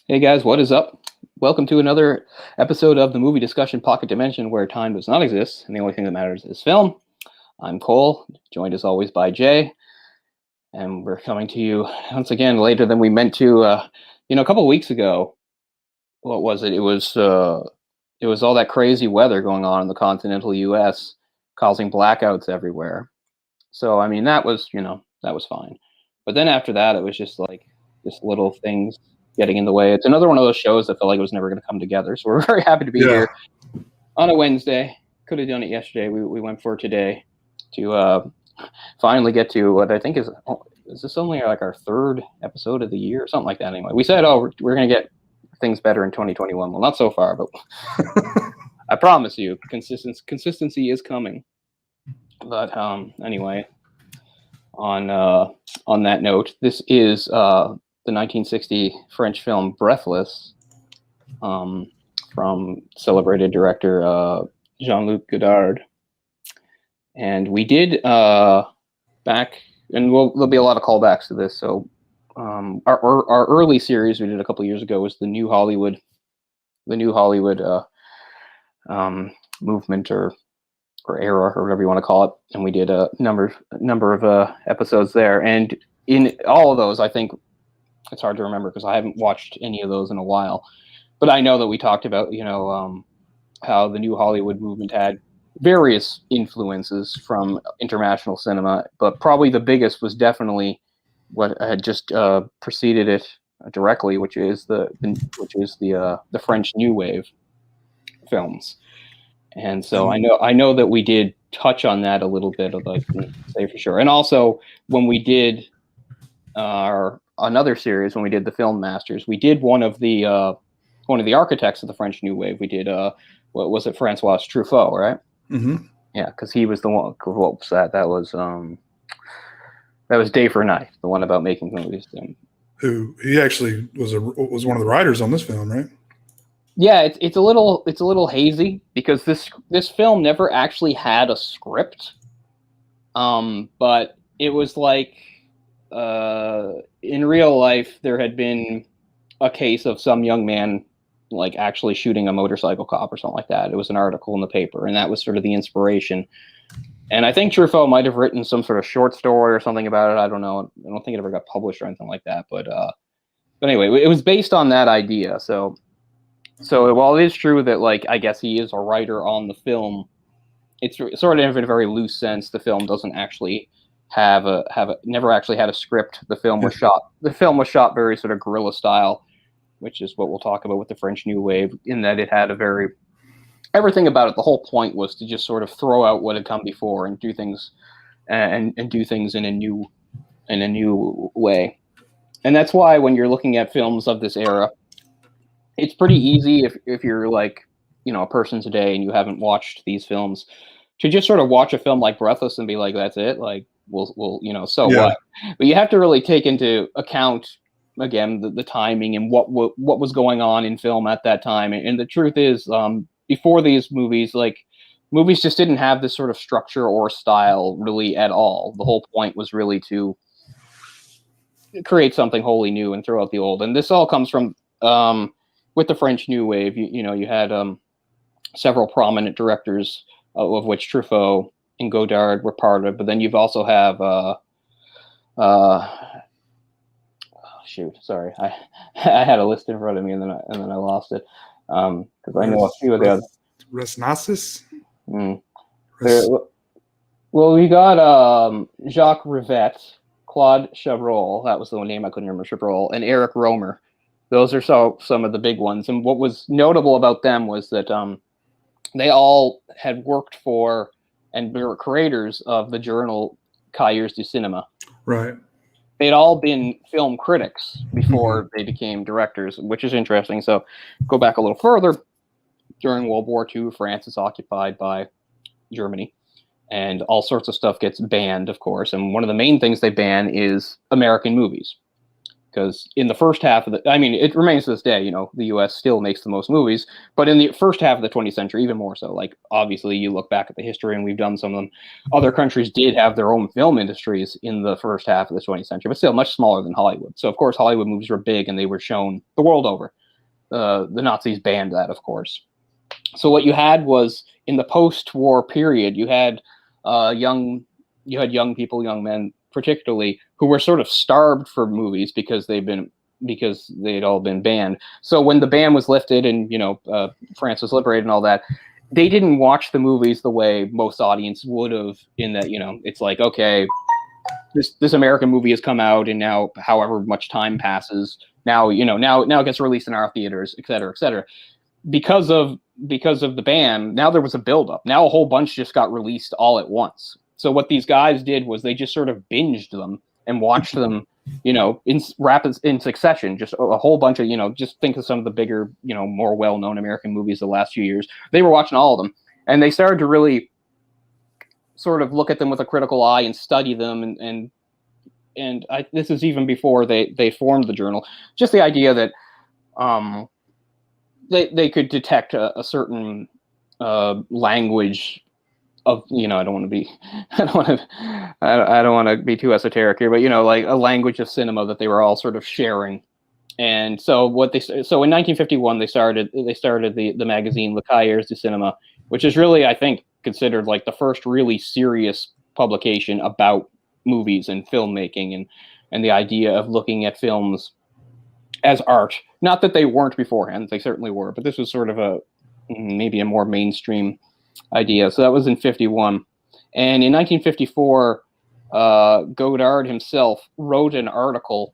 Hey guys, what is up? Welcome to another episode of the Movie Discussion Pocket Dimension, where time does not exist and the only thing that matters is film. I'm Cole, joined as always by Jay, and we're coming to you once again later than we meant to. A couple of weeks ago, what was it? It was all that crazy weather going on in the continental U.S., causing blackouts everywhere. So I mean, that was fine. But then after that, it was just little things getting in the way. It's another one of those shows that felt like it was never going to come together. So we're very happy to be Yeah. here on a Wednesday. Could have done it yesterday. We went for today to finally get to what I think is this only like our third episode of the year or something like that. Anyway, we said, we're going to get things better in 2021. Well, not so far, but I promise you, consistency is coming. But anyway, on that note, this is the 1960 French film Breathless, from celebrated director Jean-Luc Godard. And we did back, and there'll be a lot of callbacks to this. So our early series we did a couple years ago was the New Hollywood movement or era or whatever you want to call it, and we did a number of episodes there. And in all of those, I think it's hard to remember because I haven't watched any of those in a while. But I know that we talked about how the New Hollywood movement had various influences from international cinema, but probably the biggest was definitely what had just preceded it directly, which is the French New Wave films. And so I know that we did touch on that a little bit, I can say for sure. And also when we did our another series, when we did the Film Masters, we did one of the architects of the French New Wave. We did what was it, Francois Truffaut, right? Mm-hmm. Yeah, because he was the one. What was that? That was Day for Night, the one about making movies. Who he actually was one of the writers on this film, right? Yeah, it's a little hazy because this film never actually had a script. But it was like in real life there had been a case of some young man like actually shooting a motorcycle cop or something like that. It was an article in the paper, and that was sort of the inspiration. And I think Truffaut might have written some sort of short story or something about it. I don't know. I don't think it ever got published or anything like that. But anyway, it was based on that idea. So while it is true that, like, I guess he is a writer on the film, it's sort of in a very loose sense. The film doesn't actually never actually had a script. The film was shot very sort of guerrilla style, which is what we'll talk about with the French New Wave, in that it had everything about it. The whole point was to just sort of throw out what had come before and do things and do things in a new way. And that's why when you're looking at films of this era, it's pretty easy if you're like, a person today and you haven't watched these films, to just sort of watch a film like Breathless and be like, that's it. Like, we'll so Yeah. what? But you have to really take into account, again, the timing and what was going on in film at that time. And the truth is, before these movies, like, movies just didn't have this sort of structure or style really at all. The whole point was really to create something wholly new and throw out the old. And this all comes from with the French New Wave. You had several prominent directors, of which Truffaut and Godard were part of. But then you've also have shoot, sorry, I had a list in front of me and then I lost it because I know a few of the others. Resnassus? Well, we got Jacques Rivette, Claude Chabrol, that was the name I couldn't remember, Chabrol, and Eric Romer. Those are some of the big ones. And what was notable about them was that they all had worked for and were creators of the journal Cahiers du Cinéma. Right. They'd all been film critics before they became directors, which is interesting. So go back a little further. During World War II, France is occupied by Germany, and all sorts of stuff gets banned, of course. And one of the main things they ban is American movies. because in the first half of I mean, it remains to this day, the U.S. still makes the most movies, but in the first half of the 20th century, even more so. Like, obviously, you look back at the history, and we've done some of them. Other countries did have their own film industries in the first half of the 20th century, but still much smaller than Hollywood. So, of course, Hollywood movies were big, and they were shown the world over. The Nazis banned that, of course. So what you had was, in the post-war period, you had young people, young men particularly, who were sort of starved for movies because they'd all been banned. So when the ban was lifted and France was liberated and all that, they didn't watch the movies the way most audience would have. In that, it's like, okay, this American movie has come out, and now however much time passes, now it gets released in our theaters, et cetera, et cetera. Because of the ban, now there was a buildup. Now a whole bunch just got released all at once. So what these guys did was they just sort of binged them and watched them, in succession. Just a whole bunch of, just think of some of the bigger, more well-known American movies the last few years. They were watching all of them, and they started to really sort of look at them with a critical eye and study them. And this is even before they formed the journal. Just the idea that they could detect a certain language of, I don't want to be too esoteric here, but like a language of cinema that they were all sort of sharing. And so in 1951 they started the magazine Le Cahiers du Cinéma, which is really, I think, considered like the first really serious publication about movies and filmmaking and the idea of looking at films as art. Not that they weren't beforehand, they certainly were, but this was sort of maybe a more mainstream idea. So that was in 51. And in 1954, Godard himself wrote an article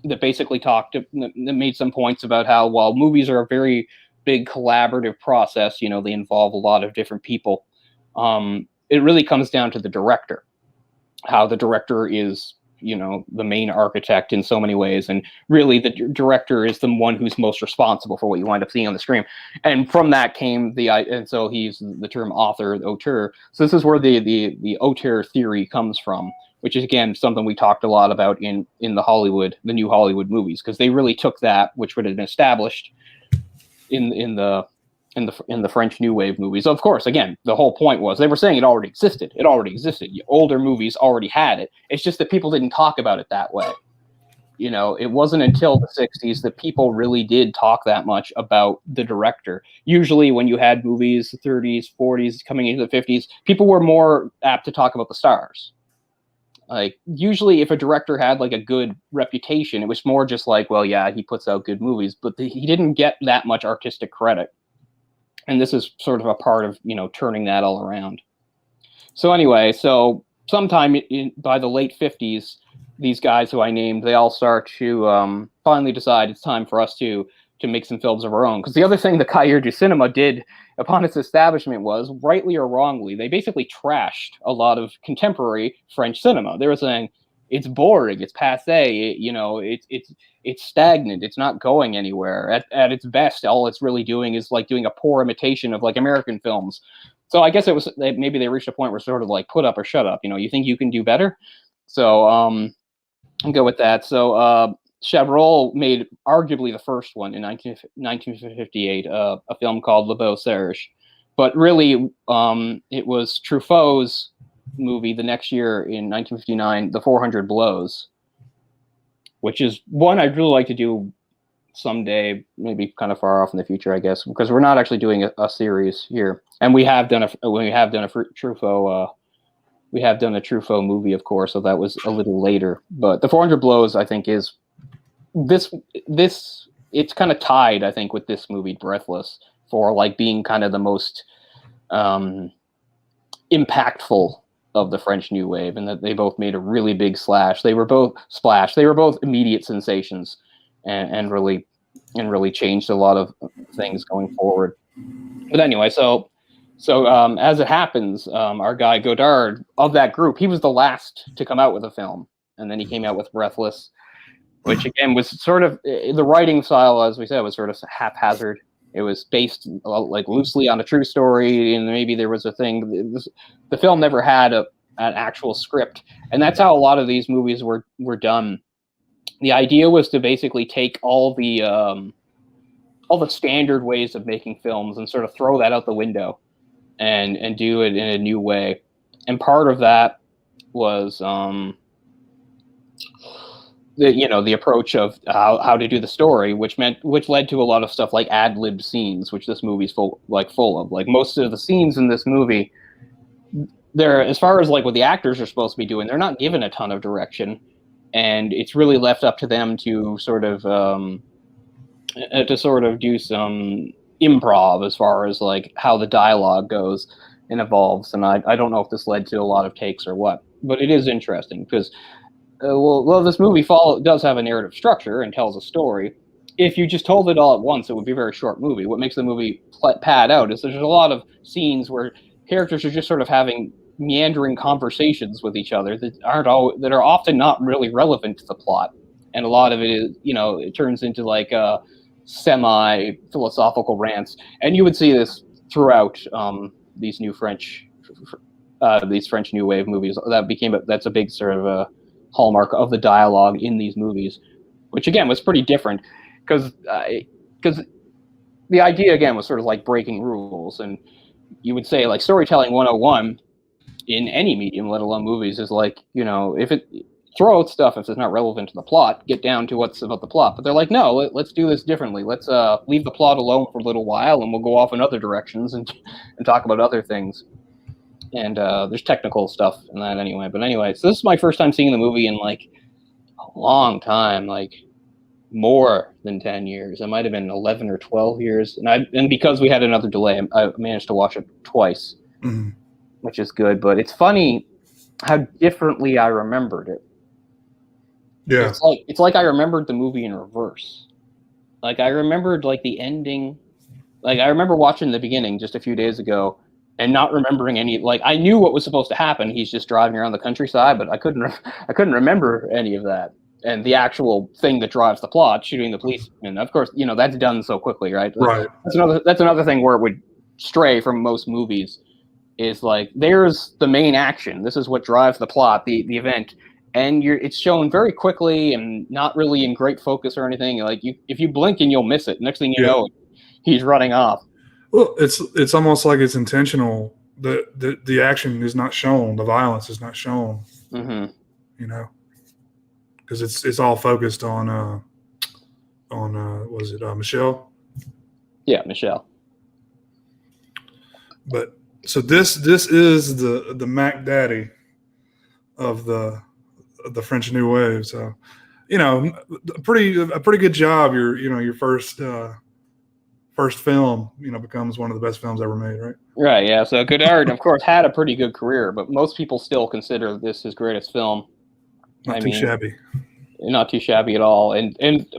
that basically that made some points about how, while movies are a very big collaborative process, they involve a lot of different people, it really comes down to the director, how the director is the main architect in so many ways, and really the director is the one who's most responsible for what you wind up seeing on the screen. And from that came and so he's the term author, auteur. So this is where the auteur theory comes from, which is, again, something we talked a lot about in the new Hollywood movies, because they really took that, which would have been established in the French New Wave movies. Of course, again, the whole point was they were saying it already existed. It already existed. Older movies already had it. It's just that people didn't talk about it that way. It wasn't until the 60s that people really did talk that much about the director. Usually when you had movies, the 30s, 40s, coming into the 50s, people were more apt to talk about the stars. Like, usually if a director had like a good reputation, it was more just like, well, yeah, he puts out good movies, but he didn't get that much artistic credit. And this is sort of a part of, turning that all around. So anyway, sometime by the late 50s, these guys who I named, they all start to finally decide it's time for us to make some films of our own. Because the other thing the Cahiers du Cinéma did upon its establishment was, rightly or wrongly, they basically trashed a lot of contemporary French cinema. They were saying, it's boring, it's passé, it's stagnant, it's not going anywhere. At its best, all it's really doing is like doing a poor imitation of like American films. So I guess it was maybe they reached a point where sort of like, put up or shut up. You think you can do better? So I'll go with that. So Chabrol made arguably the first one in 1958, a film called Le Beau Serge. But really, it was Truffaut's movie the next year in 1959, The 400 Blows, which is one I'd really like to do someday, maybe kind of far off in the future, I guess, because we're not actually doing a series here. And we have done a Truffaut movie, of course, so that was a little later. But The 400 Blows, I think, is this it's kind of tied, I think, with this movie Breathless for like being kind of the most impactful of the French New Wave, and that they both made a really big splash. They were both immediate sensations, and really changed a lot of things going forward. But anyway, so as it happens, our guy Godard, of that group, he was the last to come out with a film, and then he came out with Breathless, which again was sort of, the writing style, as we said, was sort of haphazard. It was based like loosely on a true story, and maybe there was a thing. The film never had an actual script, and that's how a lot of these movies were done the idea was to basically take all the standard ways of making films and sort of throw that out the window and do it in a new way. And part of that was the approach of how to do the story, which led to a lot of stuff like ad-lib scenes, which this movie's full of. Like most of the scenes in this movie, they're, as far as like what the actors are supposed to be doing, they're not given a ton of direction, and it's really left up to them to sort of do some improv as far as like how the dialogue goes and evolves. And I don't know if this led to a lot of takes or what, but it is interesting because this movie does have a narrative structure and tells a story. If you just told it all at once, it would be a very short movie. What makes the movie pad out is there's a lot of scenes where characters are just sort of having meandering conversations with each other that are often not really relevant to the plot, and a lot of it is, it turns into like semi-philosophical rants, and you would see this throughout these French New Wave movies. That's a big sort of a hallmark of the dialogue in these movies, which again was pretty different because the idea again was sort of like breaking rules. And you would say like storytelling 101 in any medium, let alone movies, is like, if it throw out stuff if it's not relevant to the plot, get down to what's about the plot. But they're like, no, let's do this differently. Let's leave the plot alone for a little while, and we'll go off in other directions and talk about other things. And there's technical stuff in that anyway. But anyway, so this is my first time seeing the movie in like a long time, like more than 10 years. It might have been 11 or 12 years. And because we had another delay, I managed to watch it twice, which is good. But it's funny how differently I remembered it. Yeah. It's like I remembered the movie in reverse. Like I remembered like the ending. Like I remember watching the beginning just a few days ago and not remembering any, like I knew what was supposed to happen. He's just driving around the countryside, but I couldn't remember any of that. And the actual thing that drives the plot, shooting the policeman, of course, that's done so quickly, right? Right. That's another thing where it would stray from most movies, is like there's the main action. This is what drives the plot, the event, and it's shown very quickly and not really in great focus or anything. Like if you blink and you'll miss it. Next thing you know, he's running off. Well, it's almost like it's intentional. The action is not shown. The violence is not shown. Mm-hmm. Because it's all focused on was it Michelle? Yeah, Michelle. But so this is the Mac Daddy of the French New Wave. So a pretty good job. Your first film, becomes one of the best films ever made, right? Right, yeah. So Godard, of course, had a pretty good career, but most people still consider this his greatest film. Not too shabby. Not too shabby at all. And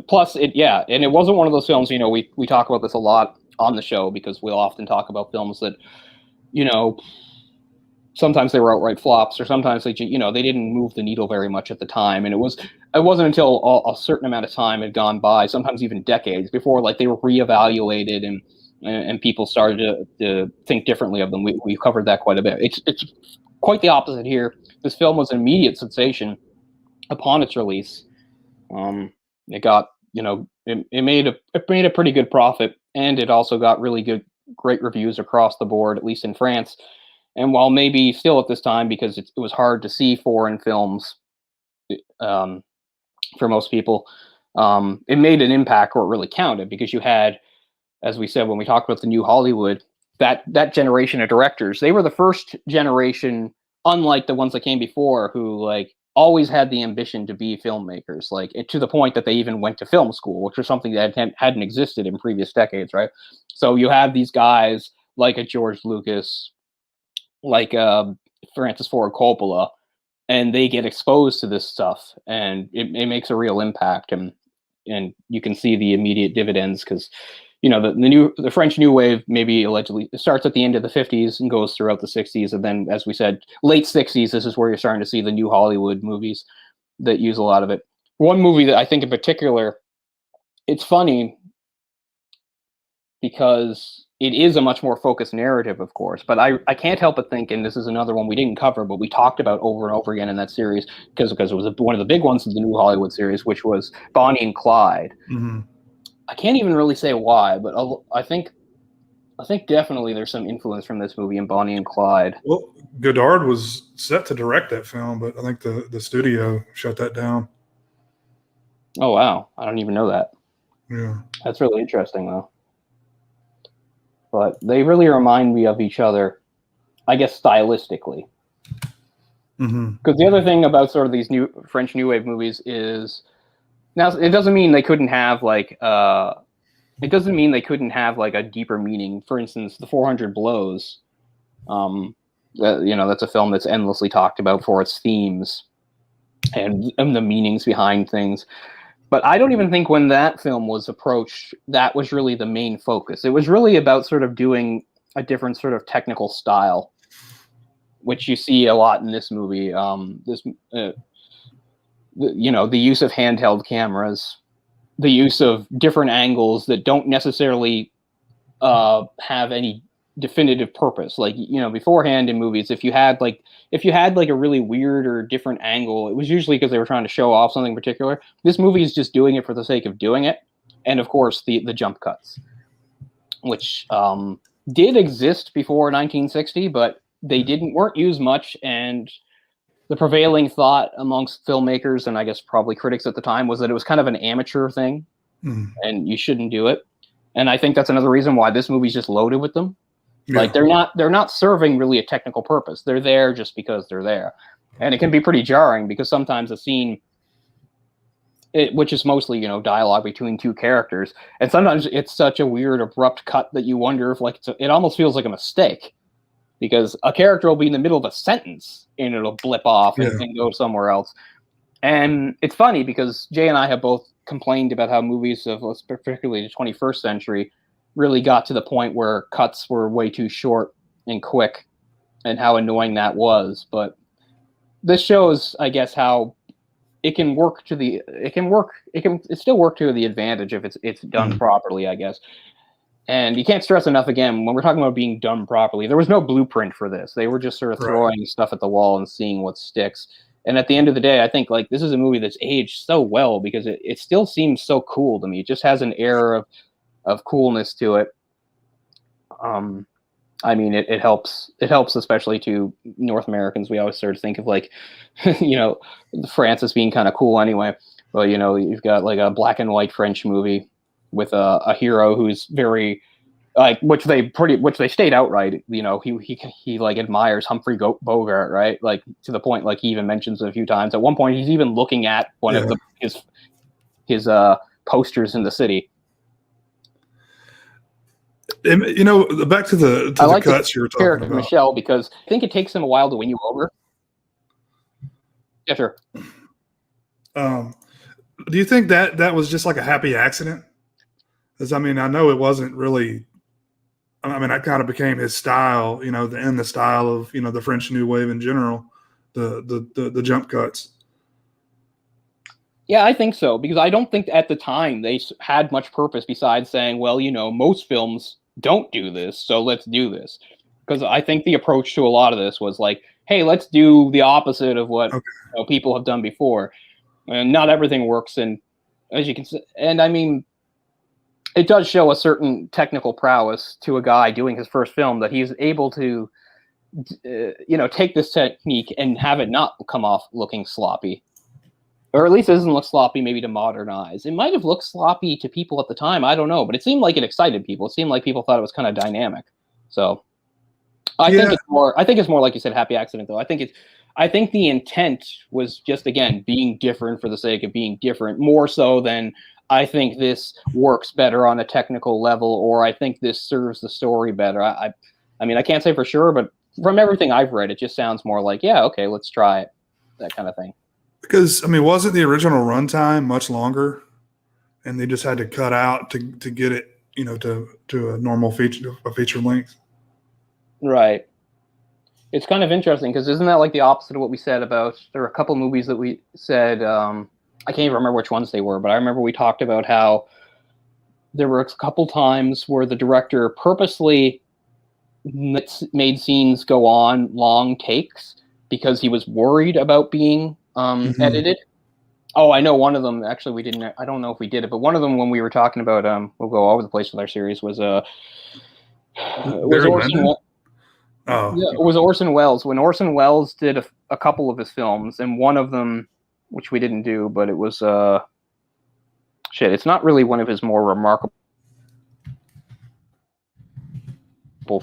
plus, and it wasn't one of those films, we talk about this a lot on the show because we'll often talk about films that, sometimes they were outright flops, or sometimes they didn't move the needle very much at the time. And it wasn't until a certain amount of time had gone by, sometimes even decades, before like they were reevaluated and people started to think differently of them. We covered that quite a bit. It's quite the opposite here. This film was an immediate sensation upon its release. It got, it made a pretty good profit, and it also got great reviews across the board, at least in France. And while maybe still at this time, because it was hard to see foreign films for most people, it made an impact where it really counted, because you had, as we said when we talked about the new Hollywood, that generation of directors. They were the first generation, unlike the ones that came before, who like always had the ambition to be filmmakers, like to the point that they even went to film school, which was something that hadn't existed in previous decades, right? So you have these guys like a George Lucas, like Francis Ford Coppola, and they get exposed to this stuff, and it makes a real impact, and you can see the immediate dividends, because the French New Wave maybe allegedly starts at the end of the 50s and goes throughout the 60s, and then, as we said, late 60s, this is where you're starting to see the new Hollywood movies that use a lot of it. One movie that I think in particular, it's funny because it is a much more focused narrative, of course. But I can't help but think, and this is another one we didn't cover, but we talked about over and over again in that series, because it was one of the big ones of the New Hollywood series, which was Bonnie and Clyde. Mm-hmm. I can't even really say why, but I think definitely there's some influence from this movie in Bonnie and Clyde. Well, Godard was set to direct that film, but I think the studio shut that down. Oh, wow. I don't even know that. Yeah. That's really interesting, though. But they really remind me of each other, I guess, stylistically. Because the other thing about sort of these new French New Wave movies is, now it doesn't mean they couldn't have like a deeper meaning. For instance, The 400 Blows, that's a film that's endlessly talked about for its themes and the meanings behind things. But I don't even think when that film was approached, that was really the main focus. It was really about sort of doing a different sort of technical style, which you see a lot in this movie. The use of handheld cameras, the use of different angles that don't necessarily have any definitive purpose. Like, beforehand in movies, if you had like a really weird or different angle, it was usually because they were trying to show off something particular. This movie is just doing it for the sake of doing it. And of course the jump cuts, which did exist before 1960, but they weren't used much. And the prevailing thought amongst filmmakers, and I guess probably critics at the time, was that it was kind of an amateur thing and you shouldn't do it. And I think that's another reason why this movie's just loaded with them. Yeah. Like, they're not serving really a technical purpose. They're there just because they're there. And it can be pretty jarring because sometimes a scene, which is mostly, dialogue between two characters, and sometimes it's such a weird, abrupt cut that you wonder if it almost feels like a mistake, because a character will be in the middle of a sentence and it'll blip off and go somewhere else. And it's funny because Jay and I have both complained about how movies of, particularly the 21st century, really got to the point where cuts were way too short and quick, and how annoying that was. But this shows, I guess, how it can still work to the advantage if it's done properly, I guess. And you can't stress enough, again, when we're talking about being done properly, there was no blueprint for this. They were just sort of throwing stuff at the wall and seeing what sticks. And at the end of the day, I think this is a movie that's aged so well because it still seems so cool to me. It just has an air of coolness to it. I mean, it helps especially to North Americans. We always sort of think of France as being kind of cool anyway. Well, you've got like a black and white French movie with a hero who's very which they state outright. He like admires Humphrey Bogart, right? Like, to the point he even mentions it a few times. At one point, he's even looking at one of his posters in the city. And, back to the cuts you were talking about, Michelle, because I think it takes him a while to win you over. Yeah, sure. Do you think that was just like a happy accident? Because, I know it wasn't really. That kind of became his style, the style of the French New Wave in general, the jump cuts. Yeah, I think so, because I don't think at the time they had much purpose besides saying, well, most films don't do this, so let's do this. Because I think the approach to a lot of this was like, hey, let's do the opposite of what people have done before. And not everything works, and as you can see, and it does show a certain technical prowess to a guy doing his first film, that he's able to, take this technique and have it not come off looking sloppy. Or at least it doesn't look sloppy maybe to modern eyes. It might have looked sloppy to people at the time, I don't know, but it seemed like it excited people. It seemed like people thought it was kind of dynamic. So I think it's more like you said, happy accident, though. I think the intent was just, again, being different for the sake of being different, more so than I think this works better on a technical level, or I think this serves the story better. I can't say for sure, but from everything I've read, it just sounds more like, yeah, okay, let's try it, that kind of thing. Because, wasn't the original runtime much longer, and they just had to cut out to get it, to a normal feature length? Right. It's kind of interesting, because isn't that like the opposite of what we said about, there were a couple movies that we said, I can't even remember which ones they were, but I remember we talked about how there were a couple times where the director purposely made scenes go on long takes because he was worried about being edited. Oh, I know one of them. Actually, we didn't. I don't know if we did it, but one of them when we were talking about we'll go all over the place with our series was Orson. Oh, yeah, it was Orson Welles. When Orson Welles did a couple of his films, and one of them, which we didn't do, but it was shit. It's not really one of his more remarkable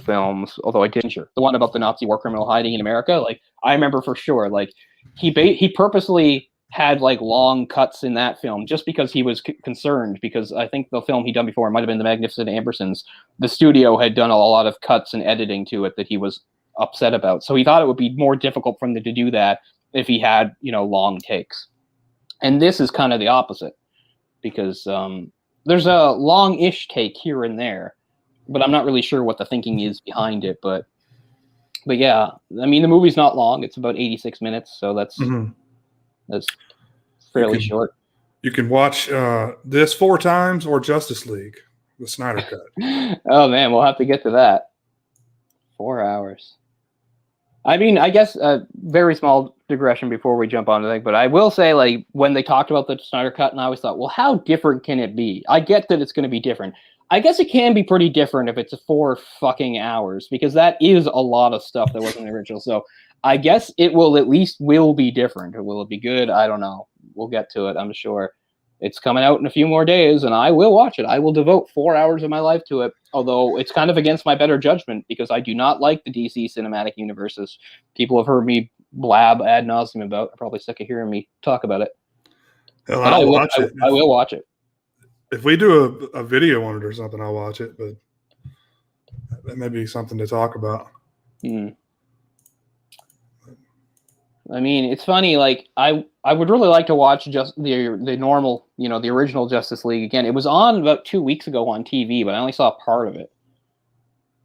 films, although I didn't sure the one about the Nazi war criminal hiding in America. Like I remember for sure, like he purposely had like long cuts in that film just because he was concerned, because I think the film he'd done before, it might have been The Magnificent Ambersons, the studio had done a lot of cuts and editing to it that he was upset about. So he thought it would be more difficult for him to do that if he had, long takes. And this is kind of the opposite, because there's a long-ish take here and there, but I'm not really sure what the thinking is behind it. But yeah, I mean, the movie's not long. It's about 86 minutes, so that's fairly short. You can watch this 4 times or Justice League, the Snyder Cut. Oh, man, we'll have to get to that. 4 hours. I mean, I guess a very small digression before we jump on to the thing, but I will say, like, when they talked about the Snyder Cut, and I always thought, well, how different can it be? I get that it's going to be different. I guess it can be pretty different if it's 4 fucking hours, because that is a lot of stuff that wasn't the original. So I guess it will at least be different. Or will it be good? I don't know. We'll get to it, I'm sure. It's coming out in a few more days, and I will watch it. I will devote 4 hours of my life to it, although it's kind of against my better judgment, because I do not like the DC cinematic universes. People have heard me blab ad nauseum about. They're probably sick of hearing me talk about it. Hell, I will watch it. If we do a video on it or something, I'll watch it, but that may be something to talk about. I mean, it's funny, like, I would really like to watch just the normal, the original Justice League again. It was on about 2 weeks ago on TV, but I only saw part of it.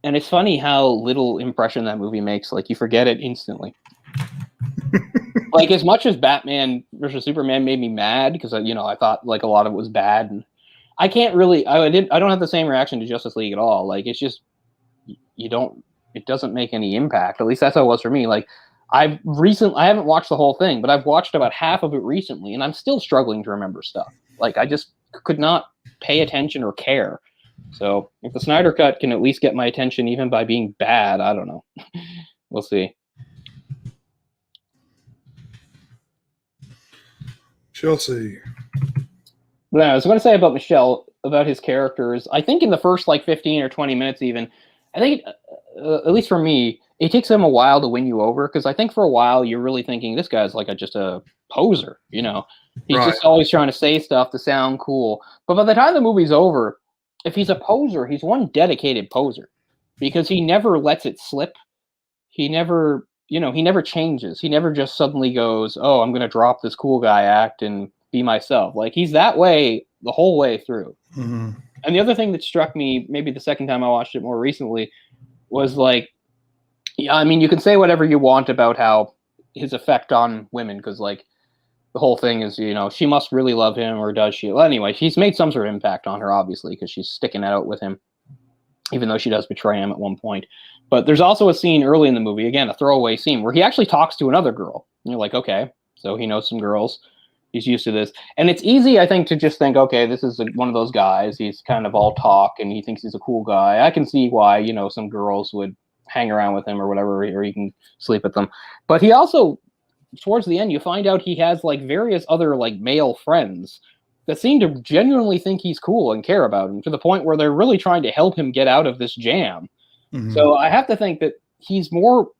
And it's funny how little impression that movie makes. Like, you forget it instantly. Like, as much as Batman versus Superman made me mad, because, I thought, like, a lot of it was bad, and I can't really, I don't have the same reaction to Justice League at all. Like, it's just, it doesn't make any impact. At least that's how it was for me. Like, I haven't watched the whole thing, but I've watched about half of it recently, and I'm still struggling to remember stuff. Like, I just could not pay attention or care. So if the Snyder Cut can at least get my attention even by being bad, I don't know. We'll see. Chelsea. But I was going to say about Michelle, about his characters, I think in the first, 15 or 20 minutes even, I think, at least for me, it takes him a while to win you over, because I think for a while you're really thinking this guy's like just a poser, He's just always trying to say stuff to sound cool. But by the time the movie's over, if he's a poser, he's one dedicated poser, because he never lets it slip. He never, he never changes. He never just suddenly goes, oh, I'm going to drop this cool guy act and be myself. Like, he's that way the whole way through. Mm-hmm. And the other thing that struck me, maybe the second time I watched it more recently, was like, yeah, I mean, you can say whatever you want about how his effect on women, because, like, the whole thing is, she must really love him, or does she? Well, anyway, he's made some sort of impact on her, obviously, because she's sticking it out with him, even though she does betray him at one point. But there's also a scene early in the movie, again, a throwaway scene, where he actually talks to another girl. And you're like, okay, so he knows some girls. He's used to this. And it's easy, I think, to just think, okay, this is one of those guys. He's kind of all talk, and he thinks he's a cool guy. I can see why, some girls would hang around with him or whatever, or he can sleep with them. But he also, towards the end, you find out he has various other male friends that seem to genuinely think he's cool and care about him, to the point where they're really trying to help him get out of this jam. Mm-hmm. So I have to think that he's more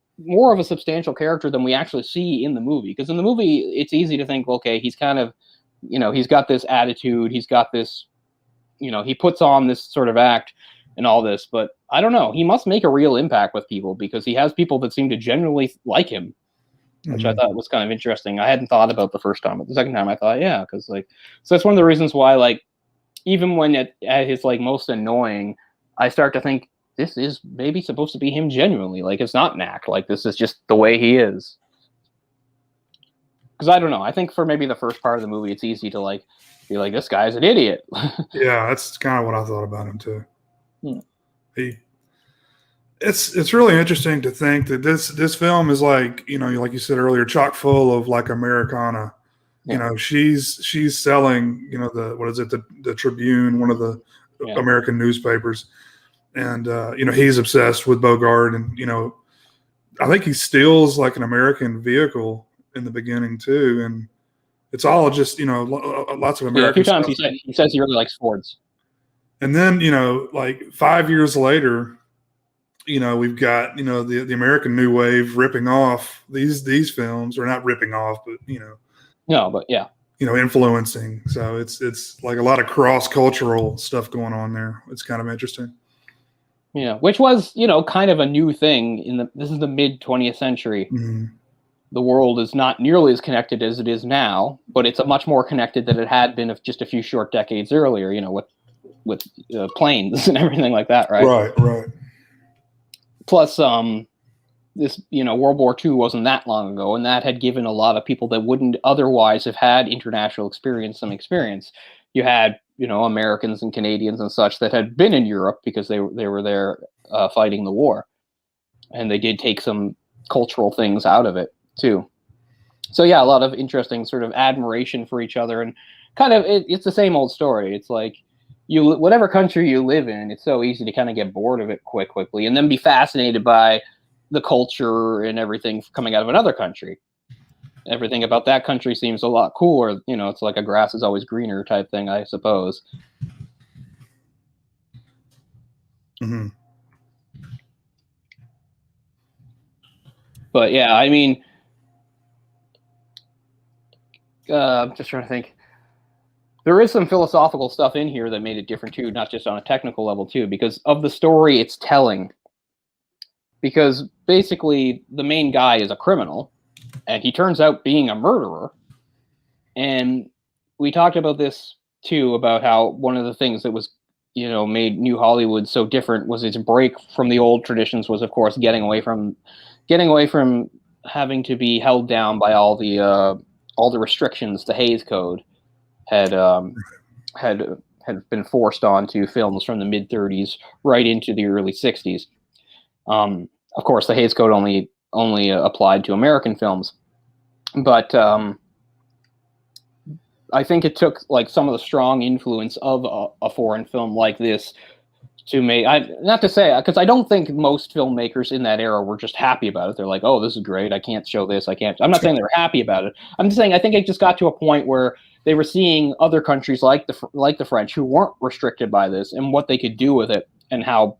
of a substantial character than we actually see in the movie. Because in the movie, it's easy to think, okay, he's kind of, he's got this attitude, he's got this, he puts on this sort of act and all this, but I don't know. He must make a real impact with people, because he has people that seem to genuinely like him, which I thought was kind of interesting. I hadn't thought about the first time, but the second time I thought, yeah, because so that's one of the reasons why, even when at his most annoying, I start to think this is maybe supposed to be him genuinely. It's not an act. This is just the way he is. Because I don't know. I think for maybe the first part of the movie, it's easy to be like, this guy's an idiot. Yeah, that's kind of what I thought about him too. Hmm. It's really interesting to think that this film is like, like you said earlier, chock full of like Americana. Yeah. She's selling, the Tribune, one of the American newspapers, and he's obsessed with Bogart, and I think he steals like an American vehicle in the beginning too, and it's all just lots of American. Yeah, a few times stuff. he says he really likes Fords. And then like 5 years later, we've got the American New Wave ripping off these films, or not ripping off, but No, but yeah, influencing. So it's like a lot of cross-cultural stuff going on there. It's kind of interesting. Yeah, which was kind of a new thing this is the mid 20th century. Mm-hmm. The world is not nearly as connected as it is now, but it's a much more connected than it had been just a few short decades earlier. With planes and everything like that, right? Right. Plus, this World War II wasn't that long ago, and that had given a lot of people that wouldn't otherwise have had international experience some experience. You had Americans and Canadians and such that had been in Europe because they were there fighting the war, and they did take some cultural things out of it too. So yeah, a lot of interesting sort of admiration for each other, and kind of it's the same old story. It's like whatever country you live in, it's so easy to kind of get bored of it quickly, and then be fascinated by the culture and everything coming out of another country. Everything about that country seems a lot cooler. It's like a grass is always greener type thing, I suppose. Mm-hmm. But yeah, I mean, I'm just trying to think. There is some philosophical stuff in here that made it different too, not just on a technical level too, because of the story it's telling. Because basically the main guy is a criminal, and he turns out being a murderer. And we talked about this too, about how one of the things that was, made New Hollywood so different was its break from the old traditions was, of course, getting away from having to be held down by all the restrictions the Hays Code had been forced onto films from the mid 30s right into the early 60s. Of course, the Hays Code only applied to American films, but I think it took like some of the strong influence of a foreign film like this to make. Not to say, because I don't think most filmmakers in that era were just happy about it. They're like, "Oh, this is great. I can't show this. I can't." I'm not saying they were happy about it. I'm just saying I think it just got to a point where they were seeing other countries like the French who weren't restricted by this and what they could do with it, and how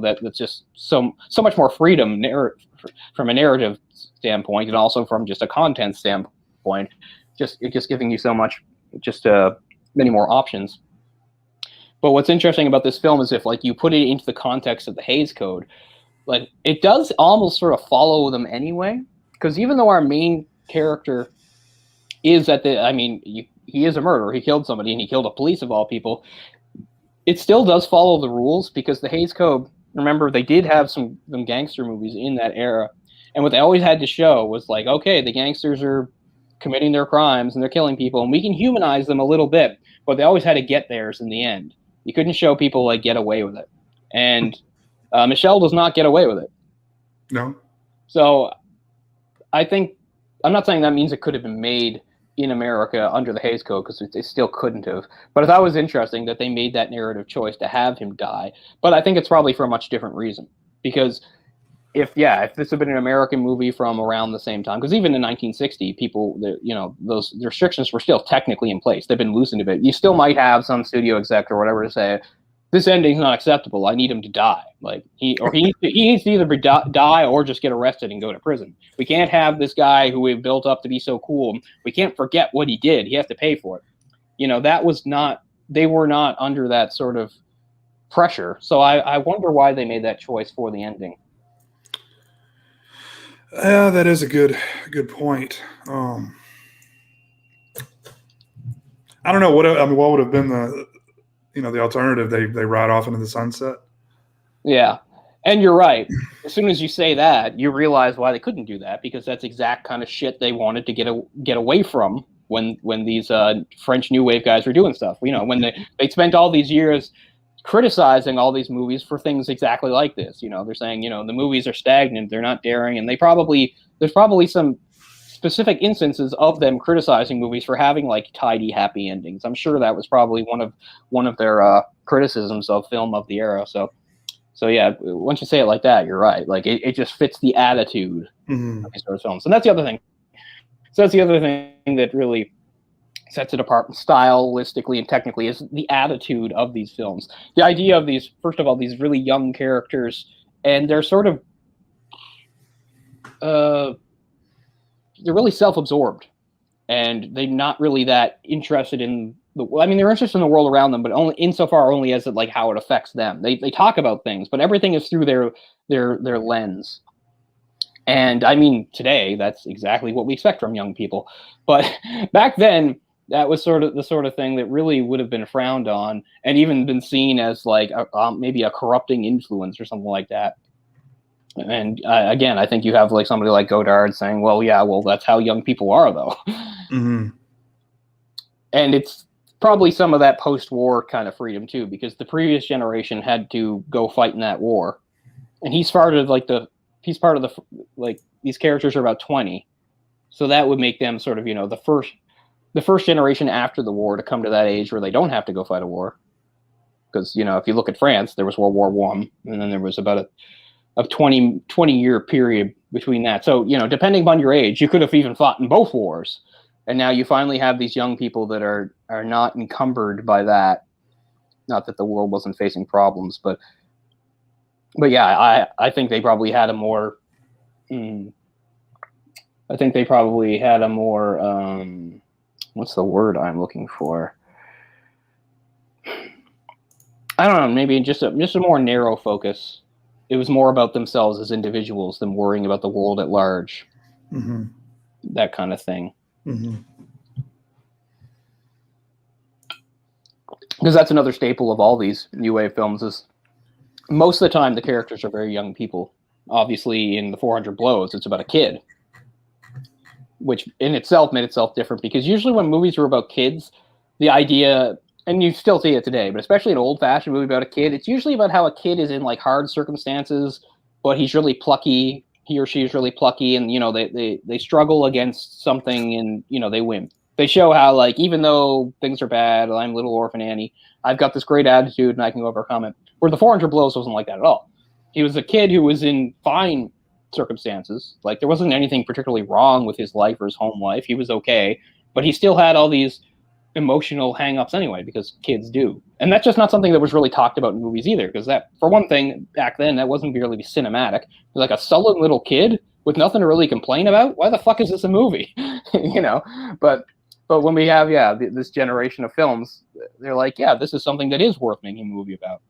that's just so much more freedom from a narrative standpoint, and also from just a content standpoint. Just giving you so much, many more options. But what's interesting about this film is if like you put it into the context of the Hays Code, like it does almost sort of follow them anyway. Because even though our main character is he is a murderer, he killed somebody, and he killed a police of all people, it still does follow the rules, because the Hays Code, remember, they did have some gangster movies in that era, and what they always had to show was like, okay, the gangsters are committing their crimes and they're killing people, and we can humanize them a little bit, but they always had to get theirs in the end. You couldn't show people like get away with it, and Michelle does not get away with it. No. So I think, I'm not saying that means it could have been made in America under the Hays Code, because they still couldn't have. But I thought it was interesting that they made that narrative choice to have him die. But I think it's probably for a much different reason. Because if this had been an American movie from around the same time, because even in 1960, people, those restrictions were still technically in place. They've been loosened a bit. You still might have some studio exec or whatever to say, this ending's not acceptable. I need him to die. Like he needs to either die or just get arrested and go to prison. We can't have this guy who we've built up to be so cool. We can't forget what he did. He has to pay for it. That was not. They were not under that sort of pressure. So I wonder why they made that choice for the ending. Yeah, that is a good point. I don't know what would have been the alternative. They ride off into the sunset. Yeah, and you're right. As soon as you say that, you realize why they couldn't do that, because that's exact kind of shit they wanted to get away from when these French New Wave guys were doing stuff. You know, when they spent all these years criticizing all these movies for things exactly like this. You know, they're saying, you know, the movies are stagnant, they're not daring, and there's probably some specific instances of them criticizing movies for having like tidy, happy endings. I'm sure that was probably one of their criticisms of film of the era. So yeah, once you say it like that, you're right. Like it just fits the attitude of these sort of films, and that's the other thing. So that's the other thing that really sets it apart stylistically and technically is the attitude of these films. The idea of these, first of all, these really young characters, and they're sort of they're really self-absorbed, and they're not really that interested in they're interested in the world around them, but only insofar only as it like how it affects them. They talk about things, but everything is through their lens. And I mean, today that's exactly what we expect from young people. But back then, that was sort of the sort of thing that really would have been frowned on, and even been seen as like maybe a corrupting influence or something like that. And again, I think you have like somebody like Godard saying, "Well, yeah, well, that's how young people are, though." Mm-hmm. And it's probably some of that post-war kind of freedom too, because the previous generation had to go fight in that war, and he's part of these characters are about 20, so that would make them sort of, you know, the first generation after the war to come to that age where they don't have to go fight a war. Because, you know, if you look at France, there was World War I, and then there was about a 20-year period between that. So, you know, depending upon your age, you could have even fought in both wars. And now you finally have these young people that are not encumbered by that. Not that the world wasn't facing problems, but yeah, I think they probably had a more what's the word I'm looking for? I don't know, maybe just a more narrow focus. It was more about themselves as individuals than worrying about the world at large. Mm-hmm. That kind of thing. Mm-hmm. Because that's another staple of all these New Wave films is most of the time the characters are very young people. Obviously, in the 400 Blows, it's about a kid, which in itself made itself different, because usually when movies were about kids, the idea, and you still see it today, but especially an old-fashioned movie about a kid, it's usually about how a kid is in like hard circumstances, but he's really plucky, he or she is really plucky, and, you know, they struggle against something, and, you know, they win. They show how, like, even though things are bad, I'm little orphan Annie, I've got this great attitude and I can overcome it. Where the 400 Blows wasn't like that at all. He was a kid who was in fine circumstances. Like, there wasn't anything particularly wrong with his life or his home life. He was okay, but he still had all these emotional hang-ups anyway, because kids do. And that's just not something that was really talked about in movies either, because that, for one thing, back then, that wasn't really cinematic. Like a sullen little kid with nothing to really complain about. Why the fuck is this a movie? You know, but when we have, this generation of films, they're like, yeah, this is something that is worth making a movie about.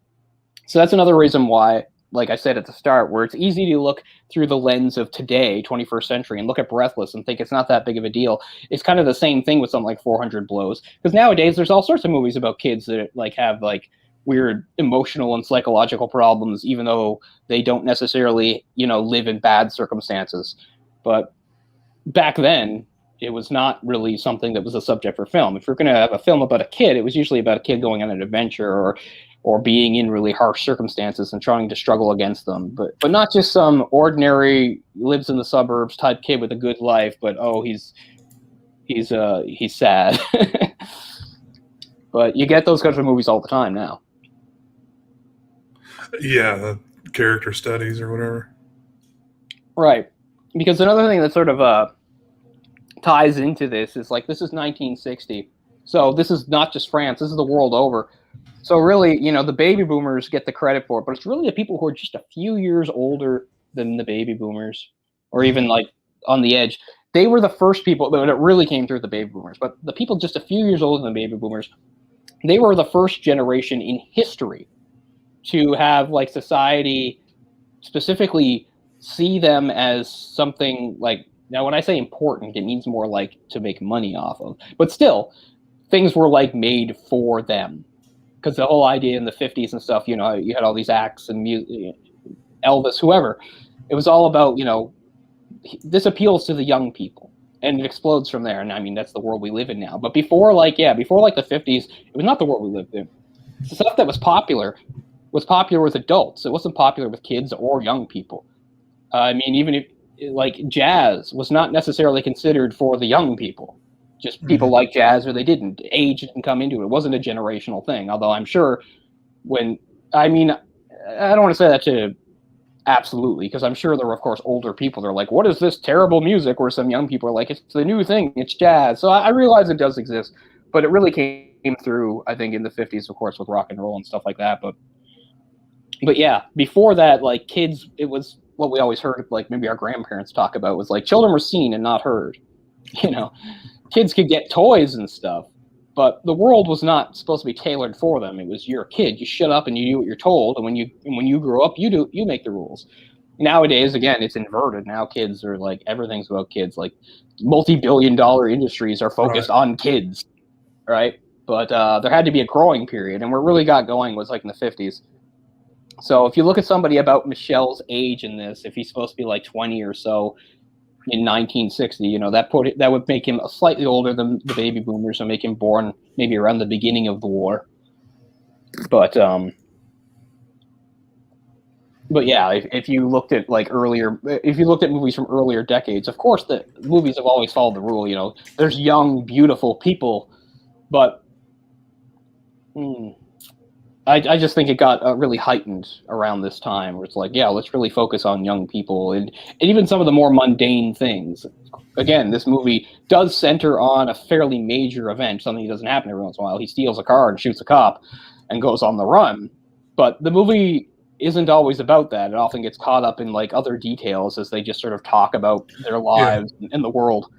So that's another reason why, like I said at the start, where it's easy to look through the lens of today, 21st century, and look at Breathless and think it's not that big of a deal. It's kind of the same thing with something like 400 Blows. Because nowadays there's all sorts of movies about kids that like have like weird emotional and psychological problems, even though they don't necessarily, you know, live in bad circumstances. But back then, it was not really something that was a subject for film. If you're going to have a film about a kid, it was usually about a kid going on an adventure or being in really harsh circumstances and trying to struggle against them. But not just some ordinary lives in the suburbs type kid with a good life, but he's sad. But you get those kinds of movies all the time now. Yeah, the character studies or whatever. Right. Because another thing that sort of ties into this is like, this is 1960. So this is not just France, this is the world over. So really, you know, the baby boomers get the credit for it, but it's really the people who are just a few years older than the baby boomers, or even like on the edge. They were the first people that really came through the baby boomers, but the people just a few years older than the baby boomers, they were the first generation in history to have like society specifically see them as something like, now when I say important, it means more like to make money off of, but still things were like made for them. Because the whole idea in the 50s and stuff, you know, you had all these acts and music, Elvis, whoever. It was all about, you know, this appeals to the young people. and it explodes from there. And I mean, that's the world we live in now. But before like the 50s, it was not the world we lived in. The stuff that was popular with adults. It wasn't popular with kids or young people. I mean, even if like jazz was not necessarily considered for the young people. Just people like jazz or they didn't. Age didn't come into it. It wasn't a generational thing. Although I'm sure I don't want to say that to absolutely, because I'm sure there were, of course, older people that are like, what is this terrible music? Where some young people are like, it's the new thing, it's jazz. So I realize it does exist, but it really came through, I think, in the 50s, of course, with rock and roll and stuff like that. But yeah, before that, like kids, it was what we always heard, like maybe our grandparents talk about, was like children were seen and not heard. You know, kids could get toys and stuff, but the world was not supposed to be tailored for them. It was, you're a kid, you shut up and you do what you're told, and when you grow up, you make the rules. Nowadays, again, it's inverted. Now kids are like, everything's about kids. Like multi-billion-dollar industries are focused on kids, right? But there had to be a growing period, and where it really got going was like in the 50s. So if you look at somebody about Michel's age in this, if he's supposed to be like 20 or so in 1960, you know, that would make him slightly older than the baby boomers, and make him born maybe around the beginning of the war. But yeah, if you looked at movies from earlier decades, of course the movies have always followed the rule. You know, there's young, beautiful people, but I just think it got really heightened around this time, where it's like, yeah, let's really focus on young people and even some of the more mundane things. Again, this movie does center on a fairly major event, something that doesn't happen every once in a while. He steals a car and shoots a cop and goes on the run. But the movie isn't always about that. It often gets caught up in like other details as they just sort of talk about their lives and the world,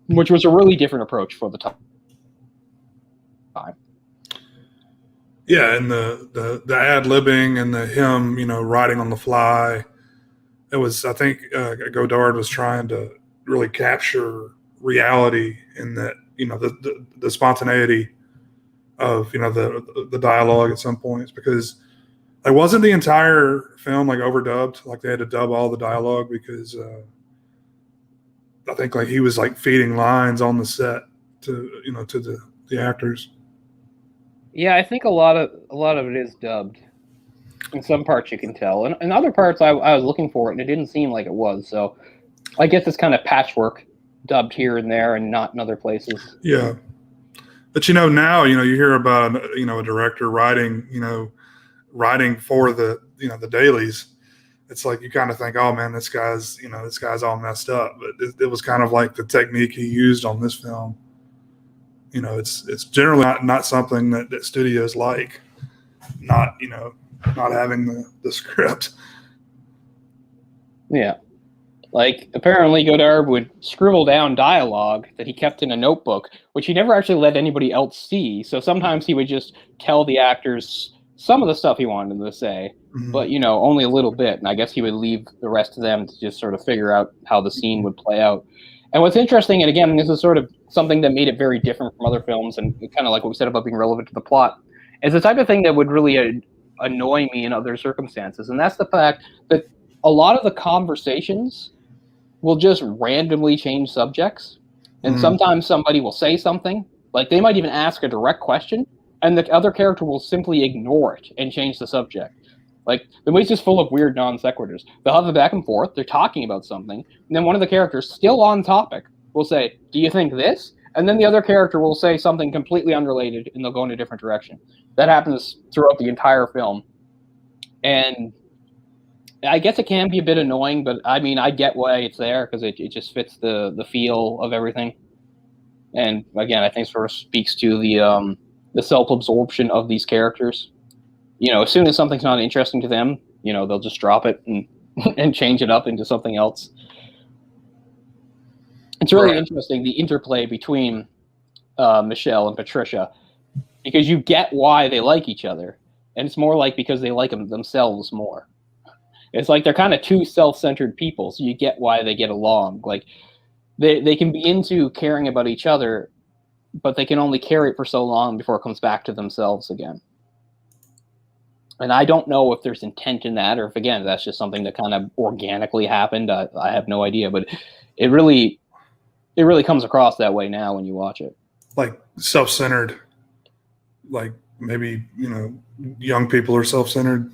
which was a really different approach for the time. Yeah, and the ad-libbing and the him, you know, writing on the fly. It was, I think, Godard was trying to really capture reality in that, you know, the spontaneity of, you know, the dialogue at some points, because like wasn't the entire film like overdubbed, like they had to dub all the dialogue because I think like he was like feeding lines on the set to, you know, to the actors. Yeah, I think a lot of it is dubbed. In some parts you can tell, and in other parts I was looking for it and it didn't seem like it was. So I guess it's kind of patchwork, dubbed here and there and not in other places. Yeah, but you know, now, you know, you hear about, you know, a director writing for the, you know, the dailies. It's like you kind of think, oh man, this guy's all messed up. But it was kind of like the technique he used on this film. You know, it's generally not something that studios like, not having the script. Yeah. Like, apparently Godard would scribble down dialogue that he kept in a notebook, which he never actually let anybody else see. So sometimes he would just tell the actors some of the stuff he wanted them to say, but, you know, only a little bit. And I guess he would leave the rest of them to just sort of figure out how the scene would play out. And what's interesting, and again, this is sort of something that made it very different from other films, and kind of like what we said about being relevant to the plot, is the type of thing that would really annoy me in other circumstances. And that's the fact that a lot of the conversations will just randomly change subjects. And sometimes somebody will say something, like they might even ask a direct question, and the other character will simply ignore it and change the subject. Like, the movie's just full of weird non sequiturs. They'll have it back and forth, they're talking about something, and then one of the characters, still on topic, will say, do you think this? And then the other character will say something completely unrelated, and they'll go in a different direction. That happens throughout the entire film. And I guess it can be a bit annoying, but I mean, I get why it's there, because it just fits the feel of everything. And again, I think sort of speaks to the self-absorption of these characters. You know, as soon as something's not interesting to them, you know, they'll just drop it and change it up into something else. It's really interesting, the interplay between Michel and Patricia, because you get why they like each other, and it's more like because they like them themselves more. It's like they're kind of two self-centered people, so you get why they get along. Like, they can be into caring about each other, but they can only carry it for so long before it comes back to themselves again. And I don't know if there's intent in that, or if, again, that's just something that kind of organically happened. I have no idea, but it really, it really comes across that way now when you watch it. Like self-centered, like maybe, young people are self-centered.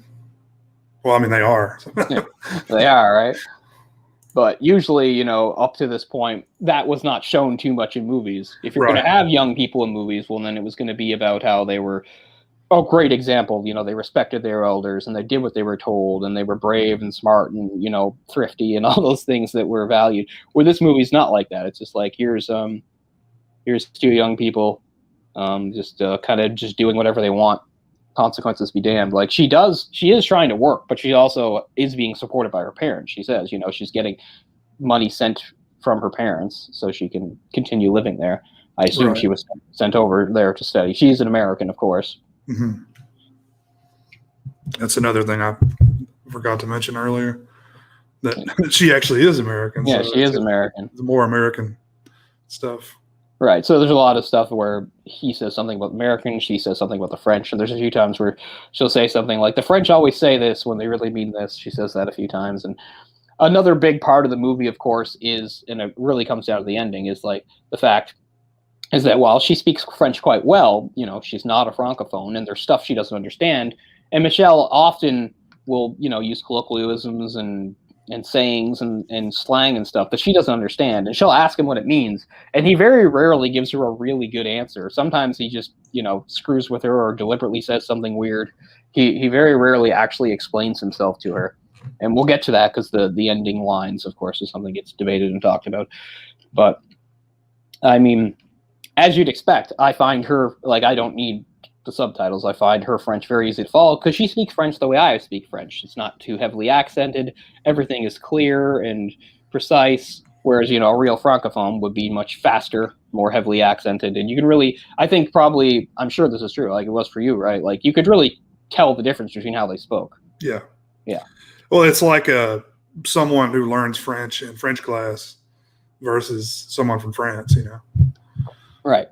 Well, I mean, they are. Yeah, they are, right? But usually, up to this point, that was not shown too much in movies. If you're going to have young people in movies, well, then it was going to be about how they were, great example, they respected their elders and they did what they were told and they were brave and smart and, thrifty and all those things that were valued. Where this movie's not like that. It's just like, here's two young people just kind of just doing whatever they want. Consequences be damned. Like she is trying to work, but she also is being supported by her parents. She says, she's getting money sent from her parents so she can continue living there. I assume she was sent over there to study. She's an American, of course. Mm-hmm. That's another thing I forgot to mention earlier, that she actually is American. Yeah, so she is American. The more American stuff. Right. So there's a lot of stuff where he says something about Americans, she says something about the French, and there's a few times where she'll say something like, the French always say this when they really mean this. She says that a few times. And another big part of the movie, of course, is, and it really comes down to the ending, is like the fact is that while she speaks French quite well, she's not a francophone, and there's stuff she doesn't understand. And Michelle often will, use colloquialisms and sayings and slang and stuff that she doesn't understand. And she'll ask him what it means. And he very rarely gives her a really good answer. Sometimes he just, screws with her or deliberately says something weird. He very rarely actually explains himself to her. And we'll get to that because the ending lines, of course, is something that gets debated and talked about. But, I mean, as you'd expect, I find her, like, I don't need the subtitles. I find her French very easy to follow because she speaks French the way I speak French. It's not too heavily accented. Everything is clear and precise, whereas, a real francophone would be much faster, more heavily accented. And you can really, I think probably, I'm sure this is true, like it was for you, right? Like you could really tell the difference between how they spoke. Yeah. Yeah. Well, it's like someone who learns French in French class versus someone from France, Right.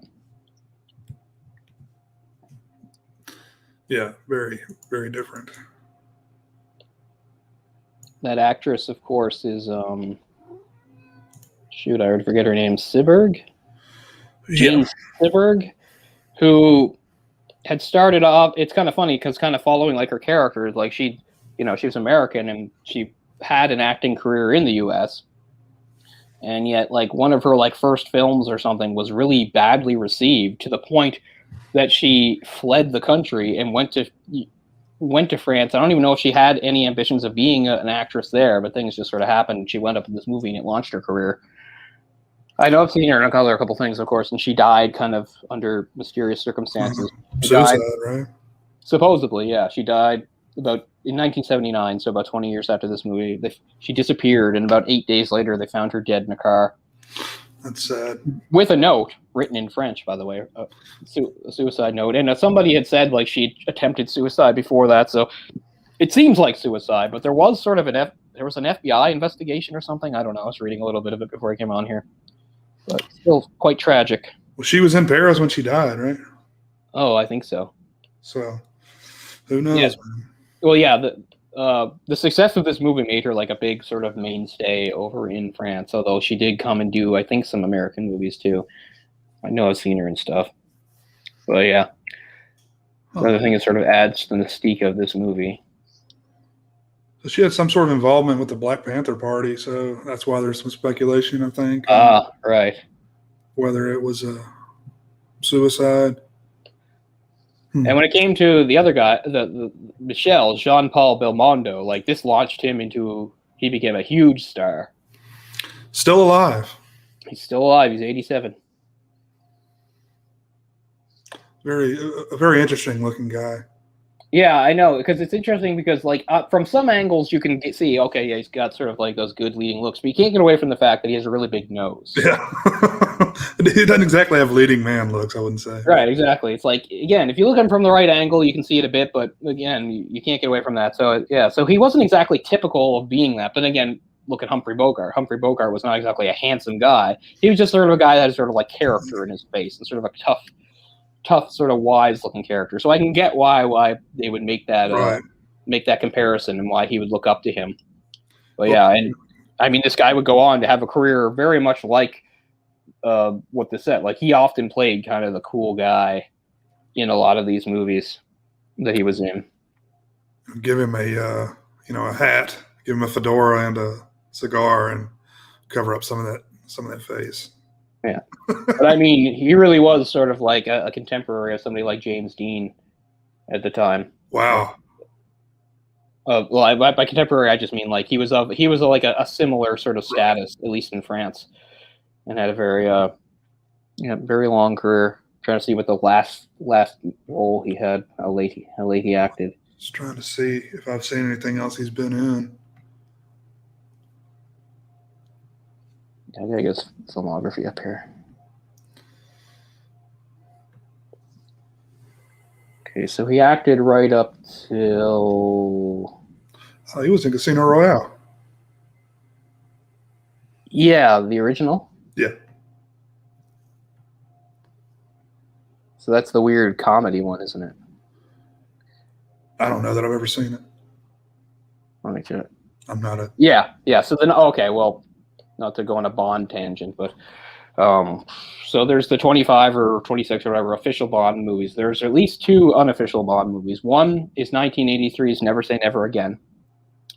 Yeah, very, very different. That actress, of course, is shoot, I already forget her name. Seberg? Jane Seberg, who had started off. It's kind of funny because kind of following like her character, like she was American and she had an acting career in the U.S. And yet, like one of her like first films or something was really badly received to the point that she fled the country and went to France. I don't even know if she had any ambitions of being an actress there, but things just sort of happened. She wound up in this movie and it launched her career. I know I've seen her in a couple things, of course, and she died kind of under mysterious circumstances. Suicide, right? Supposedly, yeah. She died in 1979, so about 20 years after this movie. She disappeared, and about 8 days later, they found her dead in a car. That's sad. With a note written in French, by the way, a suicide note. And somebody had said like she attempted suicide before that, so it seems like suicide. But there was sort of an FBI investigation or something. I don't know. I was reading a little bit of it before I came on here, but still quite tragic. Well, she was in Paris when she died, right? Oh, I think so. So, who knows? Yeah. Well, yeah. The success of this movie made her like a big sort of mainstay over in France, although she did come and do, I think, some American movies too. I know I've seen her and stuff. But yeah. Another thing that sort of adds to the mystique of this movie. So she had some sort of involvement with the Black Panther Party, so that's why there's some speculation, I think. Right. Whether it was a suicide. And when it came to the other guy, the Michel, Jean-Paul Belmondo, like this launched him he became a huge star. Still alive. He's still alive. He's 87. A very interesting looking guy. Yeah, I know, because it's interesting because like from some angles you can see, okay, yeah, he's got sort of like those good leading looks, but you can't get away from the fact that he has a really big nose. Yeah. He doesn't exactly have leading man looks, I wouldn't say. Right, exactly. It's like, again, if you look at him from the right angle, you can see it a bit, but again, you can't get away from that. So, yeah, so he wasn't exactly typical of being that. But again, look at Humphrey Bogart. Humphrey Bogart was not exactly a handsome guy. He was just sort of a guy that had sort of like character in his face and sort of a tough, sort of wise-looking character. So I can get why they would make that make that comparison and why he would look up to him. But yeah, and I mean, this guy would go on to have a career very much like what the set. Like he often played kind of the cool guy in a lot of these movies that he was in. Give him a hat, give him a fedora and a cigar, and cover up some of that face. Yeah, but I mean, he really was sort of like a contemporary of somebody like James Dean at the time. Wow. Well, by contemporary, I just mean like he was like a similar sort of status, at least in France, and had a very very long career. I'm trying to see what the last role he had, how late he acted. Just trying to see if I've seen anything else he's been in. I guess filmography up here. Okay, so he acted right up till. Oh, he was in Casino Royale. Yeah, the original. Yeah. So that's the weird comedy one, isn't it? I don't know that I've ever seen it. Let me check. I'm not a. Yeah. So then, okay, well, not to go on a Bond tangent, but so there's the 25 or 26 or whatever official Bond movies. There's at least 2 unofficial Bond movies. One is 1983's Never Say Never Again,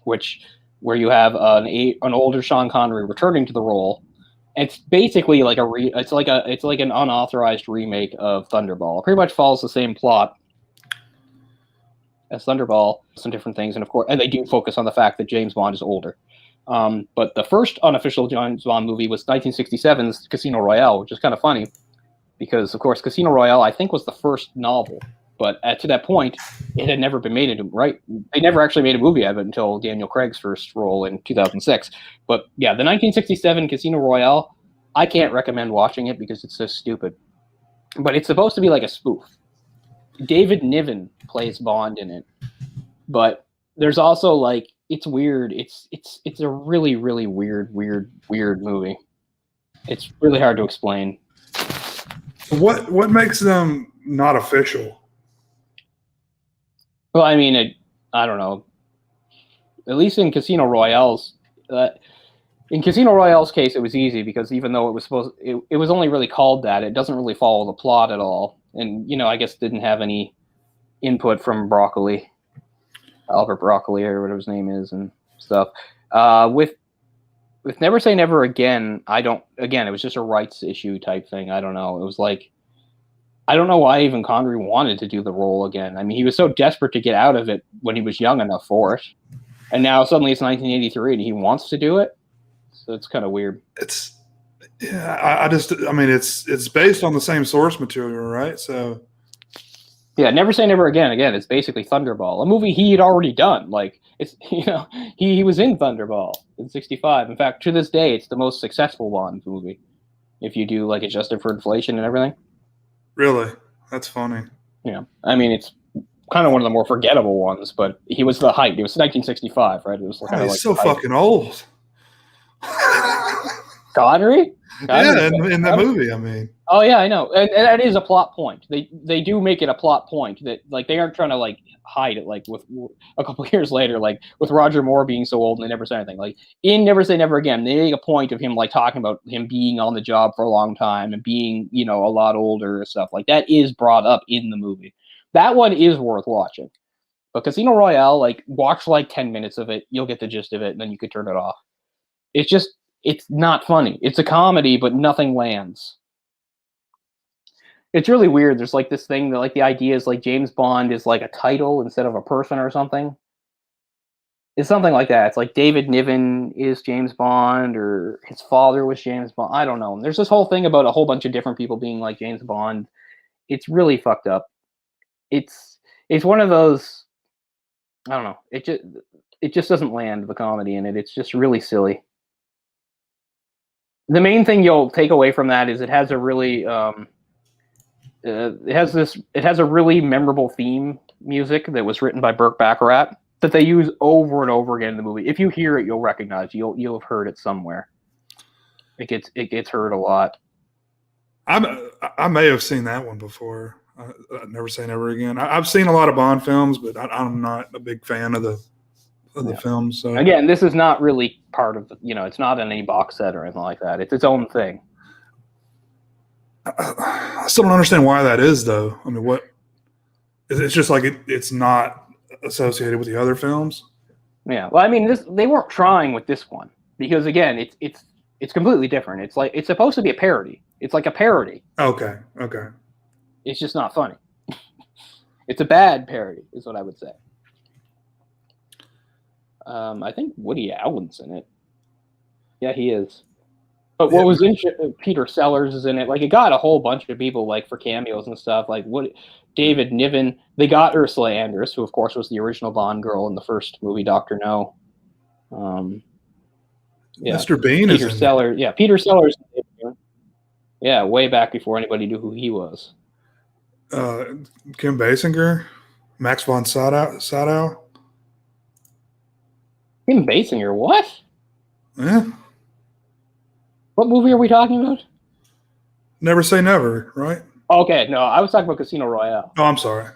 where you have an older Sean Connery returning to the role. It's basically like it's like an unauthorized remake of Thunderball. It pretty much follows the same plot as Thunderball, some different things, and they do focus on the fact that James Bond is older. But the first unofficial James Bond movie was 1967's Casino Royale, which is kind of funny because, of course, Casino Royale I think was the first novel, but to that point, it had never been made into They never actually made a movie of it until Daniel Craig's first role in 2006. But yeah, the 1967 Casino Royale, I can't recommend watching it because it's so stupid. But it's supposed to be like a spoof. David Niven plays Bond in it, but there's also like it's weird. It's a really really weird movie. It's really hard to explain. What makes them not official? Well, I mean, I don't know. At least in Casino Royale's, case, it was easy because even though it was only really called that, it doesn't really follow the plot at all, and I guess didn't have any input from Albert Broccoli or whatever his name is and stuff. With Never Say Never Again, it was just a rights issue type thing. I don't know. It was like. I don't know why even Connery wanted to do the role again. I mean, he was so desperate to get out of it when he was young enough for it. And now suddenly it's 1983 and he wants to do it. So it's kind of weird. It's based on the same source material, right? So yeah, Never Say Never Again. Again, it's basically Thunderball, a movie he had already done. Like it's he was in Thunderball in '65. In fact, to this day, it's the most successful Bond movie if you do like adjusted for inflation and everything. Really? That's funny. Yeah. I mean, it's kind of one of the more forgettable ones, but he was the height. It was 1965, right? It was kind of he's so fucking old. Connery? Yeah, in the movie, I mean. Oh, yeah, I know. And that is a plot point. They do make it a plot point that, like, they aren't trying to, like, hide it, like, with a couple of years later, like, with Roger Moore being so old and they never say anything. Like, in Never Say Never Again, they make a point of him, like, talking about him being on the job for a long time and being, a lot older and stuff. Like, that is brought up in the movie. That one is worth watching. But Casino Royale, like, watch, like, 10 minutes of it. You'll get the gist of it, and then you could turn it off. It's not funny. It's a comedy, but nothing lands. It's really weird. There's like this thing that like the idea is like James Bond is like a title instead of a person or something. It's something like that. It's like David Niven is James Bond or his father was James Bond. I don't know. And there's this whole thing about a whole bunch of different people being like James Bond. It's really fucked up. It's one of those. I don't know. It just doesn't land the comedy in it. It's just really silly. The main thing you'll take away from that is it has a really it has a really memorable theme music that was written by Burt Bacharach that they use over and over again in the movie. If you hear it, you'll recognize. You'll have heard it somewhere. It gets heard a lot. I may have seen that one before. Never Say Never Again. I've seen a lot of Bond films, but I'm not a big fan of the films. So again, this is not really part of the. It's not in any box set or anything like that. It's its own thing. I still don't understand why that is, though. I mean, what? It's just like it's not associated with the other films. Yeah. Well, I mean, they weren't trying with this one because again, it's completely different. It's like it's supposed to be a parody. It's like a parody. Okay. Okay. It's just not funny. It's a bad parody, is what I would say. I think Woody Allen's in it. Yeah, he is. But what was interesting, Peter Sellers is in it. Like, it got a whole bunch of people, like, for cameos and stuff. Like, David Niven. They got Ursula Andress, who, of course, was the original Bond girl in the first movie, Dr. No. Yeah, Mr. Bean Peter is in Sellers. Yeah, Peter Sellers. Yeah, way back before anybody knew who he was. Kim Basinger, Max von Sydow. Kim Basinger, what? Yeah. What movie are we talking about? Never Say Never, right? Okay, no, I was talking about Casino Royale. Oh, I'm sorry.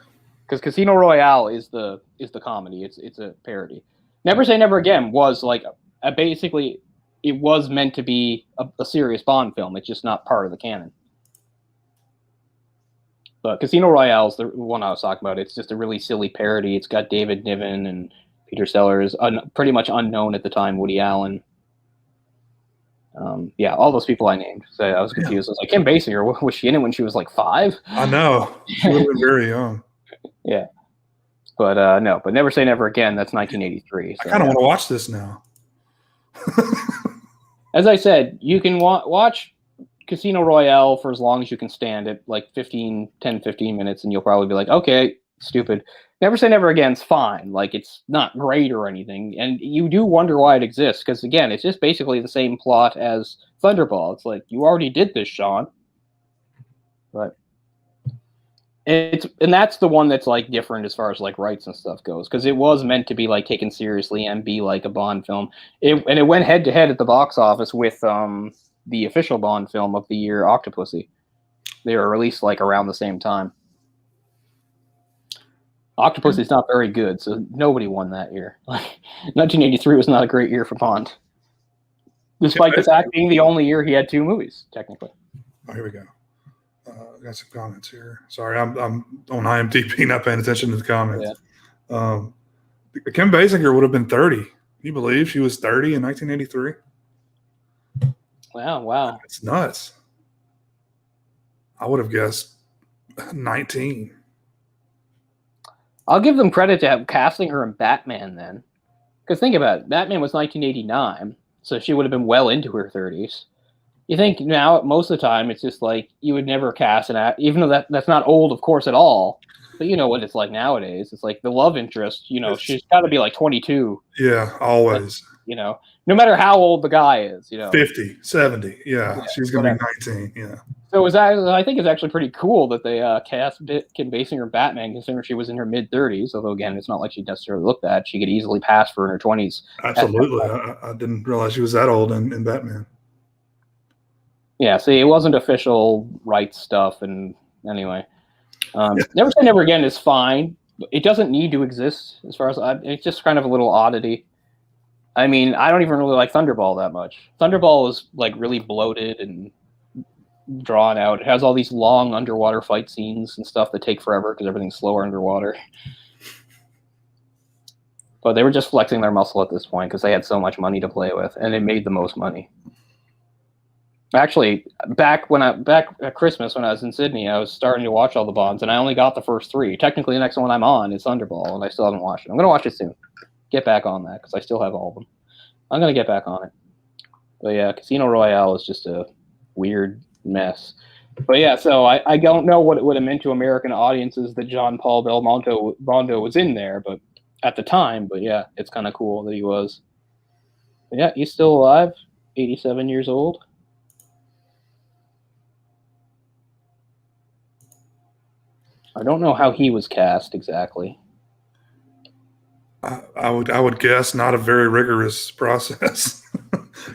Because Casino Royale is the comedy. It's a parody. Never Say Never Again was like basically it was meant to be a serious Bond film. It's just not part of the canon. But Casino Royale is the one I was talking about. It's just a really silly parody. It's got David Niven and Peter Sellers, pretty much unknown at the time, Woody Allen. Yeah, all those people I named. So I was confused. I was like, Kim Basinger, was she in it when she was like 5? I know. She would have been very young. Yeah. But no, but Never Say Never Again, that's 1983. So, I kind of want to watch this now. As I said, you can watch Casino Royale for as long as you can stand it, like 10, 15 minutes, and you'll probably be like, okay, stupid. Never Say Never Again's fine. Like, it's not great or anything. And you do wonder why it exists, because, again, it's just basically the same plot as Thunderball. It's like, you already did this, Sean. But and that's the one that's, like, different as far as, like, rights and stuff goes, because it was meant to be, like, taken seriously and be, like, a Bond film. And it went head-to-head at the box office with the official Bond film of the year, Octopussy. They were released, like, around the same time. Octopussy's not very good, so nobody won that year. 1983 was not a great year for Bond. Despite the fact being the only year he had 2 movies, technically. Oh, here we go. Got some comments here. Sorry, I'm on IMDb, not paying attention to the comments. Yeah. Kim Basinger would have been 30. Can you believe she was 30 in 1983? Wow. It's nuts. I would have guessed 19. I'll give them credit to casting her in Batman then. Because think about it. Batman was 1989, so she would have been well into her 30s. You think now, most of the time, it's just like you would never cast an act, even though that's not old, of course, at all. But you know what it's like nowadays. It's like the love interest, she's got to be like 22. Yeah, always. No matter how old the guy is, 50, 70. Yeah, she's going to be 19. Yeah. So I think it's actually pretty cool that they cast Kim Basinger Batman, considering she was in her mid-30s. Although, again, it's not like she necessarily looked that. She could easily pass for in her 20s. Absolutely. I didn't realize she was that old in Batman. Yeah, see, it wasn't official rights stuff. And anyway, Never Say Never Again is fine. It doesn't need to exist as far as it's just kind of a little oddity. I mean, I don't even really like Thunderball that much. Thunderball is like really bloated and drawn out. It has all these long underwater fight scenes and stuff that take forever because everything's slower underwater. But they were just flexing their muscle at this point because they had so much money to play with, and it made the most money. Actually, back at Christmas when I was in Sydney, I was starting to watch all the Bonds, and I only got the first 3. Technically, the next one I'm on is Thunderball, and I still haven't watched it. I'm going to watch it soon. Get back on that because I still have all of them. I'm going to get back on it. But yeah, Casino Royale is just a weird mess. But yeah, so I don't know what it would have meant to American audiences that John Paul Belmondo was in there, but at the time. But yeah, it's kind of cool that he was. But yeah, he's still alive, 87 years old. I don't know how he was cast exactly. I would guess not a very rigorous process,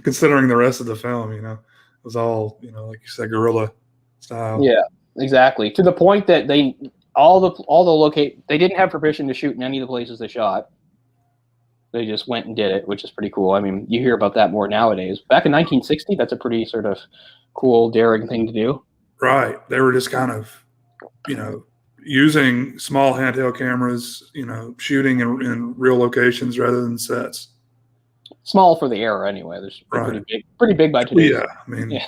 considering the rest of the film. It was all like you said, guerrilla style. Yeah, exactly. To the point that they didn't have permission to shoot in any of the places they shot. They just went and did it, which is pretty cool. I mean, you hear about that more nowadays. Back in 1960, that's a pretty sort of cool, daring thing to do. Right. They were just kind of, using small handheld cameras, shooting in real locations rather than sets. Small for the era anyway. They're Right. pretty big by today's. Yeah. I mean, yeah,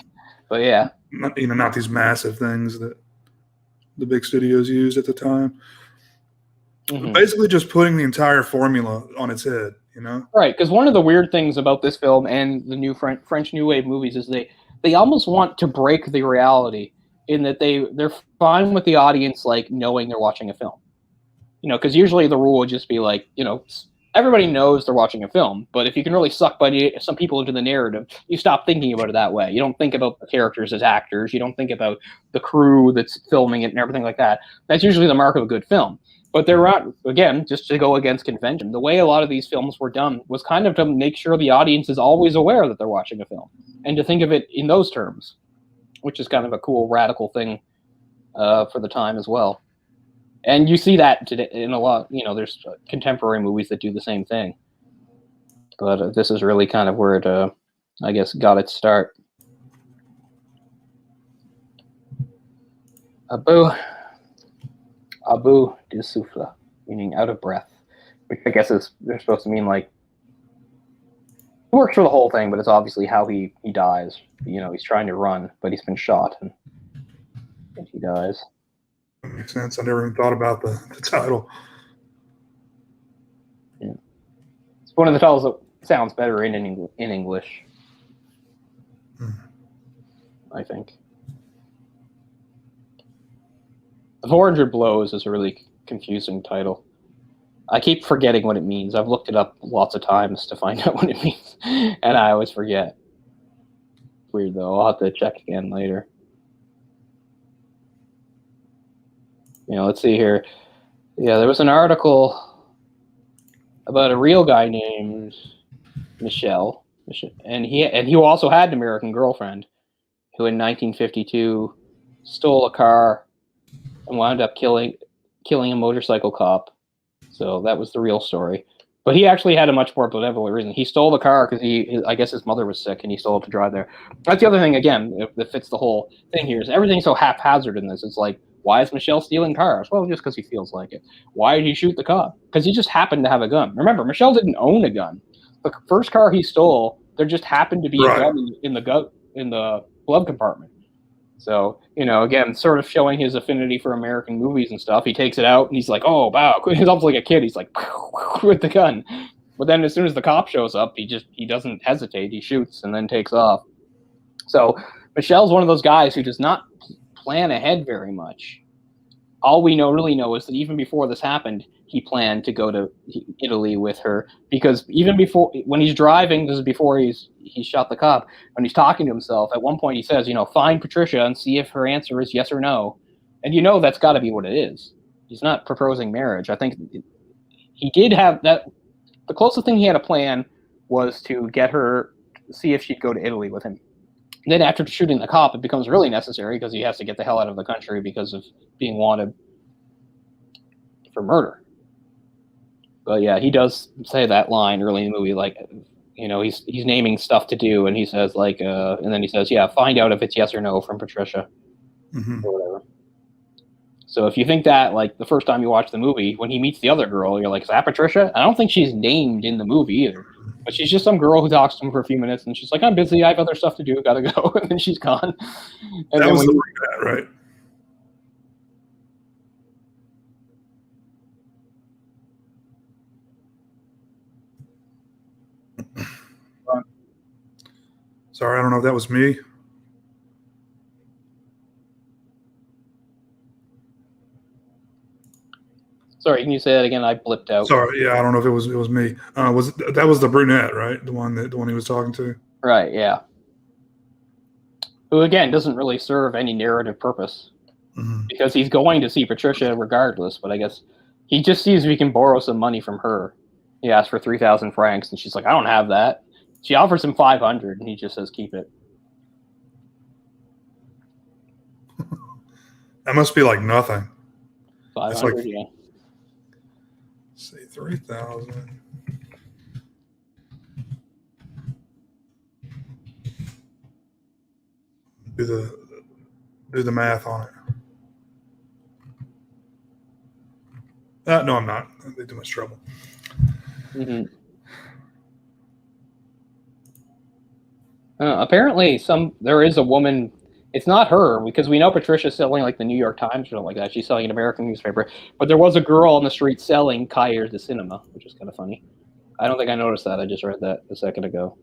but yeah, not these massive things that the big studios used at the time. mm-hmm. Basically just putting the entire formula on its head, Right, because one of the weird things about this film and the new French New Wave movies is they almost want to break the reality in that they're fine with the audience like knowing they're watching a film. Because usually the rule would just be like, everybody knows they're watching a film, but if you can really suck some people into the narrative, you stop thinking about it that way. You don't think about the characters as actors. You don't think about the crew that's filming it and everything like that. That's usually the mark of a good film. But they're not, again, just to go against convention. The way a lot of these films were done was kind of to make sure the audience is always aware that they're watching a film and to think of it in those terms, which is kind of a cool, radical thing for the time as well. And you see that today in a lot, there's contemporary movies that do the same thing. But this is really kind of where it, I guess, got its start. Abu de souffle, meaning out of breath, which I guess they're supposed to mean like it works for the whole thing, but it's obviously how he dies. He's trying to run, but he's been shot and he dies. That makes sense. I never even thought about the title. Yeah. It's one of the titles that sounds better in English. I think. The 400 Blows is a really confusing title. I keep forgetting what it means. I've looked it up lots of times to find out what it means, and I always forget. Weird, though. I'll have to check again later. Let's see here. Yeah, there was an article about a real guy named Michel, and he also had an American girlfriend who in 1952 stole a car and wound up killing a motorcycle cop. So that was the real story. But he actually had a much more benevolent reason. He stole the car because I guess his mother was sick and he stole it to drive there. That's the other thing, again, that fits the whole thing here is everything's so haphazard in this. It's like, why is Michel stealing cars? Well, just because he feels like it. Why did he shoot the cop? Because he just happened to have a gun. Remember, Michel didn't own a gun. The first car he stole, there just happened to be a gun in the glove compartment. So, again, sort of showing his affinity for American movies and stuff. He takes it out and he's like, oh, wow. He's almost like a kid. He's like, with the gun. But then as soon as the cop shows up, he doesn't hesitate. He shoots and then takes off. So Michel's one of those guys who does not plan ahead very much. All we really know is that even before this happened, he planned to go to Italy with her because even before, when he's driving, this is before he shot the cop, when he's talking to himself, at one point he says, find Patricia and see if her answer is yes or no. And that's got to be what it is. He's not proposing marriage. I think he did have that. The closest thing he had a plan was to get her, see if she'd go to Italy with him. And then after shooting the cop, it becomes really necessary because he has to get the hell out of the country because of being wanted for murder. But yeah, he does say that line early in the movie, like, he's naming stuff to do, and he says like, and then he says, yeah, find out if it's yes or no from Patricia, or whatever. So if you think that, like, the first time you watch the movie, when he meets the other girl, you're like, is that Patricia? I don't think she's named in the movie either. But she's just some girl who talks to him for a few minutes, and she's like, I'm busy, I have other stuff to do, gotta go, and then she's gone. And that was right? Sorry, I don't know if that was me. Sorry, can you say that again? I blipped out. Sorry, yeah, I don't know if it was me. That was the brunette, right? The one he was talking to. Right, yeah. Who again doesn't really serve any narrative purpose because he's going to see Patricia regardless. But I guess he just sees if he can borrow some money from her. He asks for 3,000 francs, and she's like, "I don't have that." She offers him 500, and he just says, "Keep it." That must be like nothing. 500, like, yeah. Say 3,000. Do do the math on it. No, I'm not. That'd be too much trouble. Mm-hmm. Apparently, there is a woman. It's not her because we know Patricia's selling like the New York Times or something like that. She's selling an American newspaper, but there was a girl on the street selling Cahiers de Cinema, which is kind of funny. I don't think I noticed that. I just read that a second ago.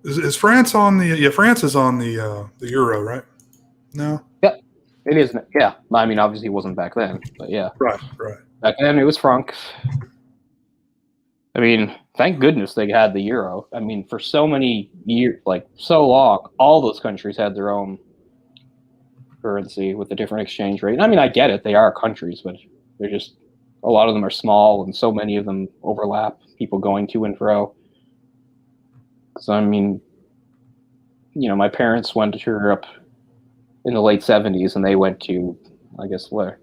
Is France on the? Yeah, France is on the euro, right? No. Yeah, it is. Yeah, I mean, obviously it wasn't back then, but yeah, Right. back then it was franc. I mean, thank goodness they had the euro. I mean, for so many years, like so long, all those countries had their own currency with a different exchange rate. And I mean, I get it; they are countries, but they're just a lot of them are small, and so many of them overlap. People going to and fro. So I mean, my parents went to Europe in the late 70s, and they went to, I guess, where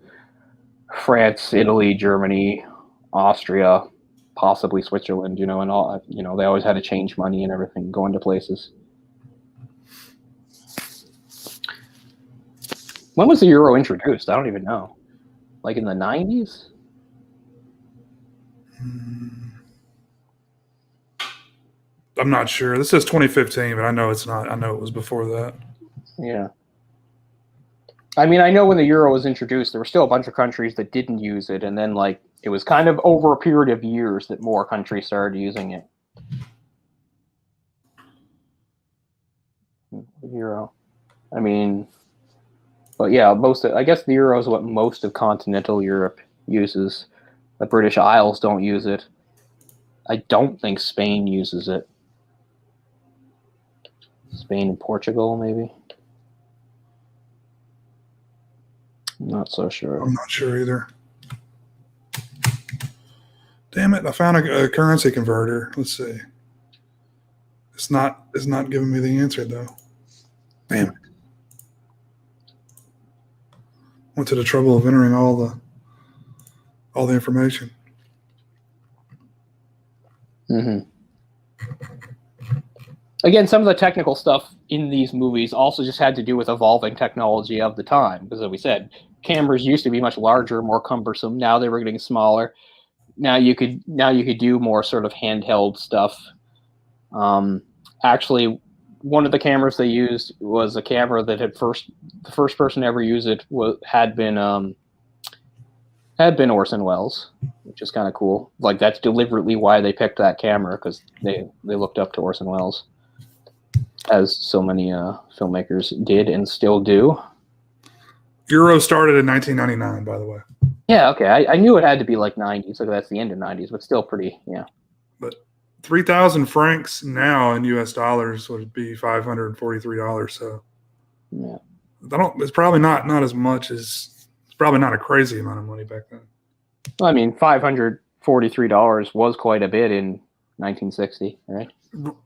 France, Italy, Germany, Austria, possibly Switzerland, and all, they always had to change money and everything, going to places. When was the euro introduced? I don't even know. Like in the 90s? I'm not sure. This says 2015, but I know it's not. I know it was before that. Yeah. I mean, I know when the euro was introduced, there were still a bunch of countries that didn't use it, and then it was kind of over a period of years that more countries started using it. Euro. I mean, but yeah, I guess the euro is what most of continental Europe uses. The British Isles don't use it. I don't think Spain uses it. Spain and Portugal, maybe. I'm not so sure. I'm not sure either. Damn it! I found a currency converter. Let's see. It's not giving me the answer though. Damn it! Went to the trouble of entering all the information. Mm-hmm. Again, some of the technical stuff in these movies also just had to do with evolving technology of the time. Because, as we said, cameras used to be much larger, more cumbersome. Now they were getting smaller. Now you could do more sort of handheld stuff. Actually, one of the cameras they used was a camera that the first person to ever use it had been Orson Welles, which is kind of cool. Like, that's deliberately why they picked that camera, because they looked up to Orson Welles, as so many filmmakers did and still do. Euro started in 1999, by the way. Yeah, okay. I knew it had to be like 90s, so that's the end of 90s, but still pretty, yeah. But 3,000 francs now in U.S. dollars would be $543. So yeah, it's probably not as much as, it's probably not a crazy amount of money back then. Well, I mean, $543 was quite a bit in 1960, right?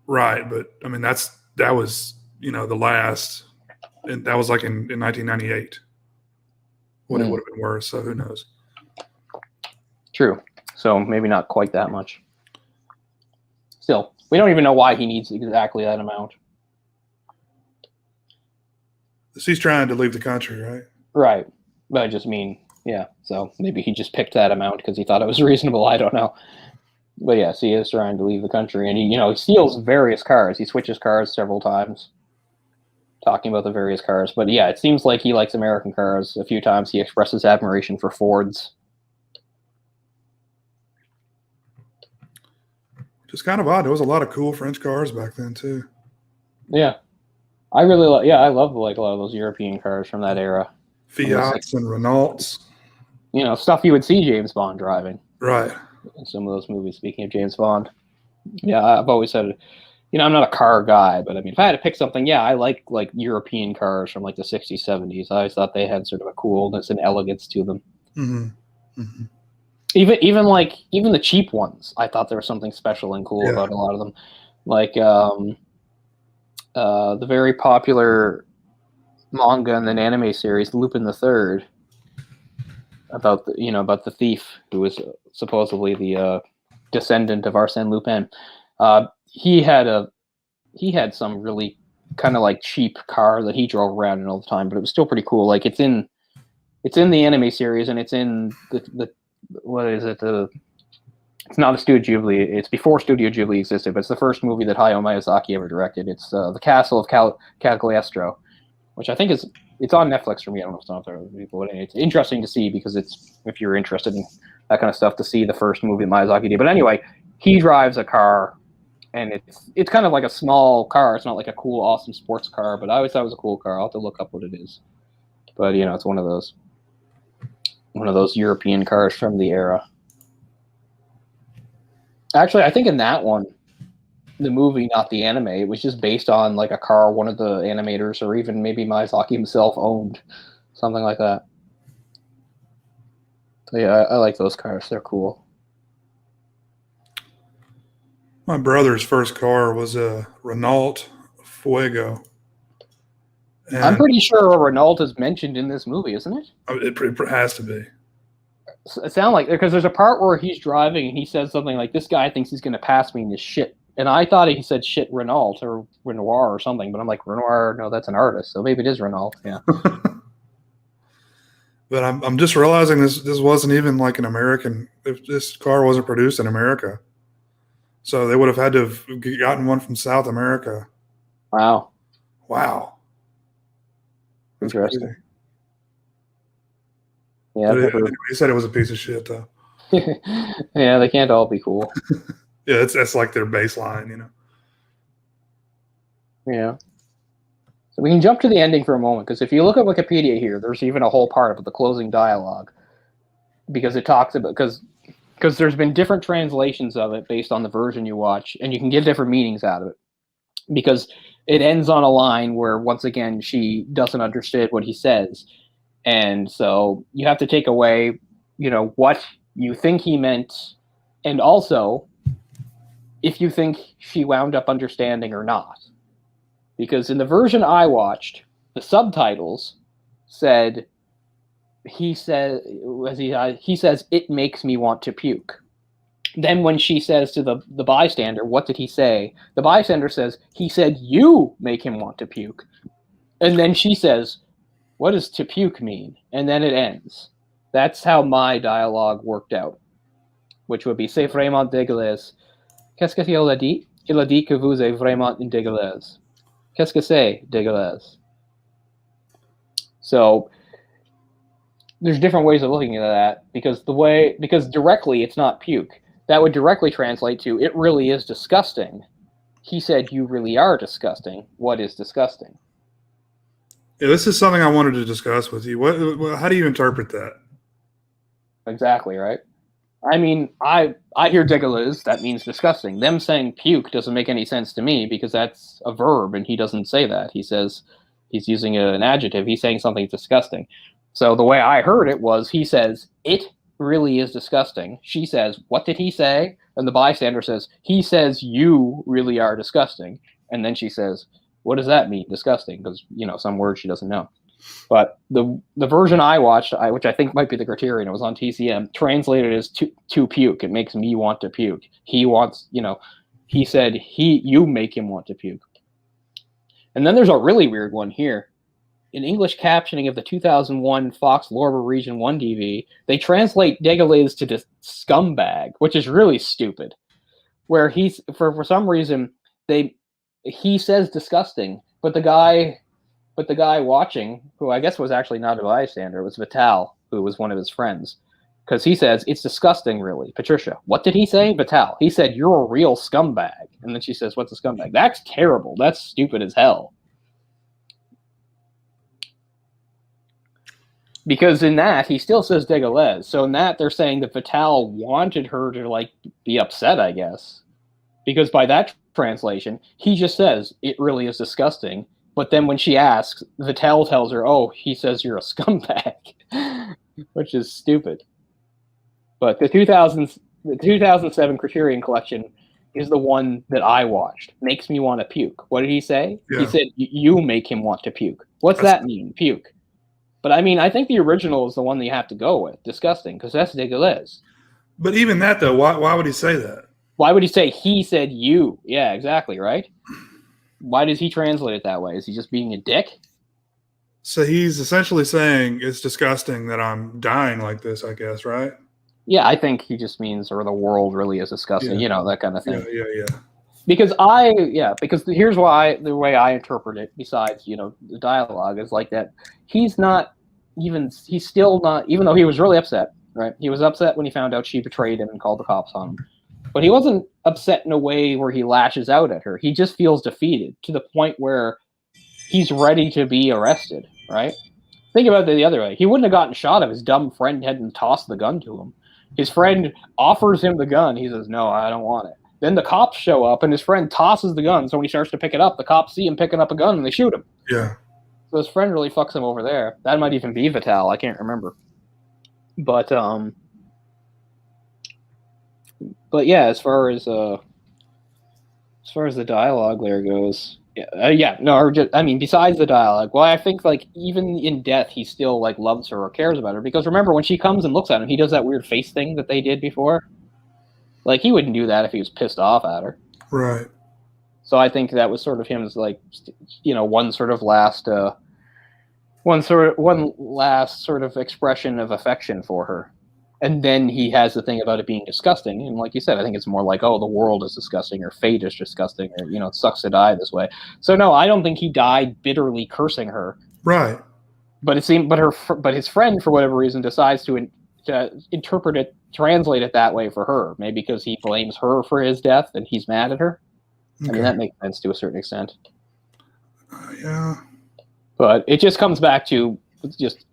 Right, but I mean that was the last, and that was like in 1998. What it would have been worth, so who knows? True. So maybe not quite that much. Still, we don't even know why he needs exactly that amount. He's trying to leave the country, right? Right. But I just mean, yeah. So maybe he just picked that amount because he thought it was reasonable. I don't know. But yes, he is trying to leave the country, and he steals various cars. He switches cars several times, talking about the various cars. But yeah, it seems like he likes American cars. A few times he expresses admiration for Fords. Just kind of odd. There was a lot of cool French cars back then too. Yeah, I really I love like a lot of those European cars from that era. Fiats and Renaults. Stuff you would see James Bond driving. Right. In some of those movies. Speaking of James Bond, yeah, I've always said, I'm not a car guy, but I mean, if I had to pick something, yeah, I like European cars from like the 60s, 70s. I always thought they had sort of a coolness and elegance to them. Mm-hmm. Mm-hmm. Even the cheap ones, I thought there was something special and cool about a lot of them. Like the very popular manga and then anime series, Lupin the Third. about the thief who was supposedly the descendant of Arsène Lupin. He had some really kind of like cheap car that he drove around in all the time, but it was still pretty cool. Like it's in the anime series, and it's in the what is it? It's not a Studio Ghibli. It's before Studio Ghibli existed, but it's the first movie that Hayao Miyazaki ever directed. It's the Castle of Cagliostro, which I think it's on Netflix for me. I don't know if it's on there. It's interesting to see because it's, if you're interested in that kind of stuff, to see the first movie that Miyazaki did. But anyway, he drives a car, and it's kind of like a small car. It's not like a cool, awesome sports car, but I always thought it was a cool car. I'll have to look up what it is. But it's one of those European cars from the era. Actually, I think in that one, the movie, not the anime, it was just based on like a car one of the animators or even maybe Miyazaki himself owned, something like that. So yeah, I like those cars. They're cool. My brother's first car was a Renault Fuego. And I'm pretty sure a Renault is mentioned in this movie, isn't it? It has to be. It sounds like, because there's a part where he's driving and he says something like, "This guy thinks he's going to pass me in this shit." And I thought he said shit Renault or Renoir or something, but I'm like, Renoir, no, that's an artist. So maybe it is Renault. Yeah. But I'm just realizing this wasn't even like an American. If this car wasn't produced in America, so they would have had to have gotten one from South America. Wow. That's interesting. Crazy. Yeah. He said it was a piece of shit, though. Yeah, they can't all be cool. Yeah, that's like their baseline, Yeah. So we can jump to the ending for a moment, because if you look at Wikipedia here, there's even a whole part of the closing dialogue, because it talks about, because there's been different translations of it based on the version you watch, and you can get different meanings out of it, because it ends on a line where, once again, she doesn't understand what he says. And so you have to take away, what you think he meant, and also if you think she wound up understanding or not. Because in the version I watched, the subtitles said, he says, "It makes me want to puke." Then when she says to the bystander, "What did he say?" The bystander says, "He said you make him want to puke." And then she says, "What does to puke mean?" And then it ends. That's how my dialogue worked out, which would be, "C'est vraiment dégueulasse. Qu'est-ce qu'il a dit? Il a dit que vous êtes vraiment dégueulasse. Qu'est-ce que c'est dégueulasse?" So there's different ways of looking at that, because directly it's not puke. That would directly translate to, "It really is disgusting. He said you really are disgusting. What is disgusting?" Yeah, this is something I wanted to discuss with you. How do you interpret that? Exactly, right? I mean, I hear dégueulasse, that means disgusting. Them saying puke doesn't make any sense to me, because that's a verb, and he doesn't say that. He says he's using an adjective. He's saying something disgusting. So the way I heard it was, he says, "It really is disgusting." She says, "What did he say?" And the bystander says, "He says you really are disgusting." And then she says, "What does that mean, disgusting?" Because, some word she doesn't know. But the version I watched, which I think might be the Criterion, it was on TCM, translated as to puke. It makes me want to puke. He wants, he said you make him want to puke. And then there's a really weird one here. In English captioning of the 2001 Fox Lorber Region 1 DV, they translate dégueulasse to scumbag, which is really stupid. Where he's, for some reason, he says disgusting, but the guy watching, who I guess was actually not a bystander, it was Vital, who was one of his friends, because he says, "It's disgusting, really." Patricia, "What did he say?" Vital, "He said you're a real scumbag." And then she says, "What's a scumbag?" That's terrible. That's stupid as hell. Because in that, he still says dégueulasse. So in that, they're saying that Vital wanted her to, be upset, I guess. Because by that translation, he just says, "It really is disgusting." But then when she asks, Vital tells her, "Oh, he says you're a scumbag," which is stupid. But the 2007 Criterion Collection is the one that I watched. Makes me want to puke. What did he say? Yeah. He said, "You make him want to puke." What's that mean, puke? But I mean, I think the original is the one that you have to go with. Disgusting, because that's ridiculous. But even that, though, why would he say that? Why would he say he said you? Yeah, exactly, right? Why does he translate it that way? Is he just being a dick? So he's essentially saying it's disgusting that I'm dying like this, I guess, right? Yeah, I think he just means, or the world really is disgusting, Yeah. that kind of thing. Yeah. Because here's why the way I interpret it, besides, the dialogue, is like that he's still not, even though he was really upset, right? He was upset when he found out she betrayed him and called the cops on him. But he wasn't upset in a way where he lashes out at her. He just feels defeated to the point where he's ready to be arrested, right? Think about it the other way. He wouldn't have gotten shot if his dumb friend hadn't tossed the gun to him. His friend offers him the gun. He says, no, I don't want it. Then the cops show up, and his friend tosses the gun. So when he starts to pick it up, the cops see him picking up a gun, and they shoot him. Yeah. So his friend really fucks him over there. That might even be Vital. I can't remember. But yeah, as far as the dialogue there goes, besides the dialogue, well, I think like even in death, he still like loves her or cares about her, because remember when she comes and looks at him, he does that weird face thing that they did before. Like he wouldn't do that if he was pissed off at her. Right. So I think that was sort of him as like, one last sort of expression of affection for her. And then he has the thing about it being disgusting. And like you said, I think it's more like, oh, the world is disgusting, or fate is disgusting, or, it sucks to die this way. So no, I don't think he died bitterly cursing her. Right. But his friend, for whatever reason, decides to interpret it, translate it that way for her. Maybe because he blames her for his death and he's mad at her. Okay. I mean, that makes sense to a certain extent. Yeah. But it just comes back to just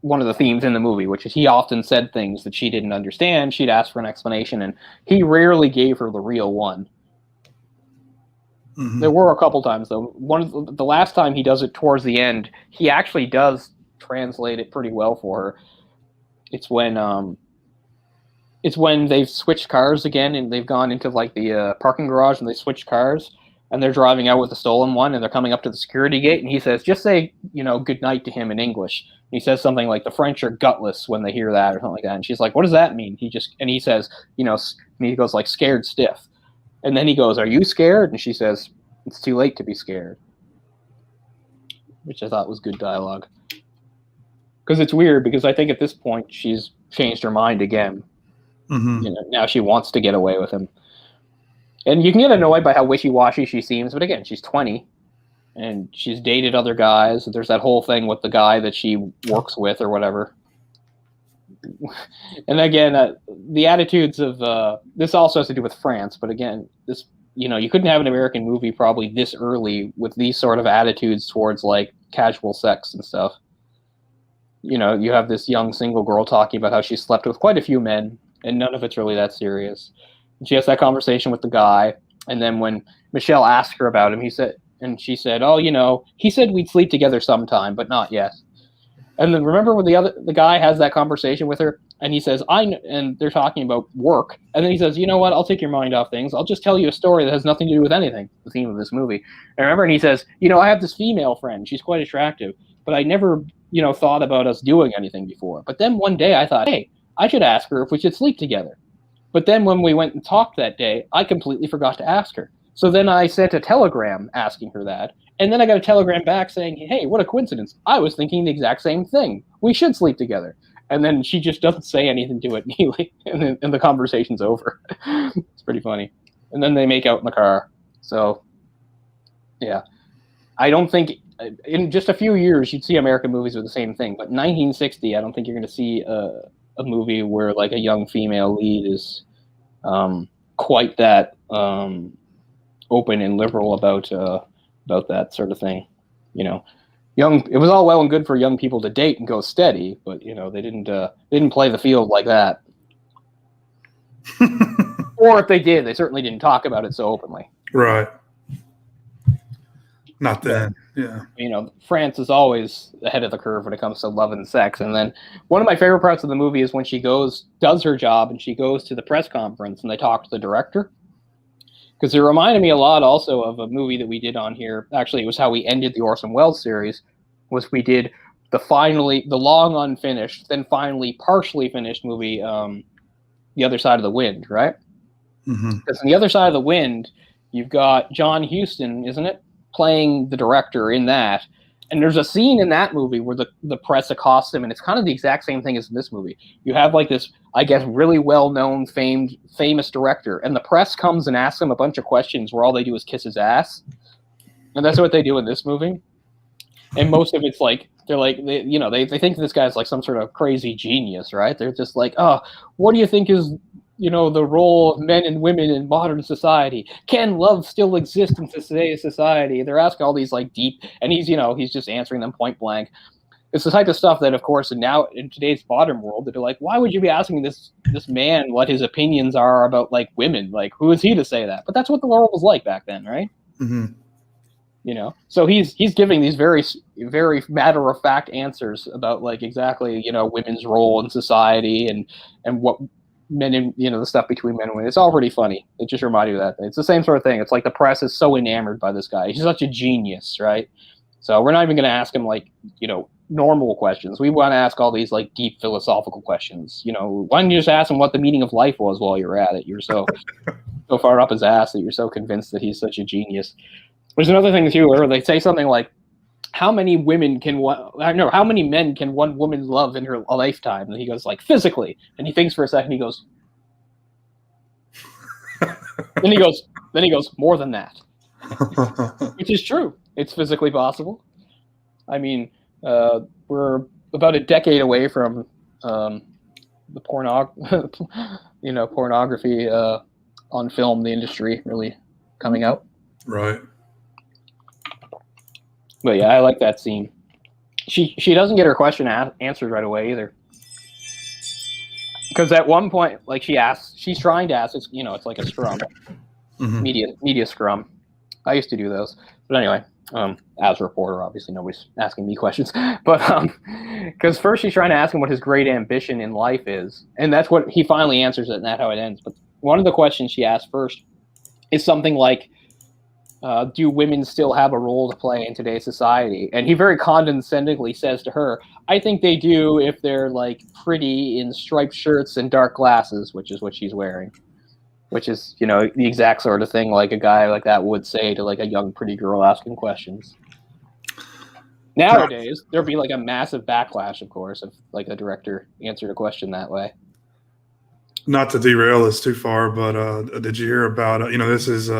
one of the themes in the movie, which is he often said things that she didn't understand. She'd ask for an explanation, and he rarely gave her the real one. Mm-hmm. There were a couple times, though. The last time he does it towards the end, he actually does translate it pretty well for her. It's when they've switched cars again, and they've gone into like the parking garage, and they switched cars, and they're driving out with the stolen one, and they're coming up to the security gate, and he says, just say, good night to him in English. And he says something like, the French are gutless when they hear that, or something like that. And she's like, what does that mean? He says, and he goes like, scared stiff. And then he goes, are you scared? And she says, it's too late to be scared. Which I thought was good dialogue. Because it's weird, because I think at this point she's changed her mind again. Mm-hmm. Now she wants to get away with him. And you can get annoyed by how wishy-washy she seems, but again, she's 20, and she's dated other guys. There's that whole thing with the guy that she works with or whatever. And again, the attitudes of this also has to do with France, but again, this you couldn't have an American movie probably this early with these sort of attitudes towards like casual sex and stuff. You have this young single girl talking about how she slept with quite a few men, and none of it's really that serious. She has that conversation with the guy, and then when Michelle asked her about him, she said, oh, he said we'd sleep together sometime, but not yet. And then remember when the guy has that conversation with her, and he says, and they're talking about work, and then he says, you know what, I'll take your mind off things. I'll just tell you a story that has nothing to do with anything, the theme of this movie. And he says, I have this female friend. She's quite attractive, but I never, thought about us doing anything before. But then one day I thought, hey, I should ask her if we should sleep together. But then when we went and talked that day, I completely forgot to ask her. So then I sent a telegram asking her that. And then I got a telegram back saying, hey, what a coincidence. I was thinking the exact same thing. We should sleep together. And then she just doesn't say anything to it immediately. And the conversation's over. It's pretty funny. And then they make out in the car. So, yeah. I don't think in just a few years you'd see American movies with the same thing. But in 1960, I don't think you're going to see a movie where like a young female lead is quite that open and liberal about that sort of thing. It was all well and good for young people to date and go steady, but they didn't play the field like that. Or if they did, they certainly didn't talk about it so openly. Right. Not then. Yeah. France is always ahead of the curve when it comes to love and sex. And then one of my favorite parts of the movie is when she does her job, and she goes to the press conference and they talk to the director. Because it reminded me a lot also of a movie that we did on here. Actually, it was how we ended the Orson Welles series. Was we did the long unfinished, then finally partially finished movie, The Other Side of the Wind, right? Because in The Other Side of the Wind, you've got John Huston, isn't it, playing the director in that. And there's a scene in that movie where the press accosts him, and it's kind of the exact same thing as in this movie. You have like this, I guess, really well-known, famous director, and the press comes and asks him a bunch of questions where all they do is kiss his ass. And that's what they do in this movie. And most of it's like, they think this guy's like some sort of crazy genius, right? They're just like, oh, what do you think is, the role of men and women in modern society? Can love still exist in today's society? They're asking all these like deep, and he's just answering them point blank. It's the type of stuff that, of course, and now in today's modern world, that are like, why would you be asking this man what his opinions are about like women? Like, who is he to say that? But that's what the world was like back then, right? So he's giving these very, very matter of fact answers about like exactly women's role in society and what men and the stuff between men and women. It's all pretty funny. It just reminded me of that. It's the same sort of thing. It's like the press is so enamored by this guy. He's such a genius, right? So we're not even going to ask him like normal questions. We want to ask all these like deep philosophical questions. Why don't you just ask him what the meaning of life was while you're at it? You're so far up his ass that you're so convinced that he's such a genius. There's another thing too, where they say something like, how many men can one woman love in her lifetime? And he goes like, physically. And he thinks for a second, he goes, then he goes, more than that. Which is true. It's physically possible. I mean, we're about a decade away from the pornography on film, the industry really coming out. Right. But yeah, I like that scene. She doesn't get her question answered right away either. Because at one point, like she's trying to ask, it's like a scrum, media scrum. I used to do those, but anyway, as a reporter, obviously nobody's asking me questions. But because first she's trying to ask him what his great ambition in life is, and that's what he finally answers it, and that's how it ends. But one of the questions she asked first is something like, do women still have a role to play in today's society? And he very condescendingly says to her, I think they do if they're like pretty in striped shirts and dark glasses, which is what she's wearing, which is, the exact sort of thing like a guy like that would say to like a young pretty girl asking questions. Nowadays, there'd be like a massive backlash, of course, if like a director answered a question that way. Not to derail this too far, but did you hear about, this is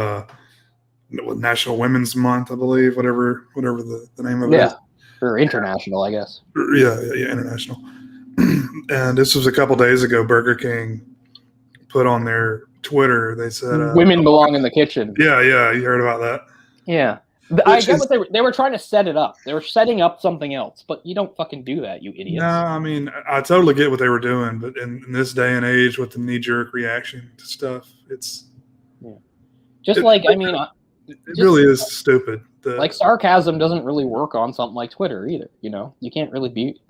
National Women's Month, I believe, whatever the name of it is. Or international, I guess. Yeah, international. And this was a couple days ago. Burger King put on their Twitter, they said women belong in the kitchen. Yeah, you heard about that. Yeah. I get what they were trying to set it up. They were setting up something else, but you don't fucking do that, you idiots. No, I mean, I totally get what they were doing, but in this day and age with the knee-jerk reaction to stuff, it's... Yeah. It really is stupid. Like sarcasm doesn't really work on something like Twitter either. You can't really be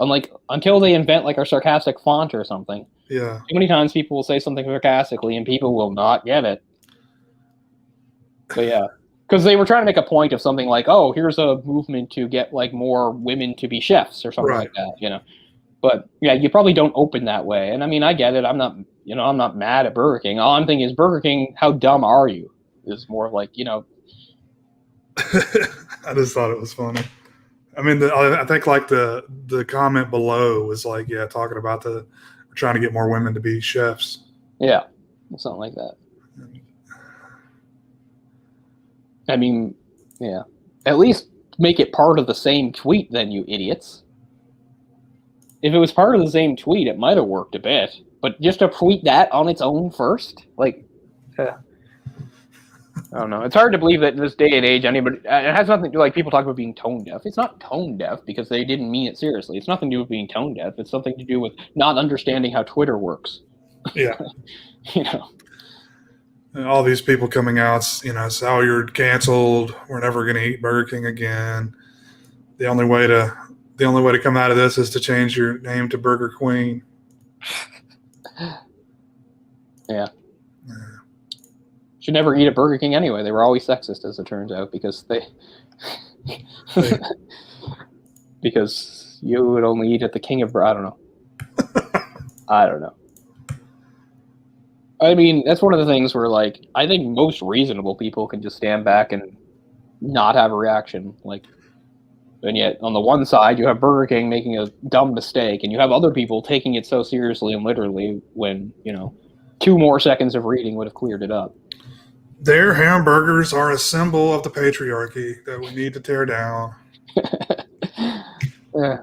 until they invent like a sarcastic font or something. Yeah. Too many times people will say something sarcastically and people will not get it. But yeah, because they were trying to make a point of something like, oh, here's a movement to get like more women to be chefs or something like that. But yeah, you probably don't open that way. And I mean, I get it. I'm not mad at Burger King. All I'm thinking is, Burger King, how dumb are you? Is more like, I just thought it was funny. I mean, I think like the comment below was like, yeah, talking about we're trying to get more women to be chefs. Yeah, something like that. I mean, yeah. At least make it part of the same tweet then, you idiots. If it was part of the same tweet, it might have worked a bit. But just to tweet that on its own first? Like, I don't know. It's hard to believe that in this day and age, it has nothing to do, like people talk about being tone deaf. It's not tone deaf because they didn't mean it seriously. It's nothing to do with being tone deaf. It's something to do with not understanding how Twitter works. Yeah. And all these people coming out, so you're canceled. We're never going to eat Burger King again. The only way to come out of this is to change your name to Burger Queen. Yeah. Should never eat at Burger King anyway. They were always sexist, as it turns out, because You would only eat at the King of. I don't know. I don't know. I mean, that's one of the things where, like, I think most reasonable people can just stand back and not have a reaction. Like, and yet on the one side, you have Burger King making a dumb mistake, and you have other people taking it so seriously and literally when, 2 more seconds of reading would have cleared it up. Their hamburgers are a symbol of the patriarchy that we need to tear down. I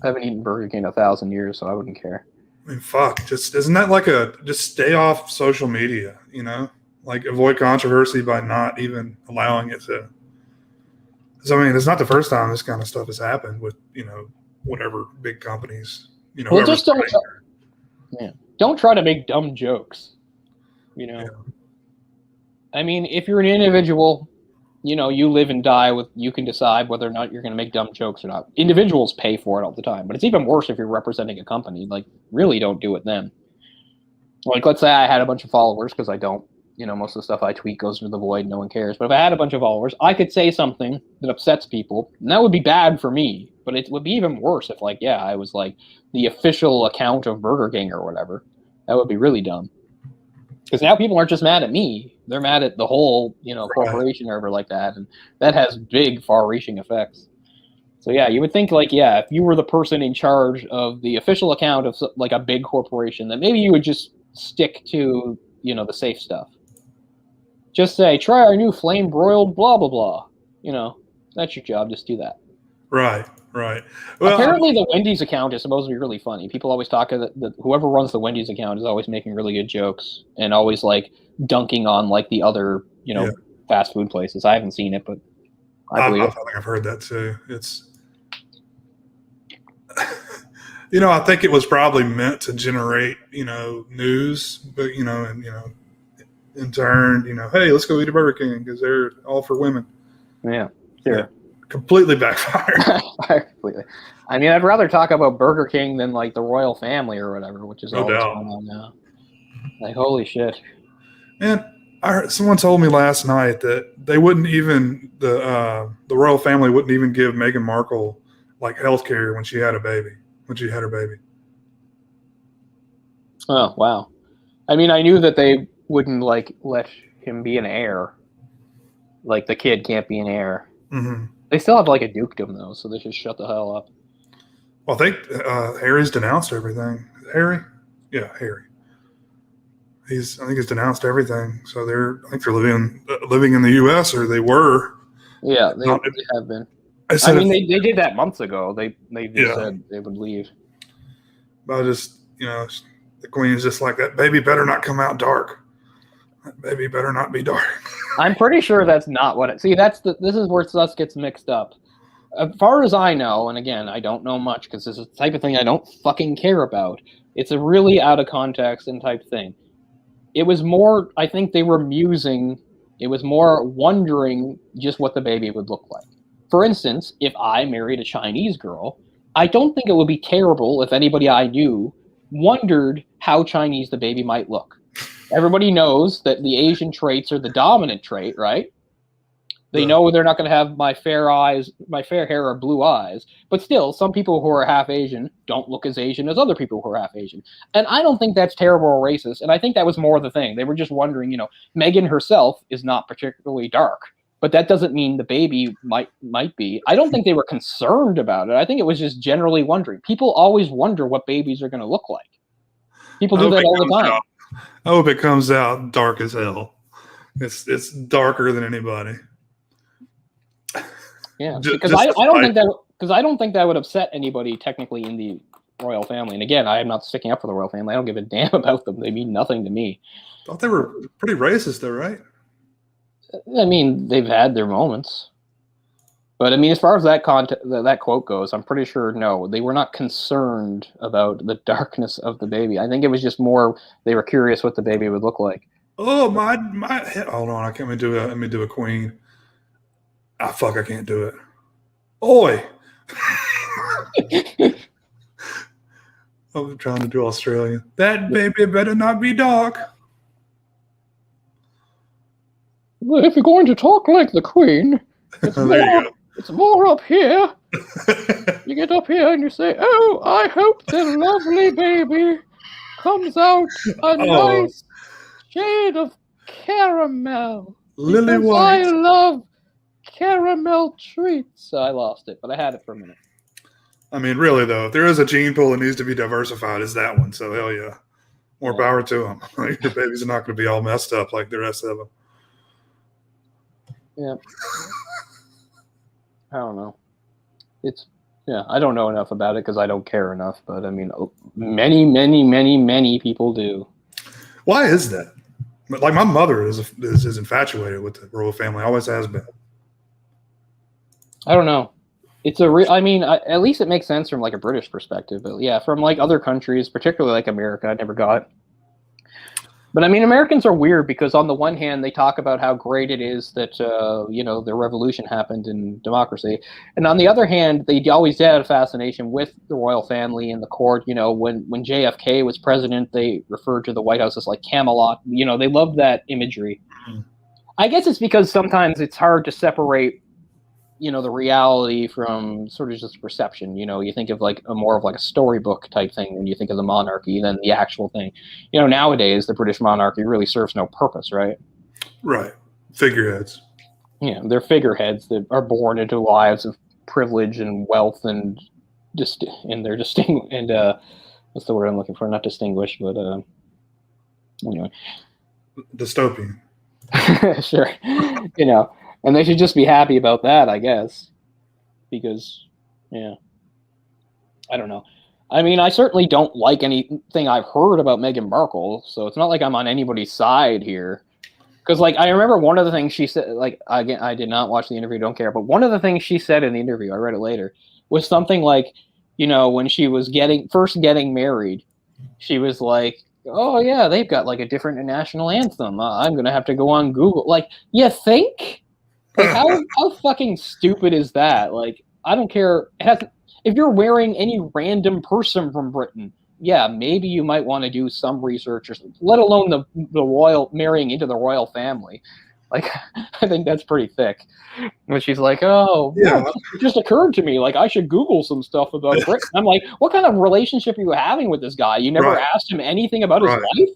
haven't eaten Burger King in 1,000 years, so I wouldn't care. I mean, fuck. Isn't that just stay off social media, Like, avoid controversy by not even allowing it to. Because, I mean, it's not the first time this kind of stuff has happened with, whatever big companies, Well, just don't try to make dumb jokes, Yeah. I mean, if you're an individual, you live and die with, you can decide whether or not you're going to make dumb jokes or not. Individuals pay for it all the time, but it's even worse if you're representing a company. Like, really don't do it then. Like, let's say I had a bunch of followers, because I don't, most of the stuff I tweet goes into the void, no one cares. But if I had a bunch of followers, I could say something that upsets people, and that would be bad for me. But it would be even worse if, I was, the official account of Burger King or whatever. That would be really dumb. Because now people aren't just mad at me. They're mad at the whole, corporation or whatever like that. And that has big, far-reaching effects. So, yeah, you would think, if you were the person in charge of the official account of, a big corporation, then maybe you would just stick to, the safe stuff. Just say, try our new flame-broiled blah, blah, blah. That's your job. Just do that. Right. Well, apparently, the Wendy's account is supposed to be really funny. People always talk that whoever runs the Wendy's account is always making really good jokes and always dunking on the other fast food places. I haven't seen it, but I believe I think I've heard that too. It's I think it was probably meant to generate news, but in turn hey, let's go eat a Burger King because they're all for women. Yeah, sure. Yeah. Completely backfired. Completely. I mean, I'd rather talk about Burger King than the royal family or whatever, which is no all that's doubt. going on now. Holy shit. And I heard, someone told me last night that they wouldn't even the royal family wouldn't even give Meghan Markle health care when she had her baby. Oh, wow. I mean, I knew that they wouldn't let him be an heir. The kid can't be an heir. Mm-hmm. They still have a dukedom though, so they should shut the hell up. Well, I think Harry's denounced everything. Harry? Yeah, Harry. I think he's denounced everything. So I think they're living in the U.S. or they were. Yeah, they have been. I mean, they did that months ago. They just said they would leave. But the Queen's just like, that baby better not come out dark. That baby better not be dark. I'm pretty sure that's not what it. See, this is where stuff gets mixed up. As far as I know, and again, I don't know much because this is the type of thing I don't fucking care about. It's a really out of context and type thing. It was more, I think they were musing. It was more wondering just what the baby would look like. For instance, if I married a Chinese girl, I don't think it would be terrible if anybody I knew wondered how Chinese the baby might look. Everybody knows that the Asian traits are the dominant trait, right? They know they're not going to have my fair hair or blue eyes, but still, some people who are half Asian don't look as Asian as other people who are half Asian. And I don't think that's terrible or racist, and I think that was more the thing. They were just wondering, Meghan herself is not particularly dark, but that doesn't mean the baby might be. I don't think they were concerned about it. I think it was just generally wondering. People always wonder what babies are going to look like. People do that all the time. I hope it comes out dark as hell. It's darker than anybody. Yeah, because I don't think that would upset anybody technically in the royal family. And again, I am not sticking up for the royal family. I don't give a damn about them. They mean nothing to me. I thought they were pretty racist, though, right? I mean, they've had their moments. But I mean, as far as that quote goes, I'm pretty sure no, they were not concerned about the darkness of the baby. I think it was just more they were curious what the baby would look like. Oh my! Hold on, I can't let me do a queen. Ah, fuck, I can't do it. Oi! I'm trying to do Australian. That baby better not be dark. Well, if you're going to talk like the Queen, it's There you go. It's more up here. You get up here and you say, "Oh, I hope the lovely baby comes out a nice shade of caramel Lily because White. I love caramel treats." I lost it, but I had it for a minute. I mean, really though, if there is a gene pool that needs to be diversified, it's that one. So hell yeah, more power to them. Like your babies are not going to be all messed up like the rest of them. Yeah. I don't know. I don't know enough about it because I don't care enough. But I mean, many people do. Why is that? Like my mother is infatuated with the royal family. Always has been. I don't know. I mean, at least it makes sense from like a British perspective. But yeah, from like other countries, particularly like America, I never got it. But I mean, Americans are weird because on the one hand, they talk about how great it is that the revolution happened in democracy, and on the other hand, they always had a fascination with the royal family and the court. You know, when JFK was president, they referred to the White House as like Camelot. You know, they loved that imagery. I guess it's because sometimes it's hard to separate the reality from sort of just perception. You think of like more of like a storybook type thing when you think of the monarchy than the actual thing. Nowadays the British monarchy really serves no purpose, right? Right. Figureheads. Yeah, they're figureheads that are born into lives of privilege and wealth and they're distinct and what's the word I'm looking for? Not distinguished, but anyway. Dystopian. Sure. And they should just be happy about that, I guess. Because, yeah. I don't know. I mean, I certainly don't like anything I've heard about Meghan Markle, so it's not like I'm on anybody's side here. Because, like, I remember one of the things she said, like, again, I did not watch the interview, don't care, but one of the things she said in the interview, I read it later, was something like, when she was first getting married, she was like, oh, yeah, they've got, like, a different national anthem. I'm going to have to go on Google. Like, you think? Like, how fucking stupid is that? Like, I don't care. If you're wearing any random person from Britain, yeah, maybe you might want to do some research or something, let alone the royal marrying into the royal family. Like, I think that's pretty thick. When she's like, oh, yeah, it just occurred to me, like, I should Google some stuff about Britain. I'm like, what kind of relationship are you having with this guy? You never asked him anything about his life?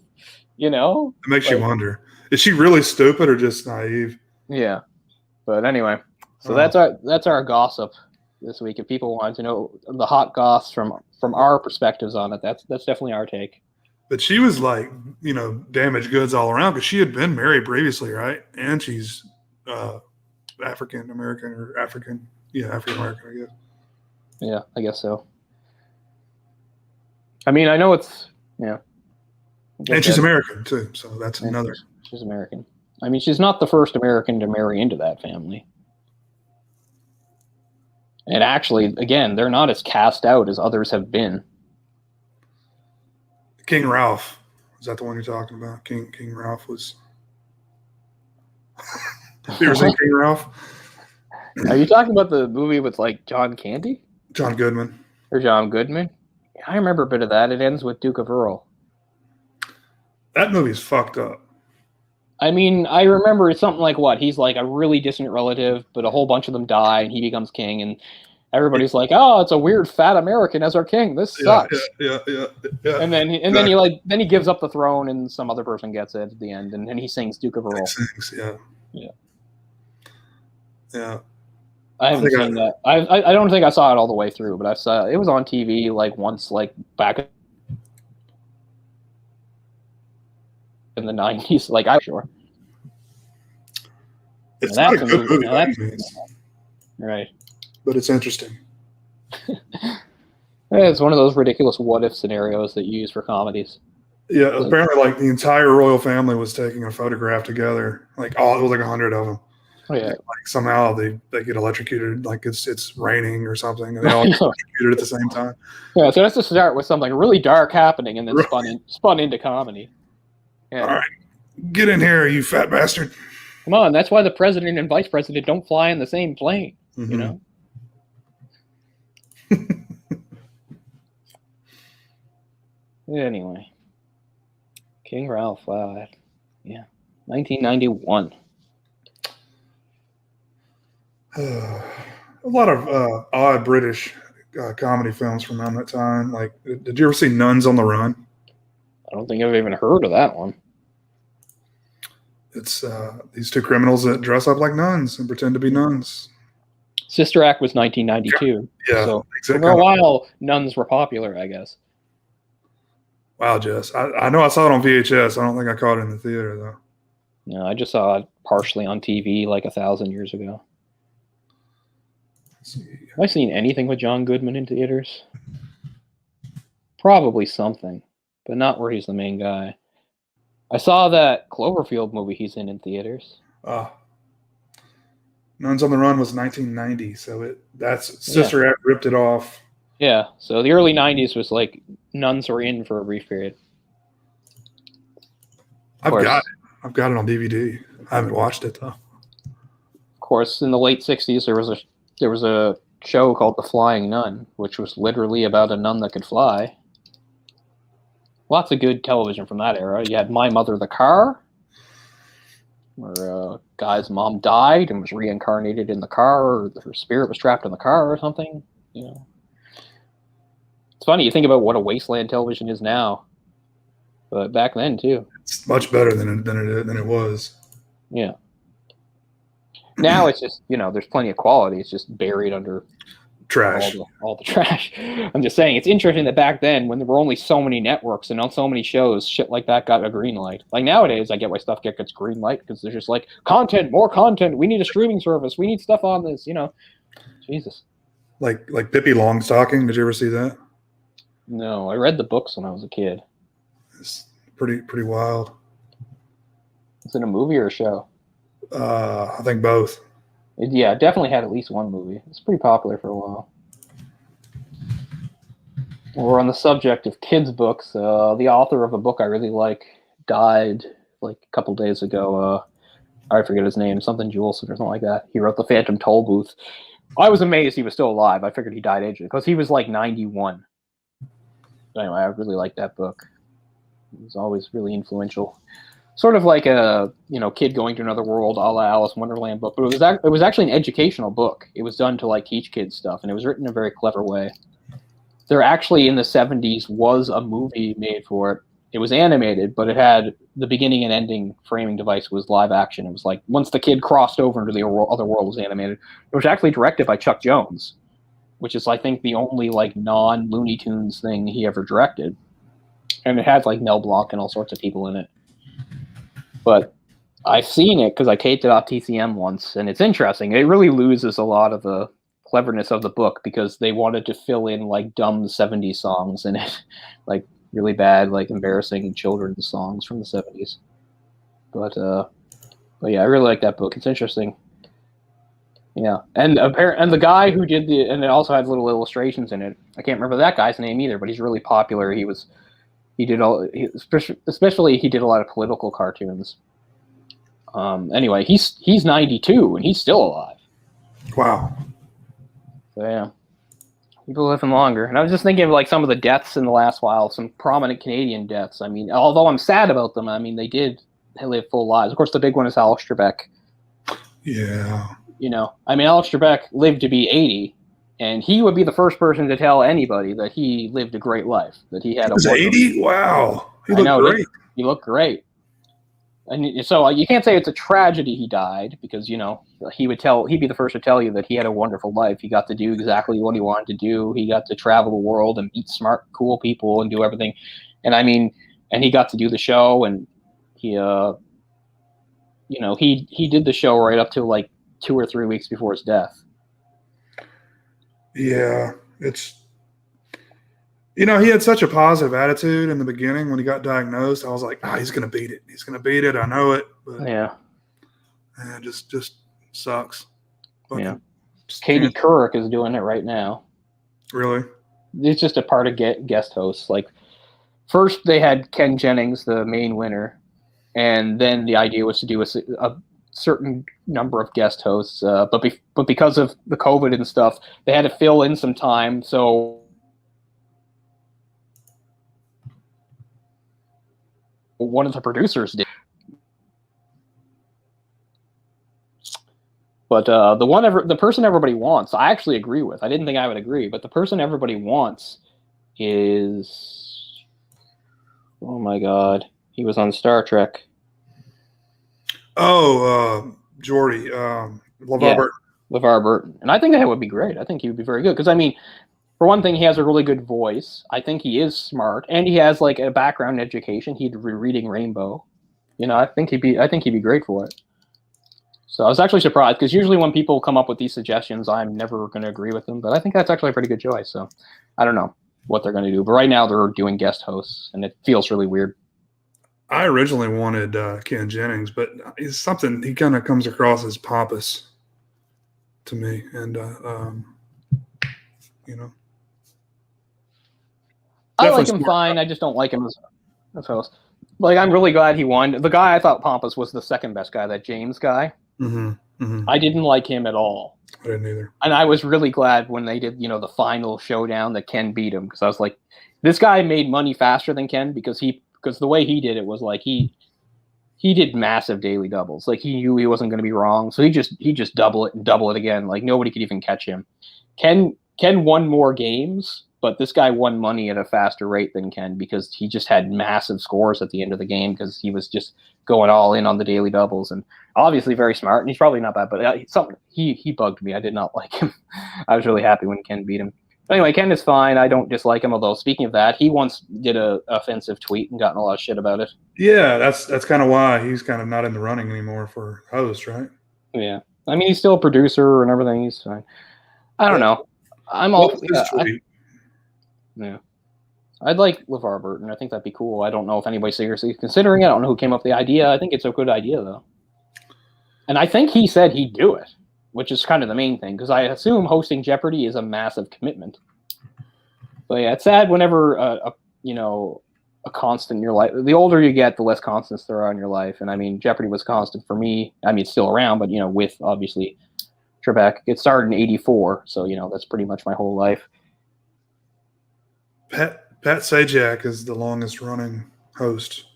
It makes you wonder. Is she really stupid or just naive? Yeah. But anyway, so that's our gossip this week. If people want to know the hot goss from our perspectives on it, that's definitely our take. But she was like, damaged goods all around because she had been married previously, right? And she's African American or African, African American, I guess. Yeah, I guess so. I mean, I know it's and she's American too, so that's another. She's American. I mean, she's not the first American to marry into that family. And actually, again, they're not as cast out as others have been. King Ralph. Is that the one you're talking about? King Ralph was... Have you ever seen King Ralph? Are you talking about the movie with, like, John Candy? John Goodman. Or John Goodman? I remember a bit of that. It ends with Duke of Earl. That movie's fucked up. I mean, I remember it's something like what? He's like a really distant relative, but a whole bunch of them die, and he becomes king, and everybody's like, "Oh, it's a weird fat American as our king. This sucks." Yeah. And then he gives up the throne, and some other person gets it at the end, and then he sings Duke of Earl. He sings, yeah. I haven't seen that. I don't think I saw it all the way through, but I saw it was on TV like once, like back in the 90s, like I'm sure. It's not a good movie by any means. Right. But it's interesting. It's one of those ridiculous what-if scenarios that you use for comedies. Yeah, apparently like the entire royal family was taking a photograph together. Like it was like 100 of them. Oh, yeah. Like somehow they get electrocuted, like it's raining or something, and they all get electrocuted at the same time. Yeah, so it has to start with something really dark happening and then spun into comedy. Yeah. All right, get in here, you fat bastard. Come on, that's why the president and vice president don't fly in the same plane, you know? Anyway. King Ralph, wow. Yeah. 1991. A lot of odd British comedy films from around that time. Like, did you ever see Nuns on the Run? I don't think I've even heard of that one. It's these two criminals that dress up like nuns and pretend to be nuns. Sister Act was 1992. Yeah. So exactly. for a while, nuns were popular, I guess. Wow, Jess. I know I saw it on VHS. I don't think I caught it in the theater, though. No, I just saw it partially on TV like 1,000 years ago. Let's see. Have I seen anything with John Goodman in theaters? Probably something, but not where he's the main guy. I saw that Cloverfield movie he's in theaters. Nuns on the Run was 1990, so Sister Act ripped it off. Yeah, so the early 90s was like nuns were in for a brief period. I've got it on DVD. I haven't watched it though. Of course, in the late 60s there was a show called The Flying Nun, which was literally about a nun that could fly. Lots of good television from that era. You had My Mother the Car, where a guy's mom died and was reincarnated in the car, or her spirit was trapped in the car or something. You know, it's funny, you think about what a wasteland television is now, but back then too. It's much better than it was. Yeah. Now it's just, there's plenty of quality. It's just buried under trash. All the trash. I'm just saying, it's interesting that back then, when there were only so many networks and on so many shows, shit like that got a green light. Like nowadays, I get why stuff gets green light because there's just like content, more content. We need a streaming service. We need stuff on this. Jesus. Like Pippi Longstocking. Did you ever see that? No, I read the books when I was a kid. It's pretty wild. Is it a movie or a show? I think both. It definitely had at least one movie. It's pretty popular for a while. We're on the subject of kids' books. The author of a book I really like died like a couple days ago. I forget his name, something Juleson or something like that. He wrote The Phantom Toll Booth. I was amazed he was still alive. I figured he died aged because he was like 91. But anyway, I really liked that book. It was always really influential. Sort of like a kid going to another world, a la Alice in Wonderland book, but it was actually an educational book. It was done to like teach kids stuff, and it was written in a very clever way. There actually in the 70s was a movie made for it. It was animated, but it had the beginning and ending framing device was live action. It was like once the kid crossed over into the other world, it was animated. It was actually directed by Chuck Jones, which is I think the only like non Looney Tunes thing he ever directed, and it had like Mel Blanc and all sorts of people in it. But I've seen it because I taped it off TCM once, and it's interesting. It really loses a lot of the cleverness of the book because they wanted to fill in like dumb 70s songs in it, like really bad, like embarrassing children's songs from the 70s. But yeah, I really like that book. It's interesting. Yeah, and the guy who did and it also had little illustrations in it. I can't remember that guy's name either, but he's really popular. Especially he did a lot of political cartoons. Anyway, he's 92 and he's still alive. Wow. So yeah, people living longer. And I was just thinking of like some of the deaths in the last while, some prominent Canadian deaths. I mean, although I'm sad about them, I mean they live full lives. Of course, the big one is Alex Trebek. Yeah. Alex Trebek lived to be 80. And he would be the first person to tell anybody that he lived a great life, that he had. He was 80? Wow. He looked great. He looked great. And so you can't say it's a tragedy he died because, he'd be the first to tell you that he had a wonderful life. He got to do exactly what he wanted to do. He got to travel the world and meet smart, cool people and do everything. And and he got to do the show and he did the show right up to like 2 or 3 weeks before his death. Yeah, he had such a positive attitude in the beginning when he got diagnosed. I was like, he's going to beat it. He's going to beat it. I know it. But yeah. It just sucks. Yeah. Katie Couric is doing it right now. Really? It's just a part of guest hosts. Like, first they had Ken Jennings, the main winner, and then the idea was to do a certain number of guest hosts, but because of the COVID and stuff, they had to fill in some time. So one of the producers did. But the person everybody wants, I actually agree with. I didn't think I would agree, but the person everybody wants is, oh my god, he was on Star Trek. Oh, Jordy, LeVar Burton. LeVar Burton, and I think that would be great. I think he would be very good because I mean, for one thing, he has a really good voice. I think he is smart, and he has like a background in education. He'd be reading Rainbow. You know, I think he'd be great for it. So I was actually surprised because usually when people come up with these suggestions, I'm never going to agree with them. But I think that's actually a pretty good choice. So I don't know what they're going to do, but right now they're doing guest hosts, and it feels really weird. I originally wanted Ken Jennings, but he's something he kind of comes across as pompous to me, and you know. I like him fine. I just don't like him as host. Like, I'm really glad he won. The guy I thought pompous was the second best guy, that James guy. Mm-hmm, mm-hmm. I didn't like him at all. I didn't either. And I was really glad when they did, the final showdown that Ken beat him, because I was like, this guy made money faster than Ken because the way he did it was like he did massive daily doubles. Like, he knew he wasn't going to be wrong, so he just double it and double it again. Like, nobody could even catch him. Ken won more games, but this guy won money at a faster rate than Ken because he just had massive scores at the end of the game because he was just going all in on the daily doubles, and obviously very smart, and he's probably not bad, but he bugged me. I did not like him. I was really happy when Ken beat him. Anyway, Ken is fine. I don't dislike him, although speaking of that, he once did a offensive tweet and gotten a lot of shit about it. Yeah, that's kind of why he's kind of not in the running anymore for host, right? Yeah. I mean, he's still a producer and everything. He's fine. I don't know. I'm all yeah. I'd like LeVar Burton. I think that'd be cool. I don't know if anybody's seriously considering it. I don't know who came up with the idea. I think it's a good idea, though. And I think he said he'd do it, which is kind of the main thing, because I assume hosting Jeopardy is a massive commitment. But yeah, it's sad whenever a constant in your life. The older you get, the less constants there are in your life. And I mean, Jeopardy was constant for me. I mean, it's still around, but with obviously Trebek. It started in '84, so that's pretty much my whole life. Pat Sajak is the longest running host.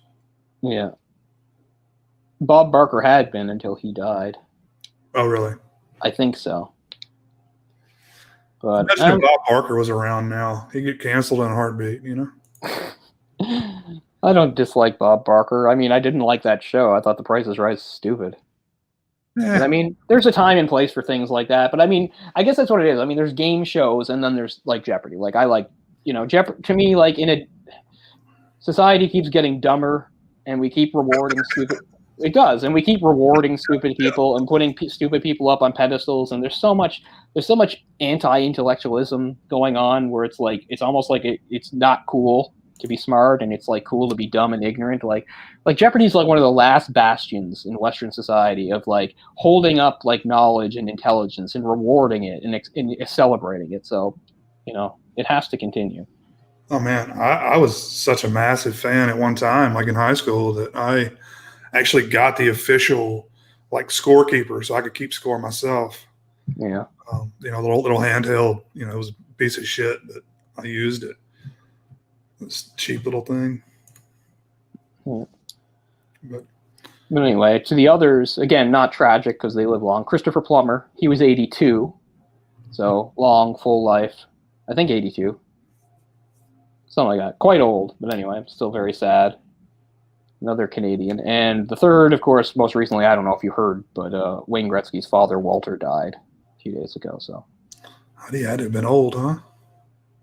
Yeah. Bob Barker had been until he died. Oh, really? I think so. But imagine if Bob Barker was around now. He'd get canceled in a heartbeat, I don't dislike Bob Barker. I mean, I didn't like that show. I thought The Price is Right is stupid. I mean, there's a time and place for things like that. But I mean, I guess that's what it is. I mean, there's game shows, and then there's like Jeopardy. Like, I like, Jeopardy, to me, like, society keeps getting dumber, and we keep rewarding stupid. It does, and we keep rewarding stupid people and putting stupid people up on pedestals. And there's so much anti-intellectualism going on where it's almost like it's not cool to be smart, and it's like cool to be dumb and ignorant. Like Jeopardy's like one of the last bastions in Western society of like holding up like knowledge and intelligence and rewarding it and celebrating it. So, it has to continue. Oh man, I was such a massive fan at one time, like in high school, that I actually got the official like scorekeeper so I could keep score myself. Yeah. Little handheld, it was a piece of shit, but I used it. This cheap little thing. Yeah. But anyway, to the others, again, not tragic because they live long. Christopher Plummer, he was 82. So long, full life. I think 82. Something like that. Quite old, but anyway, I'm still very sad. Another Canadian. And the third, of course, most recently, I don't know if you heard, but Wayne Gretzky's father, Walter, died a few days ago. So he had to have been old, huh?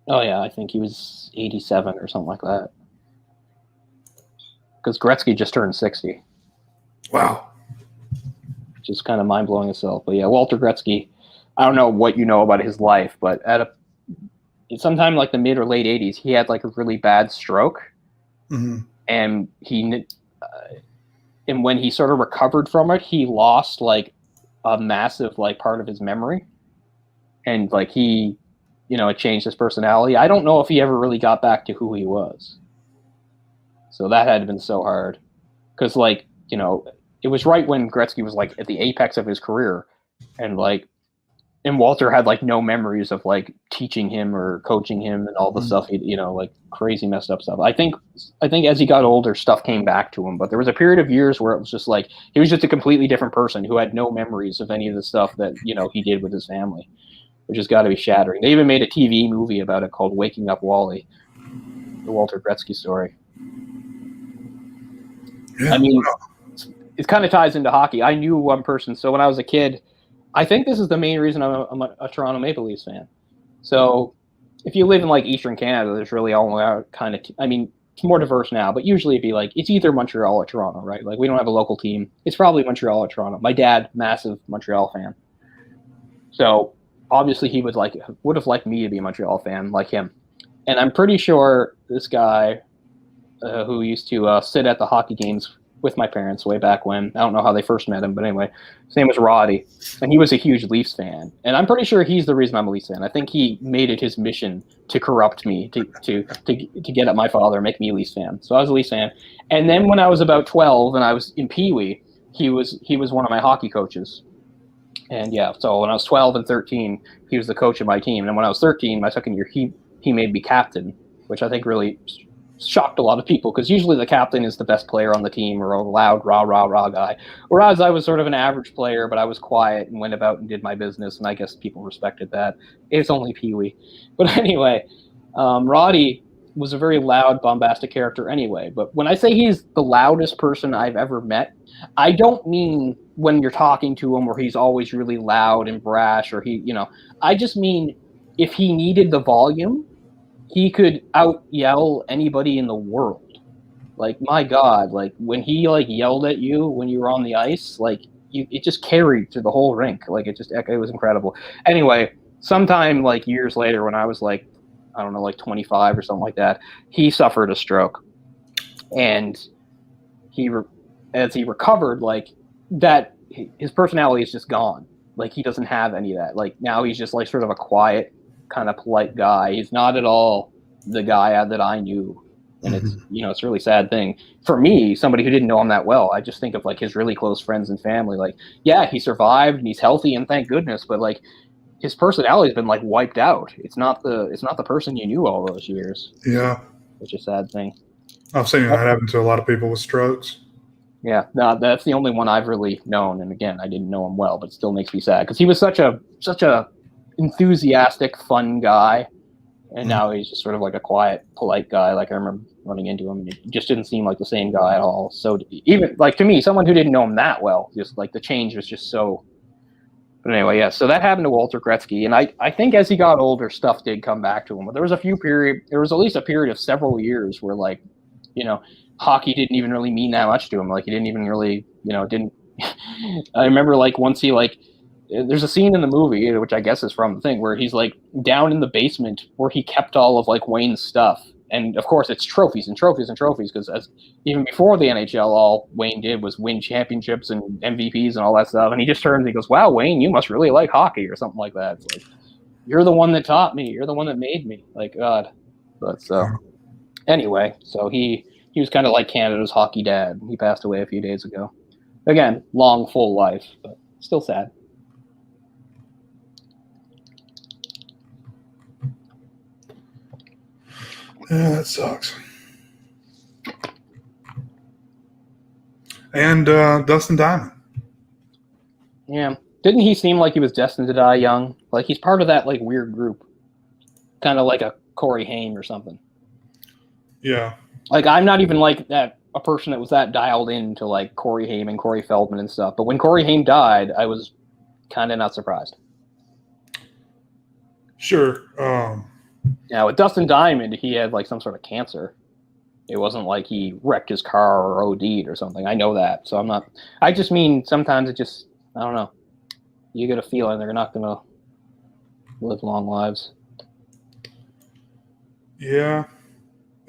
Oh, yeah, I think he was 87 or something like that. Because Gretzky just turned 60. Wow. Which is kind of mind-blowing itself. But yeah, Walter Gretzky, I don't know what you know about his life, but sometime like the mid or late 80s, he had like a really bad stroke. Mm-hmm. And and when he sort of recovered from it, he lost like a massive like part of his memory. And like it changed his personality. I don't know if he ever really got back to who he was. So that had been so hard. Because, it was right when Gretzky was, like, at the apex of his career. And, like, and Walter had like no memories of like teaching him or coaching him and all the stuff, like crazy messed up stuff. I think as he got older, stuff came back to him, but there was a period of years where it was just like he was just a completely different person who had no memories of any of the stuff that he did with his family, which has got to be shattering. They even made a TV movie about it called Waking Up Wally, the Walter Gretzky story. Yeah. I mean, it kind of ties into hockey. I knew one person, so when I was a kid, I think this is the main reason I'm a Toronto Maple Leafs fan. So if you live in like Eastern Canada, there's really all kind of, it's more diverse now, but usually it'd be like, it's either Montreal or Toronto, right? Like we don't have a local team. It's probably Montreal or Toronto. My dad, massive Montreal fan. So obviously he would have liked me to be a Montreal fan like him. And I'm pretty sure this guy who used to sit at the hockey games with my parents way back when. I don't know how they first met him, but anyway, his name was Roddy, and he was a huge Leafs fan. And I'm pretty sure he's the reason I'm a Leafs fan. I think he made it his mission to corrupt me, to get at my father, make me a Leafs fan. So I was a Leafs fan. And then when I was about 12 and I was in Pee Wee, he was one of my hockey coaches. And yeah, so when I was 12 and 13, he was the coach of my team. And when I was 13, my second year, he made me captain, which I think really shocked a lot of people because usually the captain is the best player on the team or a loud rah guy, whereas I was sort of an average player, but I was quiet and went about and did my business, and I guess people respected that. It's only Pee Wee. But anyway, Roddy was a very loud, bombastic character anyway, but when I say he's the loudest person I've ever met, I don't mean when you're talking to him where he's always really loud and brash or I just mean if he needed the volume, he could out yell anybody in the world. Like, my God, like when he yelled at you when you were on the ice, it just carried through the whole rink. Like it was incredible. Anyway, sometime years later when I was 25 or something like that, he suffered a stroke, and as he recovered, that his personality is just gone. Like he doesn't have any of that. Like now he's just sort of a quiet, kind of polite guy. He's not at all the guy that I knew, and it's it's a really sad thing for me, somebody who didn't know him that well. I just think of his really close friends and family. He survived and he's healthy and thank goodness, but his personality's been wiped out. It's not the person you knew all those years. Yeah, which is a sad thing. I've seen that happen to a lot of people with strokes. Yeah, no, that's the only one I've really known, and again, I didn't know him well, but it still makes me sad because he was such a enthusiastic, fun guy, and now he's just sort of a quiet, polite guy. I remember running into him, and he just didn't seem like the same guy at all. So even to me, someone who didn't know him that well, just the change was just so. But anyway, yeah. So that happened to Walter Gretzky, and I think as he got older, stuff did come back to him. But there was at least a period of several years where hockey didn't even really mean that much to him. He didn't even really didn't. I remember once he there's a scene in the movie, which I guess is from the thing, where he's down in the basement where he kept all of Wayne's stuff. And of course it's trophies and trophies and trophies, because even before the NHL, all Wayne did was win championships and MVPs and all that stuff. And he just turns and he goes, "Wow, Wayne, you must really like hockey," or something like that. It's you're the one that taught me. You're the one that made me. God. But so anyway, so he was kind of like Canada's hockey dad. He passed away a few days ago. Again, long, full life, but still sad. Yeah, that sucks. And Dustin Diamond. Yeah. Didn't he seem like he was destined to die young? He's part of that weird group. Kind of like a Corey Haim or something. Yeah. I'm not even that, a person that was that dialed into Corey Haim and Corey Feldman and stuff. But when Corey Haim died, I was kind of not surprised. Sure. Yeah, with Dustin Diamond, he had some sort of cancer. It wasn't he wrecked his car or OD'd or something. I know that. So I'm not. I just mean sometimes it just, I don't know. You get a feeling they're not going to live long lives. Yeah.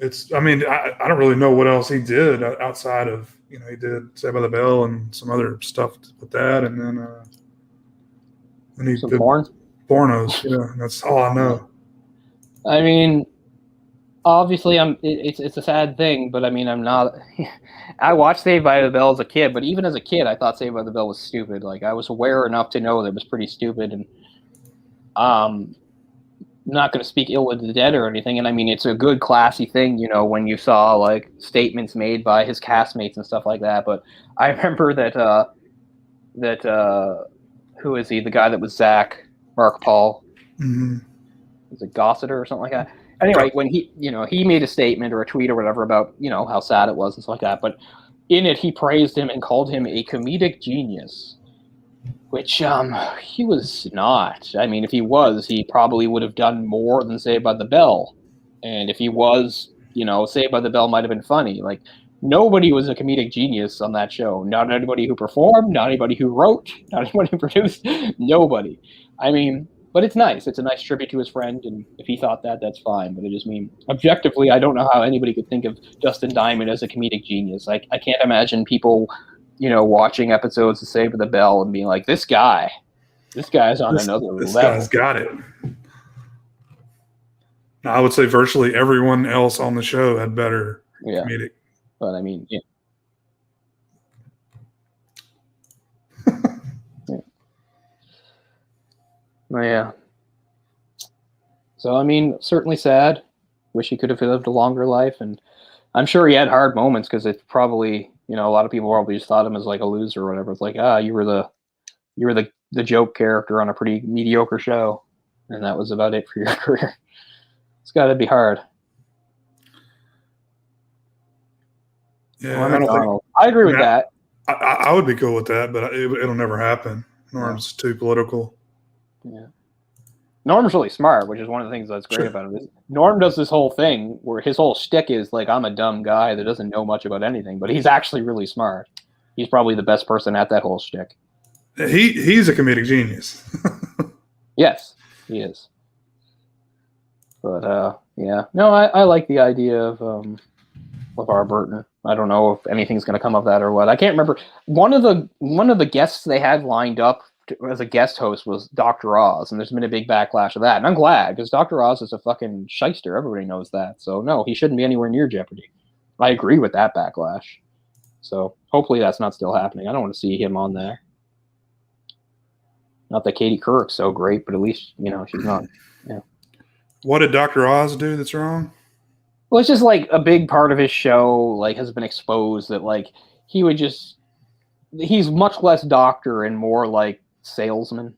I don't really know what else he did outside of, he did Saved by the Bell and some other stuff with that. And then he did Pornos. Yeah, that's all I know. I mean, obviously, it's a sad thing, but I'm not. I watched Saved by the Bell as a kid, but even as a kid, I thought Saved by the Bell was stupid. I was aware enough to know that it was pretty stupid, and not going to speak ill of the dead or anything, and I mean it's a good classy thing, when you saw like statements made by his castmates and stuff like that. But I remember that who is he? The guy that was Zach, Mark Paul, is it Gossiter or something like that? Anyway, when he made a statement or a tweet or whatever about how sad it was and stuff like that, but in it he praised him and called him a comedic genius. Which he was not. I mean, if he was, he probably would have done more than Saved by the Bell. And if he was, Saved by the Bell might have been funny. Like, nobody was a comedic genius on that show. Not anybody who performed, not anybody who wrote, not anybody who produced, nobody. I mean, but it's nice. It's a nice tribute to his friend, and if he thought that, that's fine. But I just mean, objectively, I don't know how anybody could think of Dustin Diamond as a comedic genius. Like, I can't imagine people watching episodes of Saved by the Bell and being like, this guy's on another level. This guy's got it. Now, I would say virtually everyone else on the show had better comedic. But I mean, yeah. Well, yeah. So, I mean, certainly sad. Wish he could have lived a longer life. And I'm sure he had hard moments because it's probably, a lot of people probably just thought him as like a loser or whatever. It's like, you were the joke character on a pretty mediocre show. And that was about it for your career. It's got to be hard. Yeah, I agree with that. I would be cool with that, but it'll never happen. Norm's too political. Yeah. Norm's really smart, which is one of the things that's great about him. Norm does this whole thing where his whole shtick is like, I'm a dumb guy that doesn't know much about anything, but he's actually really smart. He's probably the best person at that whole shtick. He's a comedic genius. Yes, he is. But yeah, no, I like the idea of LeVar Burton. I don't know if anything's going to come of that or what. I can't remember. One of the guests they had lined up as a guest host was Dr. Oz, and there's been a big backlash of that. And I'm glad, because Dr. Oz is a fucking shyster. Everybody knows that. So no, he shouldn't be anywhere near Jeopardy. I agree with that backlash. So hopefully that's not still happening. I don't want to see him on there. Not that Katie Couric's so great, but at least, she's not. Yeah. What did Dr. Oz do that's wrong? Well, it's just like a big part of his show, like, has been exposed that, like, he's much less doctor and more like salesman.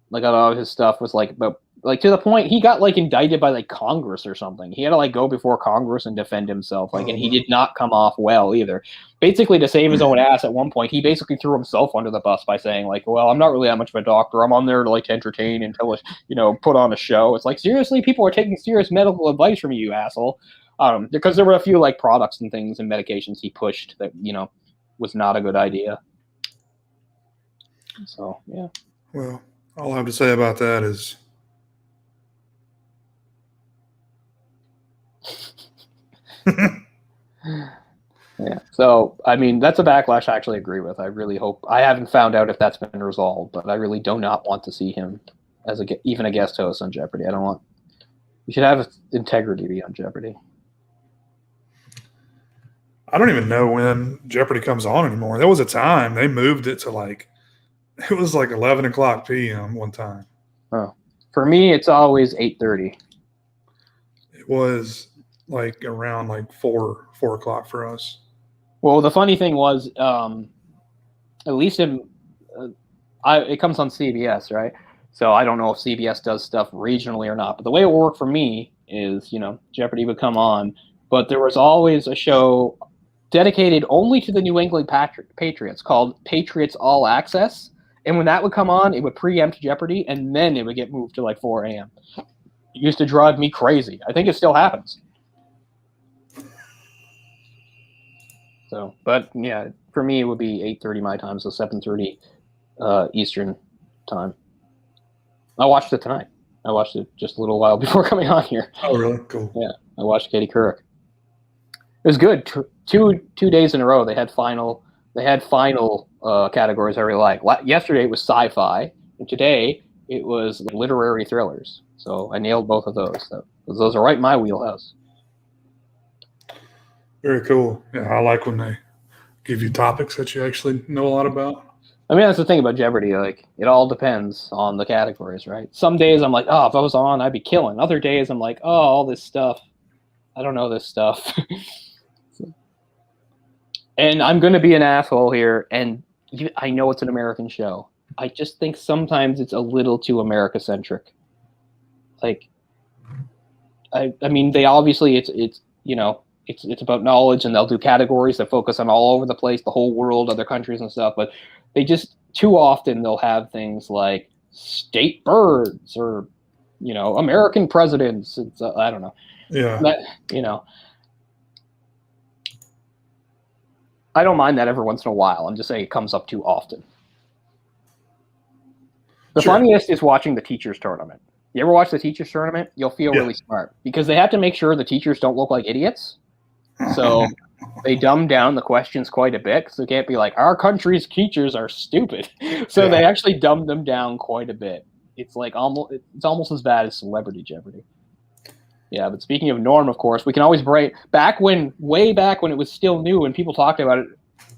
Like, a lot of his stuff was like, but like to the point he got like indicted by like Congress or something. He had to like go before Congress and defend himself. Like, and he did not come off well either. Basically, to save his own ass at one point, he basically threw himself under the bus by saying like, well, I'm not really that much of a doctor. I'm on there to like to entertain and to put on a show. It's like, seriously, people are taking serious medical advice from you asshole. Because there were a few like products and things and medications he pushed that, was not a good idea. So, yeah. Well, all I have to say about that is yeah. So, I mean, that's a backlash I actually agree with. I really hope. I haven't found out if that's been resolved, but I really do not want to see him as even a guest host on Jeopardy. I don't want. You should have integrity to be on Jeopardy. I don't even know when Jeopardy comes on anymore. There was a time they moved it to it was like 11 o'clock p.m. one time. Oh, for me, it's always 8:30. It was like around like 4 o'clock for us. Well, the funny thing was, at least it comes on CBS, right? So I don't know if CBS does stuff regionally or not. But the way it worked for me is, Jeopardy would come on, but there was always a show dedicated only to the New England Patriots called Patriots All Access. And when that would come on, it would preempt Jeopardy, and then it would get moved to like 4 a.m. It used to drive me crazy. I think it still happens. So, but yeah, for me, it would be 8:30 my time, so 7:30 Eastern time. I watched it tonight. I watched it just a little while before coming on here. Oh, really? Cool. Yeah, I watched Katie Couric. It was good. Two days in a row, they had final categories I really like. Yesterday it was sci-fi, and today it was literary thrillers. So I nailed both of those. Those are right in my wheelhouse. Very cool. Yeah, I like when they give you topics that you actually know a lot about. I mean, that's the thing about Jeopardy. Like, it all depends on the categories, right? Some days I'm like, oh, if I was on, I'd be killing. Other days I'm like, oh, all this stuff. I don't know this stuff. And I'm going to be an asshole here, and I know it's an American show. I just think sometimes it's a little too America-centric. Like, I mean, they obviously, it's you know, it's about knowledge, and they'll do categories that focus on all over the place, the whole world, other countries and stuff, but they just, too often, they'll have things like state birds or, you know, American presidents. It's, I don't know. Yeah. That, you know, I don't mind that every once in a while. I'm just saying it comes up too often. The funniest is watching the teachers' tournament. You ever watch the teachers' tournament? You'll feel really smart because they have to make sure the teachers don't look like idiots. So they dumb down the questions quite a bit because they can't be like, our country's teachers are stupid. So they actually dumb them down quite a bit. It's like almost as bad as Celebrity Jeopardy. Yeah, but speaking of Norm, of course, we can always way back when it was still new and people talked about it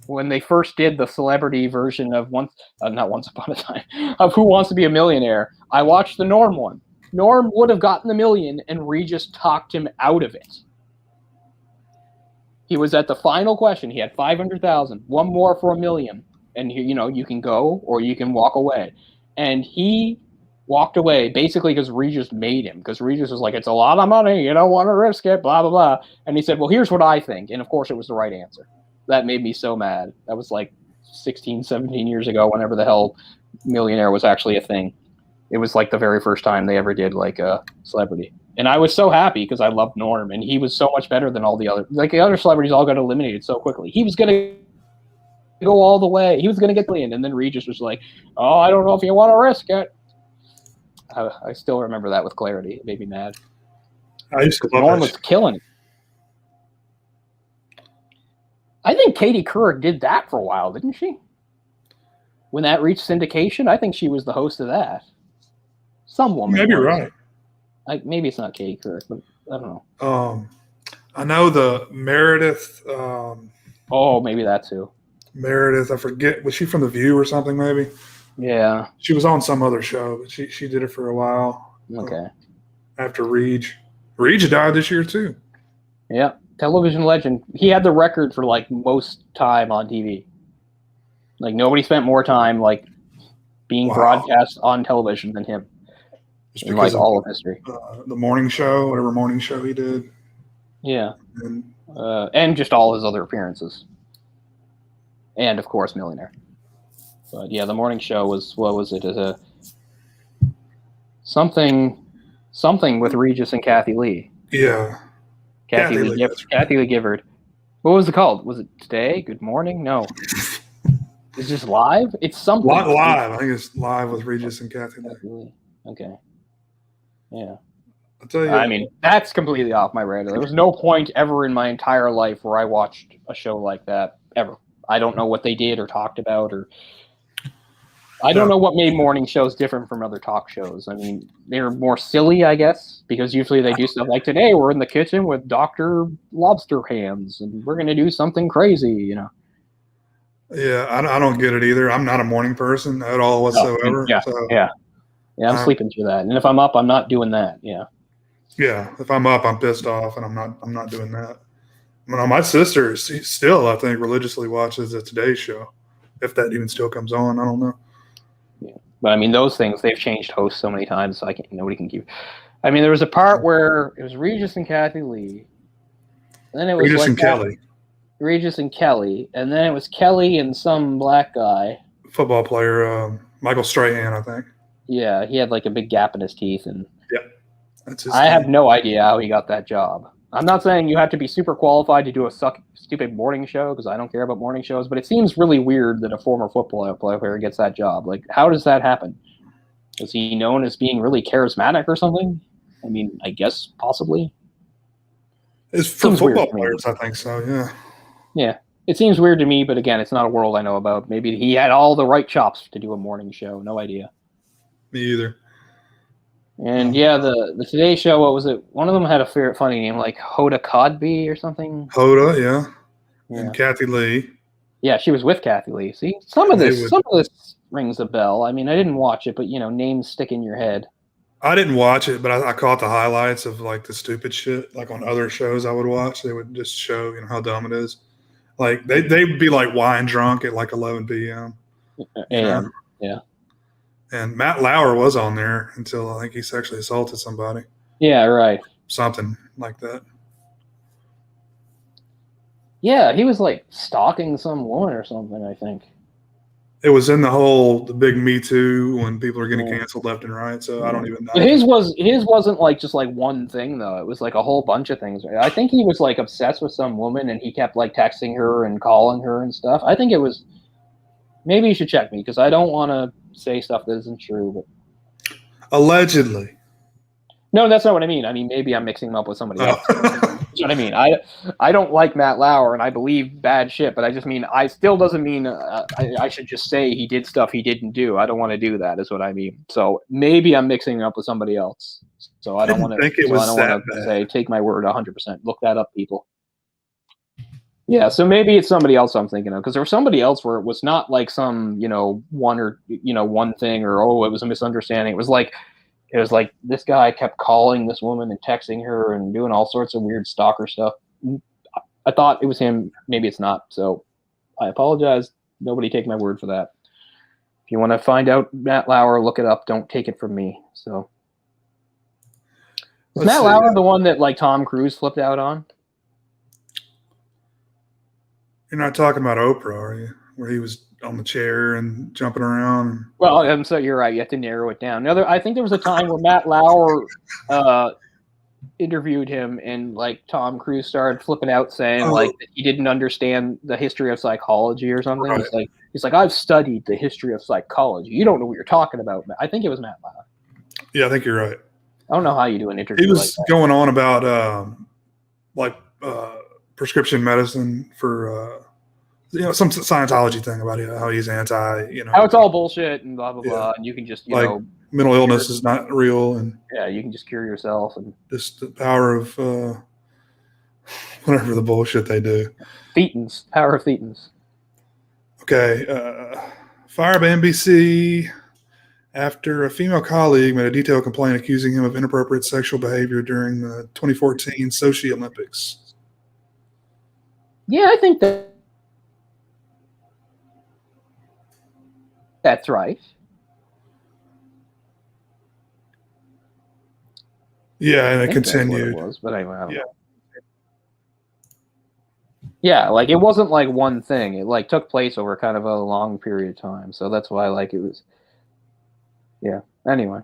when they first did the celebrity version of not Once Upon a Time, of Who Wants to Be a Millionaire. I watched the Norm one. Norm would have gotten the million and Regis talked him out of it. He was at the final question. He had 500,000, one more for $1 million. And you know, you can go or you can walk away. And he walked away basically because Regis made him, because Regis was like, it's a lot of money, you don't want to risk it, blah, blah, blah. And he said, well, here's what I think. And of course it was the right answer. That made me so mad. That was like 16, 17 years ago, whenever the hell Millionaire was actually a thing. It was like the very first time they ever did like a celebrity. And I was so happy because I loved Norm and he was so much better than all the other, like the other celebrities all got eliminated so quickly. He was going to go all the way. He was going to get million. And then Regis was like, oh, I don't know if you want to risk it. I still remember that with clarity. It made me mad. I used to love Norm was killing it. I think Katie Couric did that for a while, didn't she? When that reached syndication, I think she was the host of that. Some woman. Maybe you're right. Maybe it's not Katie Couric, but I don't know. I know the Meredith. Oh, maybe that too. Meredith, I forget. Was she from The View or something? Maybe. Yeah. She was on some other show, but she did it for a while. Okay. After Reg died this year too. Yeah. Television legend. He had the record for like most time on TV. Like nobody spent more time like being broadcast on television than him. Just in like all of history. The morning show, whatever morning show he did. Yeah. And just all his other appearances. And of course, Millionaire. But yeah, the morning show was, what was it? Something with Regis and Kathy Lee. Yeah. Kathy Lee Gifford. What was it called? Was it Today? Good Morning? No. It's just live? It's something. Live. I think it's live with Regis and Kathy Lee. Okay. Yeah. I'll tell you. I mean, that's completely off my radar. There was no point ever in my entire life where I watched a show like that, ever. I don't know what they did or talked about, or I don't know what made morning shows different from other talk shows. I mean, they're more silly, I guess, because usually they do stuff like today we're in the kitchen with Dr. Lobster Hands and we're going to do something crazy, you know. Yeah, I don't get it either. I'm not a morning person at all whatsoever. Yeah, I'm sleeping through that. And if I'm up, I'm not doing that. Yeah. Yeah, if I'm up, I'm pissed off, and I'm not doing that. My sister still, I think, religiously watches the Today Show, if that even still comes on. I don't know. Yeah, but I mean, those things, they've changed hosts so many times, so nobody can keep. I mean, there was a part where it was Regis and Kathy Lee, and then it was Regis and Kelly. Regis and Kelly, and then it was Kelly and some black guy, football player, Michael Strahan, I think. Yeah, he had like a big gap in his teeth, and that's his I have no idea how he got that job. I'm not saying you have to be super qualified to do a stupid morning show, because I don't care about morning shows, but it seems really weird that a former football player gets that job. Like, how does that happen? Is he known as being really charismatic or something? I mean, I guess possibly. It's for football players, I think so, yeah. Yeah, it seems weird to me, but again, it's not a world I know about. Maybe he had all the right chops to do a morning show. No idea. Me either. And yeah, the Today Show, what was it? One of them had a funny name, like Hoda Codby or something. Hoda, yeah. And Kathy Lee. Yeah, she was with Kathy Lee. See, some of this rings a bell. I mean, I didn't watch it, but names stick in your head. I didn't watch it, but I caught the highlights of like the stupid shit. Like on other shows I would watch, they would just show how dumb it is. Like they'd be like wine drunk at like 11 p.m. AM, yeah. And Matt Lauer was on there until I think he sexually assaulted somebody. Yeah, right. Something like that. Yeah, he was like stalking some woman or something, I think. It was in the big Me Too when people are getting canceled left and right. So I don't even know. But his wasn't like just like one thing though. It was like a whole bunch of things. I think he was like obsessed with some woman and he kept like texting her and calling her and stuff. I think it was. Maybe you should check me because I don't want to say stuff that isn't true. But allegedly. No, that's not what I mean. I mean, maybe I'm mixing him up with somebody else. You know what I mean? I don't like Matt Lauer, and I believe bad shit, but I just mean I still doesn't mean I should just say he did stuff he didn't do. I don't want to do that, is what I mean. So maybe I'm mixing him up with somebody else. So I don't want to say take my word 100%. Look that up, people. Yeah, so maybe it's somebody else I'm thinking of because there was somebody else where it was not like some one thing or it was a misunderstanding. It was like this guy kept calling this woman and texting her and doing all sorts of weird stalker stuff. I thought it was him. Maybe it's not. So I apologize. Nobody take my word for that. If you want to find out Matt Lauer, look it up. Don't take it from me. So is Matt Lauer the one that like Tom Cruise flipped out on? You're not talking about Oprah, are you? Where he was on the chair and jumping around. Well, so you're right. You have to narrow it down. I think there was a time where Matt Lauer interviewed him, and like Tom Cruise started flipping out, saying like that he didn't understand the history of psychology or something. Right. He's like, I've studied the history of psychology. You don't know what you're talking about. I think it was Matt Lauer. Yeah, I think you're right. I don't know how you do an interview. He was going on about prescription medicine for. Some Scientology thing about how he's anti, how it's all bullshit and blah blah blah, and you can just mental illness is not real, and you can just cure yourself, and just the power of whatever the bullshit they do. Thetans, power of thetans. Okay, fired by NBC after a female colleague made a detailed complaint accusing him of inappropriate sexual behavior during the 2014 Sochi Olympics. Yeah, I think that's right. Yeah, and it continued. It was, but anyway, I don't know. Yeah, like it wasn't like one thing. It like took place over kind of a long period of time. So that's why like it was. Yeah. Anyway.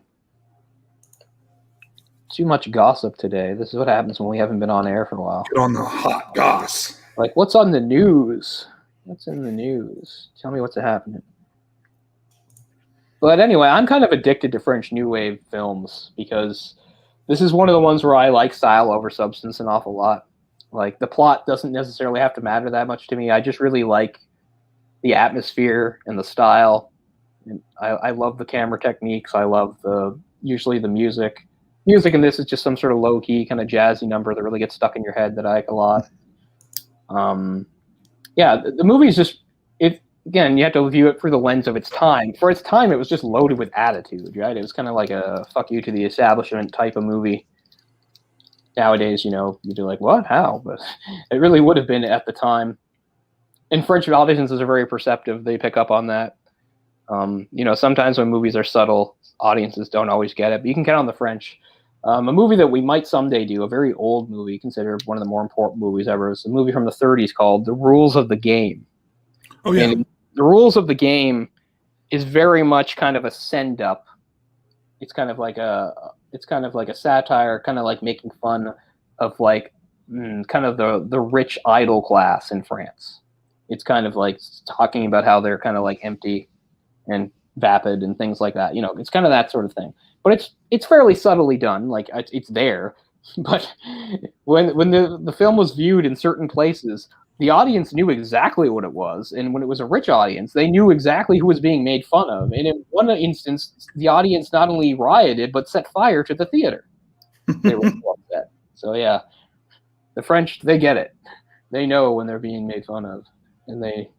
Too much gossip today. This is what happens when we haven't been on air for a while. Get on the hot goss. Like, what's on the news? What's in the news? Tell me what's happening. But anyway, I'm kind of addicted to French New Wave films because this is one of the ones where I like style over substance an awful lot. Like, the plot doesn't necessarily have to matter that much to me. I just really like the atmosphere and the style. And I love the camera techniques. I love usually the music. Music in this is just some sort of low-key, kind of jazzy number that really gets stuck in your head that I like a lot. The movie is just... Again, you have to view it through the lens of its time. For its time, it was just loaded with attitude, right? It was kind of like a fuck you to the establishment type of movie. Nowadays, you'd be like, what? How? But it really would have been at the time. And French audiences are very perceptive. They pick up on that. Sometimes when movies are subtle, audiences don't always get it. But you can count on the French. A movie that we might someday do, a very old movie, considered one of the more important movies ever, is a movie from the 30s called The Rules of the Game. Oh, yeah. And The Rules of the Game is very much kind of a send-up. It's kind of like a satire, kind of like making fun of like kind of the rich idle class in France. It's kind of like talking about how they're kind of like empty and vapid and things like that. It's kind of that sort of thing. But it's fairly subtly done. Like it's there. But when the film was viewed in certain places, the audience knew exactly what it was, and when it was a rich audience, they knew exactly who was being made fun of. And in one instance, the audience not only rioted, but set fire to the theater. They were upset. So yeah, the French, they get it. They know when they're being made fun of, and they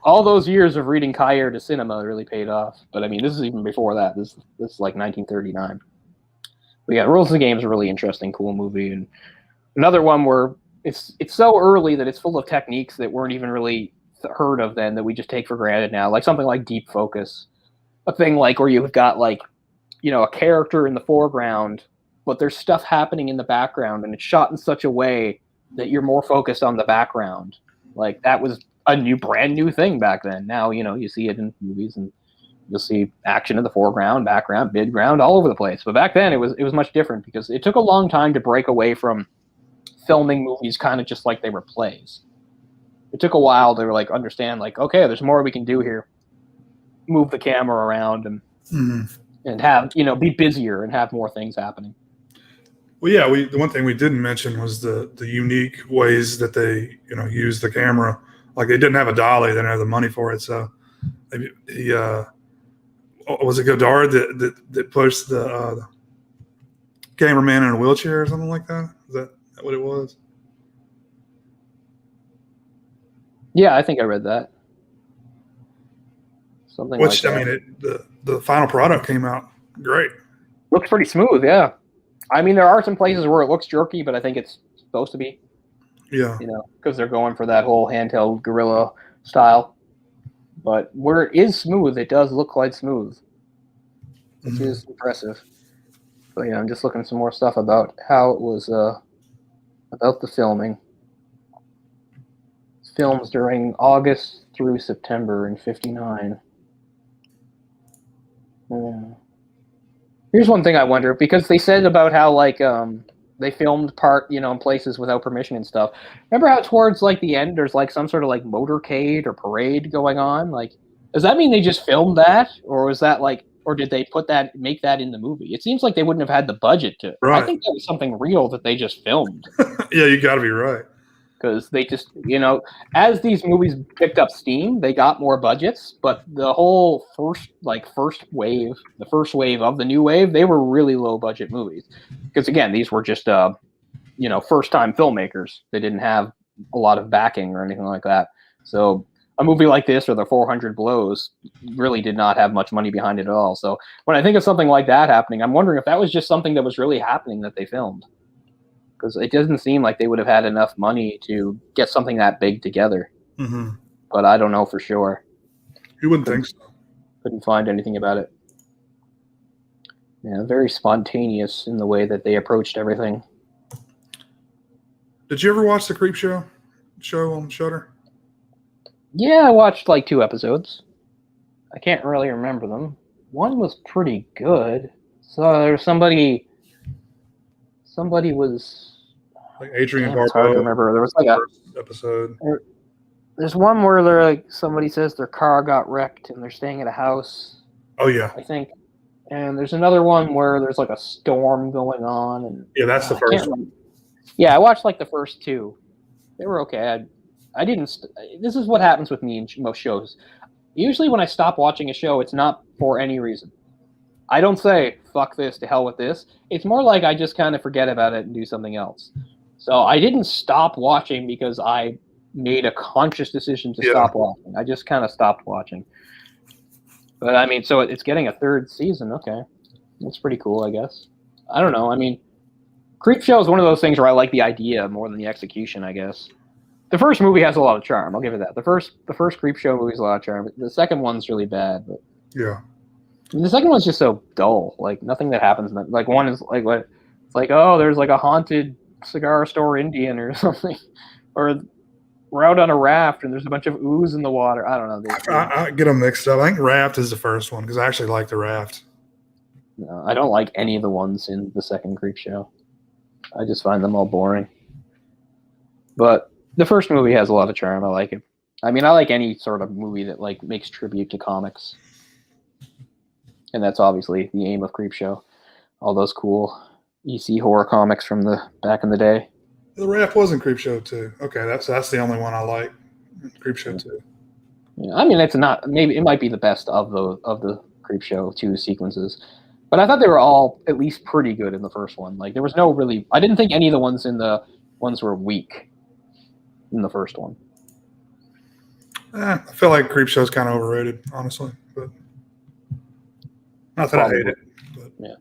All those years of reading Cahiers de Cinema really paid off. But I mean, this is even before that. This is like 1939. But yeah, Rules of the Game is a really interesting, cool movie, and another one where it's so early that it's full of techniques that weren't even really heard of then that we just take for granted now. Like something like deep focus, a thing like where you've got like, you know, a character in the foreground, but there's stuff happening in the background, and it's shot in such a way that you're more focused on the background. Like that was a brand new thing back then. Now, you know, you see it in movies and you'll see action in the foreground, background, midground, all over the place. But back then it was much different because it took a long time to break away from filming movies kind of just like they were plays. It took a while to like understand like, okay, there's more we can do here. Move the camera around and have, you know, be busier and have more things happening. Well, yeah, the one thing we didn't mention was the unique ways that they, you know, use the camera. Like they didn't have a dolly, they didn't have the money for it. So he was it Godard that pushed the cameraman in a wheelchair or something like that? Is that what it was? Yeah, I think I read that. Something Which, like that. I mean, the final product came out great. Looks pretty smooth, yeah. I mean, there are some places where it looks jerky, but I think it's supposed to be. Yeah. You know, because they're going for that whole handheld gorilla style. But where it is smooth, it does look quite smooth, which is impressive. But yeah, I'm just looking at some more stuff about how it was, about the filming. Films during August through September in '59. Yeah. Here's one thing I wonder, because they said about how like they filmed part, you know, in places without permission and stuff. Remember how towards like the end there's like some sort of like motorcade or parade going on? Like, does that mean they just filmed that, or was that like, or did they make that in the movie? It seems like they wouldn't have had the budget to. Right. I think that was something real that they just filmed. Yeah, you got to be right. Because they just, you know, as these movies picked up steam, they got more budgets. But the whole first wave of the new wave, they were really low budget movies. Because again, these were just, you know, first time filmmakers. They didn't have a lot of backing or anything like that. So a movie like this or The 400 Blows really did not have much money behind it at all. So when I think of something like that happening, I'm wondering if that was just something that was really happening that they filmed. Because it doesn't seem like they would have had enough money to get something that big together. Mm-hmm. But I don't know for sure. You wouldn't think so. Couldn't find anything about it. Yeah, very spontaneous in the way that they approached everything. Did you ever watch the Creep Show on Shudder? Yeah, I watched like 2 episodes. I can't really remember them. One was pretty good. So there was somebody was like Adrian Barbeau. It's hard to remember. There was like a episode. There's one where they're like somebody says their car got wrecked and they're staying at a house. Oh yeah, I think. And there's another one where there's like a storm going on, and yeah, that's the first one. Yeah, I watched like the first 2. They were okay. I didn't. This is what happens with me in most shows. Usually, when I stop watching a show, it's not for any reason. I don't say, fuck this, to hell with this. It's more like I just kind of forget about it and do something else. So I didn't stop watching because I made a conscious decision to stop watching. I just kind of stopped watching. But I mean, so it's getting a 3rd season. Okay. That's pretty cool, I guess. I don't know. I mean, Creep Show is one of those things where I like the idea more than the execution, I guess. The first movie has a lot of charm. I'll give it that. The first Creep Show movie has a lot of charm. The second one's really bad. But yeah. The second one's just so dull. Like, nothing that happens. Like, one is like, what? It's like, oh, there's like a haunted cigar store Indian or something. Or we're out on a raft and there's a bunch of ooze in the water. I don't know. I get them mixed up. I think Raft is the first one because I actually like the Raft. No, I don't like any of the ones in the second Creep Show. I just find them all boring. But the first movie has a lot of charm. I like it. I mean, I like any sort of movie that like makes tribute to comics. And that's obviously the aim of Creep Show. All those cool EC horror comics from the back in the day. The Raft was in Creep Show 2. Okay, that's the only one I like. Creep Show 2. Yeah, I mean, it's not. Maybe it might be the best of the Creep Show 2 sequences, but I thought they were all at least pretty good in the first one. Like there was no really. I didn't think any of the ones were weak in the first one. I feel like Creepshow's kind of overrated, honestly. But not that I hate it. But. Yeah,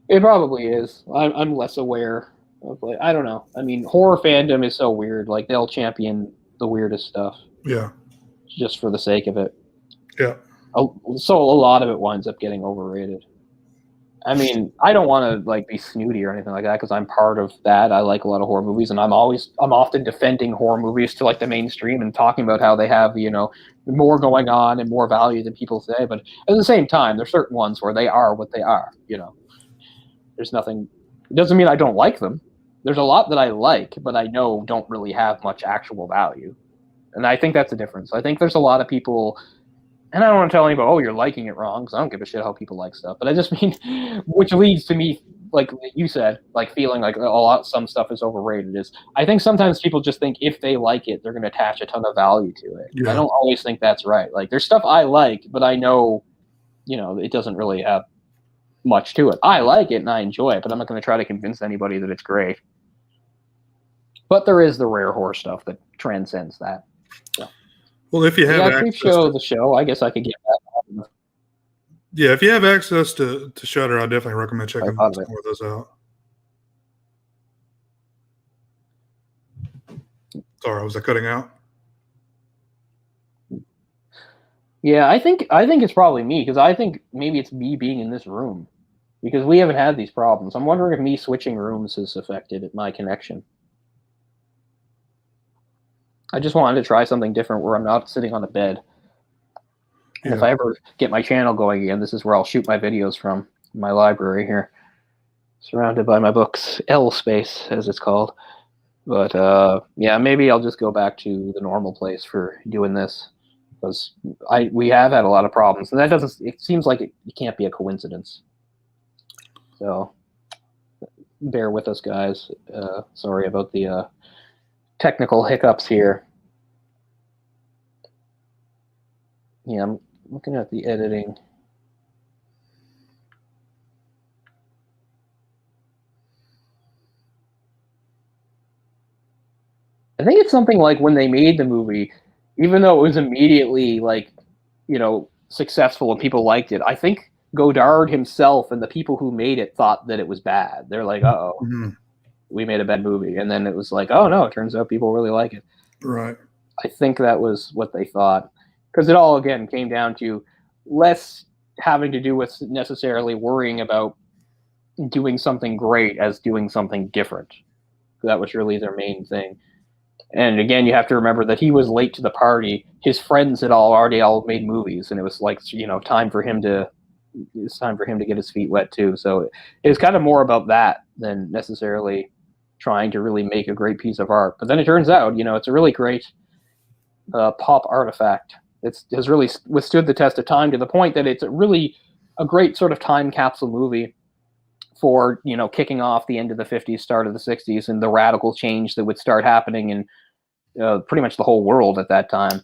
it probably is. I'm less aware of, like, I don't know. I mean, horror fandom is so weird. Like, they'll champion the weirdest stuff. Yeah. Just for the sake of it. Yeah. So a lot of it winds up getting overrated. I mean, I don't want to like be snooty or anything like that because I'm part of that. I like a lot of horror movies, and I'm often defending horror movies to like the mainstream and talking about how they have, you know, more going on and more value than people say. But at the same time, there's certain ones where they are what they are. You know, there's nothing. It doesn't mean I don't like them. There's a lot that I like, but I know don't really have much actual value, and I think that's the difference. I think there's a lot of people. And I don't want to tell anybody, oh, you're liking it wrong, because I don't give a shit how people like stuff. But I just mean, which leads to me, like you said, like feeling like some stuff is overrated. Is I think sometimes people just think if they like it, they're going to attach a ton of value to it. Yeah. I don't always think that's right. Like there's stuff I like, but I know, you know, it doesn't really have much to it. I like it and I enjoy it, but I'm not going to try to convince anybody that it's great. But there is the rare horror stuff that transcends that. So. Well, if you have access to the show, I guess I could get that. Yeah, if you have access to Shudder, I definitely recommend checking some more of those out. Sorry, was I cutting out? Yeah, I think it's probably me because I think maybe it's me being in this room because we haven't had these problems. I'm wondering if me switching rooms has affected my connection. I just wanted to try something different where I'm not sitting on a bed. And if I ever get my channel going again, this is where I'll shoot my videos from, my library here. Surrounded by my books, L space, as it's called. But, yeah, maybe I'll just go back to the normal place for doing this. Because we have had a lot of problems. And it seems like it can't be a coincidence. So, bear with us, guys. Sorry about the technical hiccups here. Yeah, I'm looking at the editing. I think it's something like when they made the movie, even though it was immediately like, you know, successful and people liked it, I think Godard himself and the people who made it thought that it was bad. They're like, uh-oh, we made a bad movie. And then it was like, oh, no, it turns out people really like it. Right. I think that was what they thought. Because it all, again, came down to less having to do with necessarily worrying about doing something great as doing something different. That was really their main thing. And again, you have to remember that he was late to the party. His friends had already made movies, and it was like, you know, time for him to get his feet wet too. So it was kind of more about that than necessarily trying to really make a great piece of art. But then it turns out, you know, it's a really great pop artifact. It has really withstood the test of time to the point that it's really a great sort of time capsule movie for, you know, kicking off the end of the 50s, start of the 60s, and the radical change that would start happening in pretty much the whole world at that time.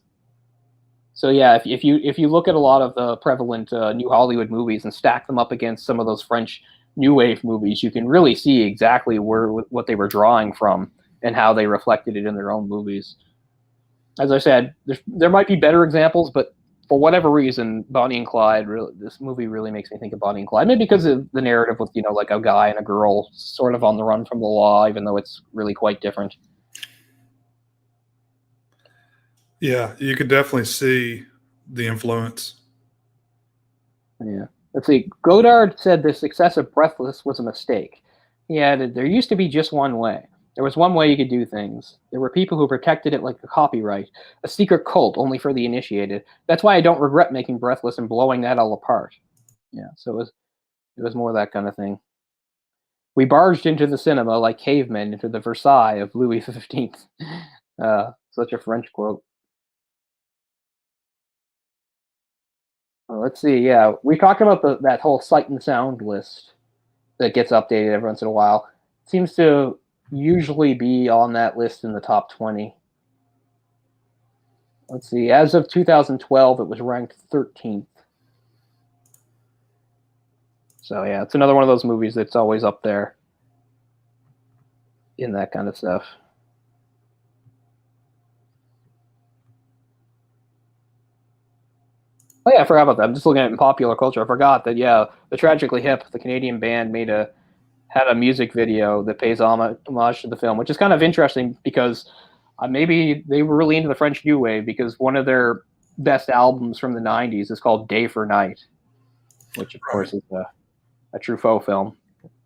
So yeah, if you look at a lot of the prevalent New Hollywood movies and stack them up against some of those French New Wave movies, you can really see exactly what they were drawing from and how they reflected it in their own movies. As I said, there might be better examples, but for whatever reason, Bonnie and Clyde, this movie really makes me think of Bonnie and Clyde. Maybe because of the narrative with, you know, like a guy and a girl sort of on the run from the law, even though it's really quite different. Yeah, you could definitely see the influence. Yeah. Let's see. Godard said the success of Breathless was a mistake. He added, there used to be just one way. There was one way you could do things. There were people who protected it like a copyright, a secret cult only for the initiated. That's why I don't regret making Breathless and blowing that all apart. Yeah, so it was more that kind of thing. We barged into the cinema like cavemen into the Versailles of Louis XV. Such a French quote. Let's see. Yeah, we talked about that whole sight and sound list that gets updated every once in a while. It seems to usually be on that list in the top 20. Let's see. As of 2012, it was ranked 13th. So yeah, it's another one of those movies that's always up there in that kind of stuff. Oh yeah, I forgot about that. I'm just looking at it in popular culture. I forgot that. Yeah, the Tragically Hip, the Canadian band, had a music video that pays homage to the film, which is kind of interesting because maybe they were really into the French New Wave because one of their best albums from the '90s is called Day for Night, which of course is a Truffaut film,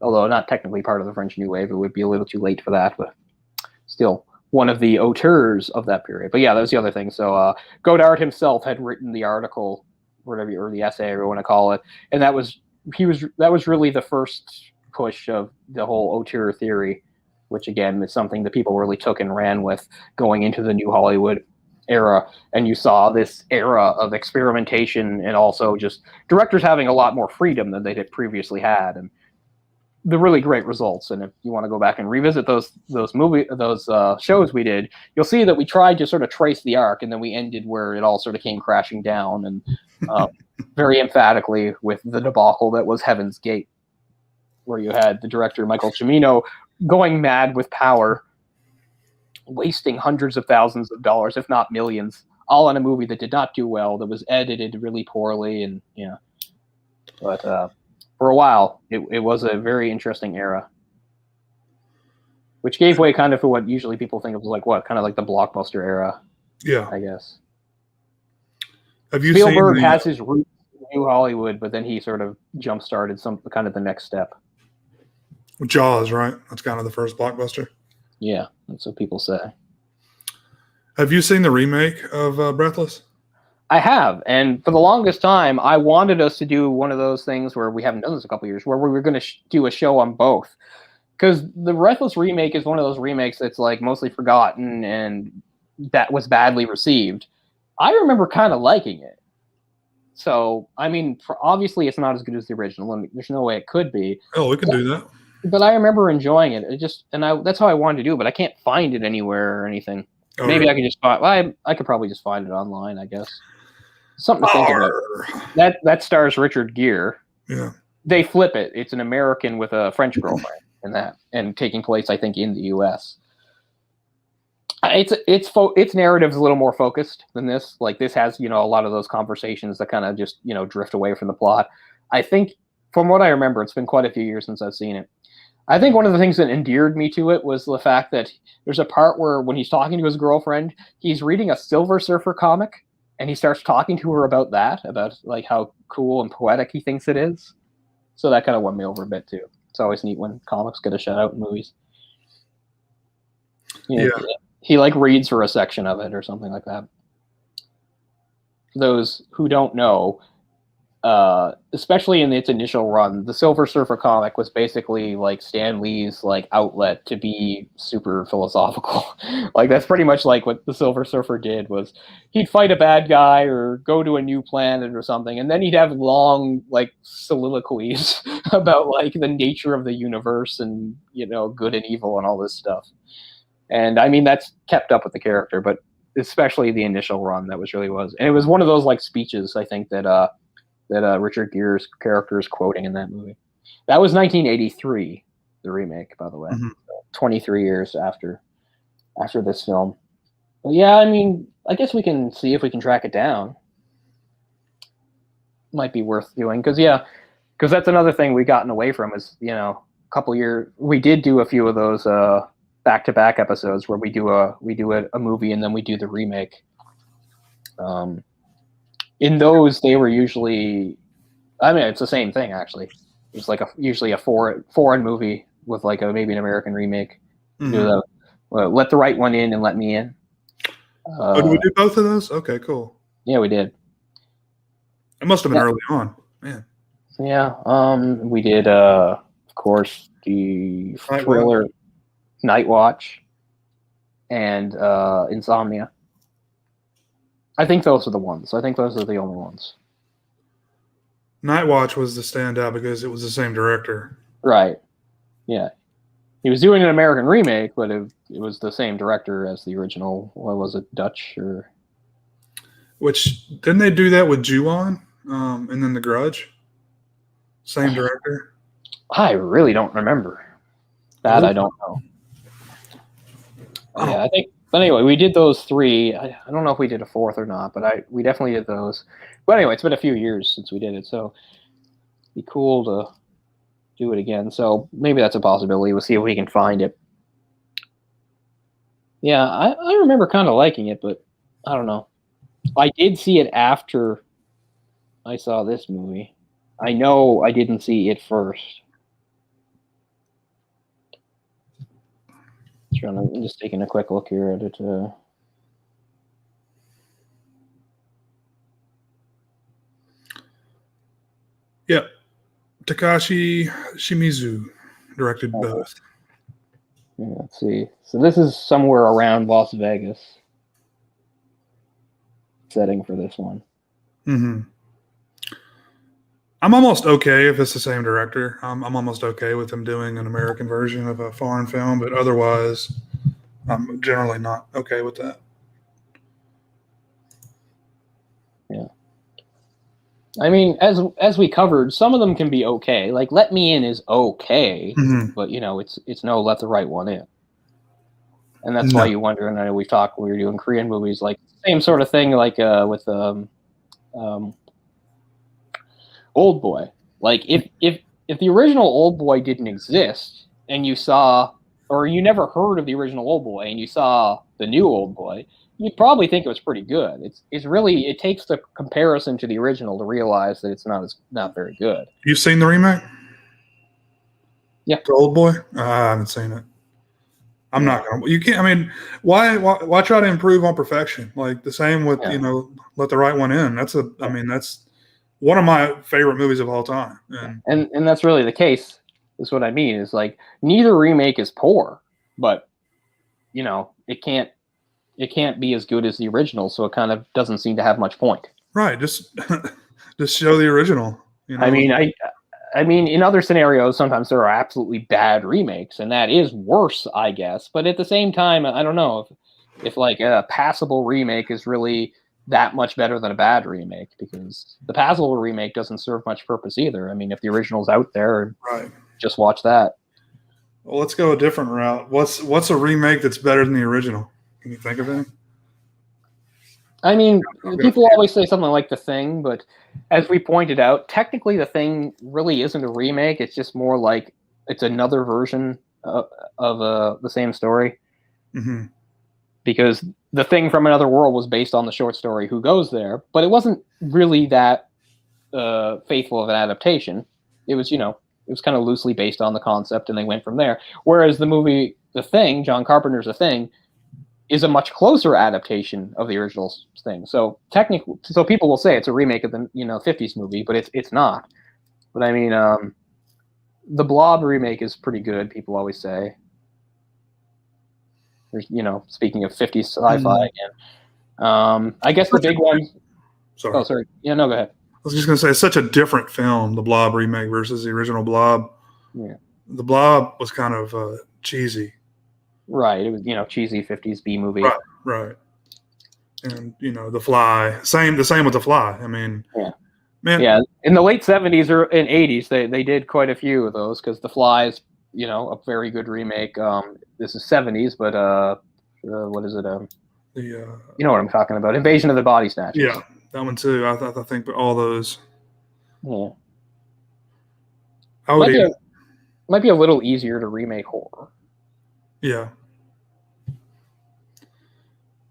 although not technically part of the French New Wave. It would be a little too late for that, but still one of the auteurs of that period. But yeah, that was the other thing. So Godard himself had written the article, whatever, or the essay, or want to call it, and that was really the first push of the whole auteur theory, which again is something that people really took and ran with going into the New Hollywood era. And you saw this era of experimentation and also just directors having a lot more freedom than they had previously had, and the really great results. And if you want to go back and revisit those shows we did, you'll see that we tried to sort of trace the arc, and then we ended where it all sort of came crashing down, and very emphatically with the debacle that was Heaven's Gate, where you had the director Michael Cimino going mad with power, wasting hundreds of thousands of dollars, if not millions, all on a movie that did not do well, that was edited really poorly, and but for a while, it was a very interesting era, which gave way kind of to what usually people think of as kind of like the blockbuster era. Yeah, I guess. Have you Spielberg seen has his roots in New Hollywood, but then he sort of jump-started some kind of the next step. Jaws, right? That's kind of the first blockbuster. Yeah, that's what people say. Have you seen the remake of Breathless? I have, and for the longest time, I wanted us to do one of those things where we haven't done this in a couple of years, where we were going to do a show on both. Because the Breathless remake is one of those remakes that's like mostly forgotten and that was badly received. I remember kind of liking it. So, I mean, obviously it's not as good as the original, and there's no way it could be. Oh, we can do that. But I remember enjoying it. That's how I wanted to do it, but I can't find it anywhere or anything. Oh, Maybe really? I can just find. Well, I could probably just find it online, I guess. Something to think about. That stars Richard Gere. Yeah. They flip it. It's an American with a French girlfriend in that, and taking place, I think, in the U.S. Its narrative is a little more focused than this. Like this has, a lot of those conversations that kind of just, drift away from the plot. I think, from what I remember, it's been quite a few years since I've seen it. I think one of the things that endeared me to it was the fact that there's a part where when he's talking to his girlfriend, he's reading a Silver Surfer comic. And he starts talking to her about like how cool and poetic he thinks it is. So that kind of won me over a bit too. It's always neat when comics get a shout out in movies. He like reads her a section of it or something like that. For those who don't know, especially in its initial run, the Silver Surfer comic was basically like Stan Lee's like outlet to be super philosophical. Like that's pretty much like what the Silver Surfer did. Was he'd fight a bad guy or go to a new planet or something, and then he'd have long like soliloquies about like the nature of the universe and good and evil and all this stuff. And I mean that's kept up with the character, but especially the initial run, that was. And it was one of those like speeches, I think, that Richard Gere's character is quoting in that movie. That was 1983, the remake, by the way. Mm-hmm. 23 years after this film. But yeah, I mean, I guess we can see if we can track it down. Might be worth doing, because that's another thing we've gotten away from is, a couple years, we did do a few of those back-to-back episodes where we do a movie and then we do the remake. In those, they were usually, I mean, it's the same thing actually. It's like usually a foreign movie with like maybe an American remake. Mm-hmm. Let the Right One In and Let Me In. Did we do both of those? Okay, cool. Yeah, we did. It must have been early on, man. Yeah, we did, of course, the thriller Night Watch and Insomnia. I think those are the ones. I think those are the only ones. Night Watch was the standout because it was the same director. Right. Yeah. He was doing an American remake, but it was the same director as the original. What was it, Dutch or? Which didn't they do that with Ju-on, and then The Grudge? Same director. I really don't remember that. I don't know. Yeah, I think But anyway, we did those 3. I don't know if we did a 4th or not, but we definitely did those. But anyway, it's been a few years since we did it, so it'd be cool to do it again. So maybe that's a possibility. We'll see if we can find it. Yeah, I remember kind of liking it, but I don't know. I did see it after I saw this movie. I know I didn't see it first. I'm just taking a quick look here at it. Yep. Takashi Shimizu directed both. Yeah, let's see. So this is somewhere around Las Vegas setting for this one. Mm-hmm. I'm almost okay if it's the same director. I'm almost okay with him doing an American version of a foreign film, but otherwise, I'm generally not okay with that. Yeah. I mean, as we covered, some of them can be okay. Like Let Me In is okay, but it's no Let the Right One In. And that's why you wonder, and I know we've talked when we were doing Korean movies, like same sort of thing like with Old Boy. Like if the original Old Boy didn't exist and you saw, or you never heard of the original Old Boy and you saw the new Old Boy, you'd probably think it was pretty good. It's really, it takes the comparison to the original to realize that it's not very good. You've seen the remake? Yeah. The Old Boy? I haven't seen it. I'm not gonna. You can't. I mean, why try to improve on perfection? Like the same with Let the Right One In. That's one of my favorite movies of all time. And that's really the case. Is what I mean. Is like neither remake is poor, but it can't be as good as the original, so it kind of doesn't seem to have much point. Right. Just show the original. I mean, in other scenarios, sometimes there are absolutely bad remakes, and that is worse, I guess. But at the same time, I don't know if like a passable remake is really that much better than a bad remake, because the passable remake doesn't serve much purpose either. I mean, if the original's out there, right, just watch that. Well, let's go a different route. What's a remake that's better than the original? Can you think of any? I mean, people always say something like The Thing, but as we pointed out, technically The Thing really isn't a remake. It's just more like it's another version of the same story. Mm-hmm. Because The Thing from Another World was based on the short story Who Goes There, but it wasn't really that faithful of an adaptation. It was, it was kind of loosely based on the concept, and they went from there. Whereas the movie The Thing, John Carpenter's The Thing, is a much closer adaptation of the original thing. So technically, people will say it's a remake of the 50s movie, but it's not. But I mean, the Blob remake is pretty good. People always say. There's, speaking of 50s sci-fi again, I guess the big one. Sorry. Oh, sorry. Yeah, no, go ahead. I was just going to say, it's such a different film, the Blob remake versus the original Blob. Yeah. The Blob was kind of cheesy. Right. It was, cheesy 50s B movie. Right. And, The Fly. The same with The Fly. I mean, man. Yeah. In the late 70s or in 80s, they did quite a few of those, because The Fly is, a very good remake. This is 70s, but what is it? You know what I'm talking about. Invasion of the Body Snatchers. Yeah, that one too. I think all those. Yeah. Might be a little easier to remake horror. Yeah.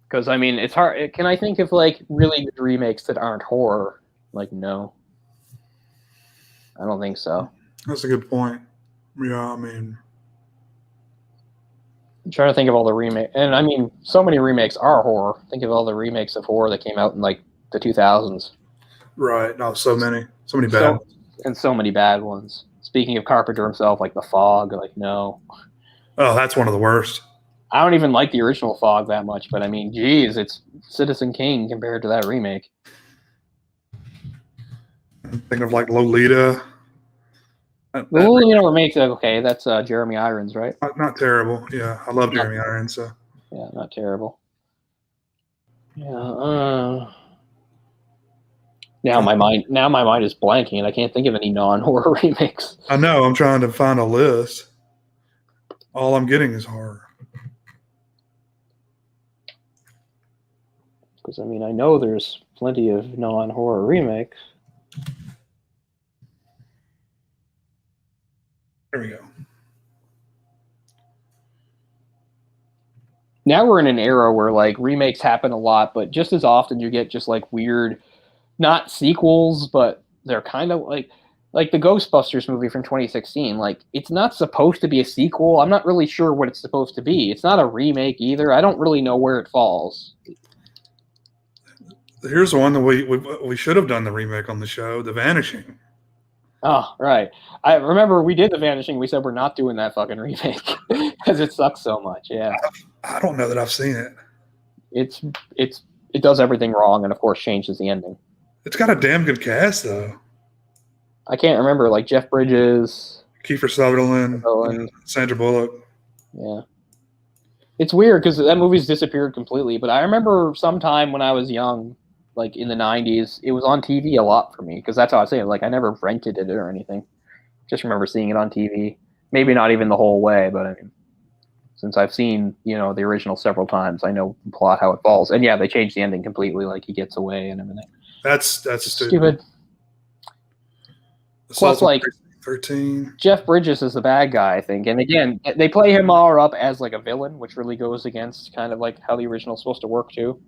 Because, I mean, it's hard. Can I think of, like, really good remakes that aren't horror? Like, no. I don't think so. That's a good point. Yeah, I mean. I'm trying to think of all the remakes. And, I mean, so many remakes are horror. Think of all the remakes of horror that came out in, like, the 2000s. Right. No, so many. So many bad ones. And so many bad ones. Speaking of Carpenter himself, like The Fog, like, no. Oh, that's one of the worst. I don't even like the original Fog that much, but I mean, geez, it's Citizen Kane compared to that remake. Think of like Lolita. The Lolita remake, okay, that's Jeremy Irons, right? Not terrible. Yeah, I love Jeremy Irons. So. Yeah, not terrible. Yeah. Now my mind is blanking, and I can't think of any non-horror remakes. I know. I'm trying to find a list. All I'm getting is horror. Because, I mean, I know there's plenty of non-horror remakes. There we go. Now we're in an era where, like, remakes happen a lot, but just as often you get just, like, weird, not sequels, but they're kind of like the Ghostbusters movie from 2016. Like, it's not supposed to be a sequel. I'm not really sure what it's supposed to be. It's not a remake either. I don't really know where it falls. Here's one that we should have done the remake on the show, The Vanishing. Oh, right. I remember we did The Vanishing. We said we're not doing that fucking remake because it sucks so much. Yeah. I don't know that I've seen it. It does everything wrong and, of course, changes the ending. It's got a damn good cast, though. I can't remember, like Jeff Bridges, Kiefer Sutherland, Sandra Bullock. Yeah. It's weird because that movie's disappeared completely, but I remember sometime when I was young, like in the 90s, it was on TV a lot for me because that's how I say it. Like, I never rented it or anything. Just remember seeing it on TV. Maybe not even the whole way, but I mean, since I've seen, the original several times, I know the plot, how it falls. And yeah, they changed the ending completely, like he gets away and everything. That's stupid. Plus, like, 13. Jeff Bridges is the bad guy, I think. And again, they play him all up as like a villain, which really goes against kind of like how the original's supposed to work too.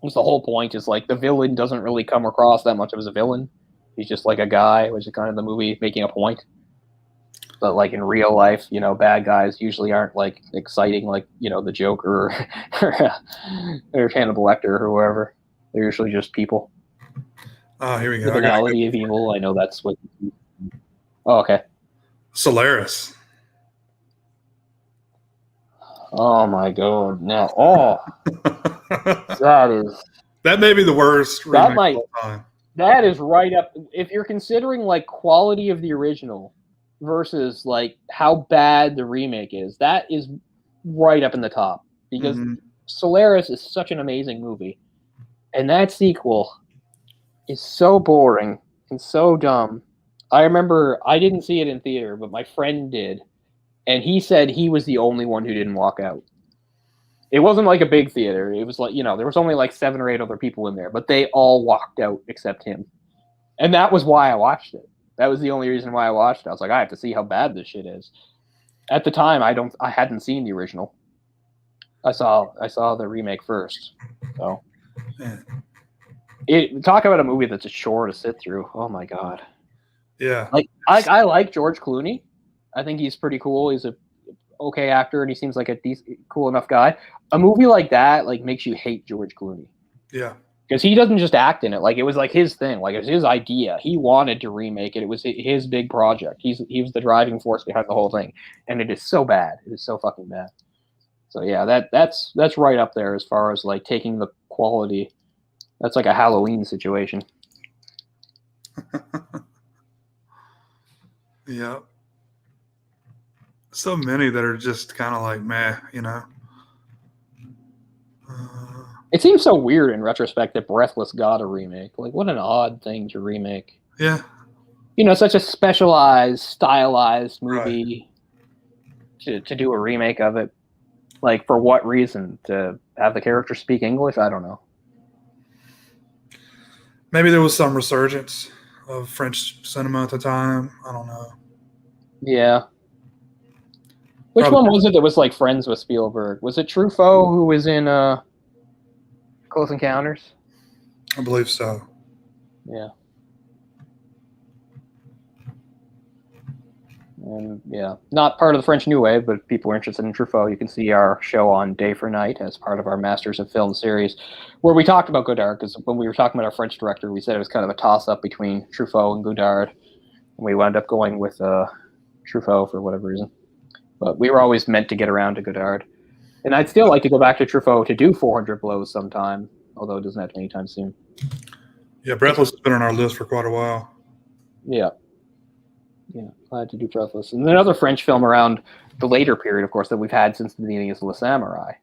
Because the whole point is like the villain doesn't really come across that much as a villain. He's just like a guy, which is kind of the movie making a point. But like in real life, bad guys usually aren't like exciting like, the Joker or Hannibal Lecter or whoever. They're usually just people. Oh, here we go. The banality of evil. I know that's what. Oh, okay. Solaris. Oh my god! Now, that may be the worst remake of all time. That is right up. If you're considering like quality of the original versus like how bad the remake is, that is right up in the top because Solaris is such an amazing movie, and that sequel is so boring and so dumb. I remember I didn't see it in theater, but my friend did, and he said he was the only one who didn't walk out. It wasn't like a big theater. It was like, there was only like 7 or 8 other people in there, but they all walked out except him. And that was why I watched it. That was the only reason why I watched it. I was like, I have to see how bad this shit is. At the time, I hadn't seen the original. I saw the remake first. So talk about a movie that's a chore to sit through. Oh my god. Yeah. Like I like George Clooney. I think he's pretty cool. He's a okay actor and he seems like a decent, cool enough guy. A movie like that like makes you hate George Clooney. Yeah. Because he doesn't just act in it. Like, it was like his thing. Like, it was his idea. He wanted to remake it. It was his big project. He was the driving force behind the whole thing. And it is so bad. It is so fucking bad. So yeah, that's right up there as far as like taking the quality. That's like a Halloween situation. Yeah. So many that are just kind of like meh, It seems so weird in retrospect that Breathless got a remake. Like, what an odd thing to remake. Yeah. Such a specialized, stylized movie to do a remake of it. Like, for what reason? To have the character speak English? I don't know. Maybe there was some resurgence of French cinema at the time. I don't know. Yeah. Which one was it that was like friends with Spielberg? Was it Truffaut who was in Close Encounters? I believe so. Yeah. And yeah, not part of the French New Wave, but if people are interested in Truffaut, you can see our show on Day for Night as part of our Masters of Film series, where we talked about Godard, because when we were talking about our French director, we said it was kind of a toss-up between Truffaut and Godard, and we wound up going with Truffaut for whatever reason. But we were always meant to get around to Godard. And I'd still like to go back to Truffaut to do 400 Blows sometime, although it doesn't have to be anytime soon. Yeah, Breathless has been on our list for quite a while. Yeah. Yeah, glad to do Breathless. And another French film around the later period, of course, that we've had since the beginning is Le Samurai.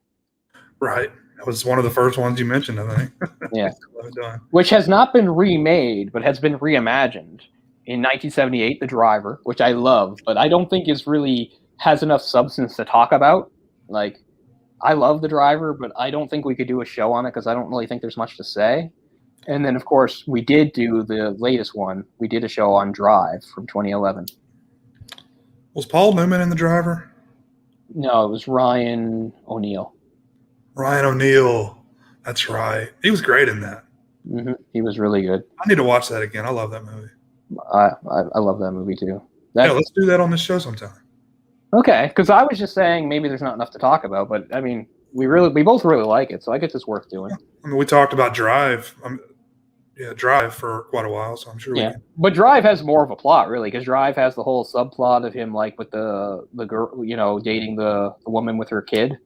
Right. That was one of the first ones you mentioned, I think. Yeah. Which has not been remade, but has been reimagined. In 1978, The Driver, which I love, but I don't think is really has enough substance to talk about. Like, I love The Driver, but I don't think we could do a show on it because I don't really think there's much to say. And then, of course, we did do the latest one. We did a show on Drive from 2011. Was Paul Newman in The Driver? No, it was Ryan O'Neal. Ryan O'Neal. That's right. He was great in that. Mm-hmm. He was really good. I need to watch that again. I love that movie. I love that movie too. Yeah, let's do that on this show sometime. Okay, because I was just saying maybe there's not enough to talk about, but I mean, we both really like it, so I guess it's worth doing. Yeah. I mean, we talked about Drive. Drive for quite a while, so I'm sure. Yeah, but Drive has more of a plot, really, because Drive has the whole subplot of him, like with the girl, dating the woman with her kid.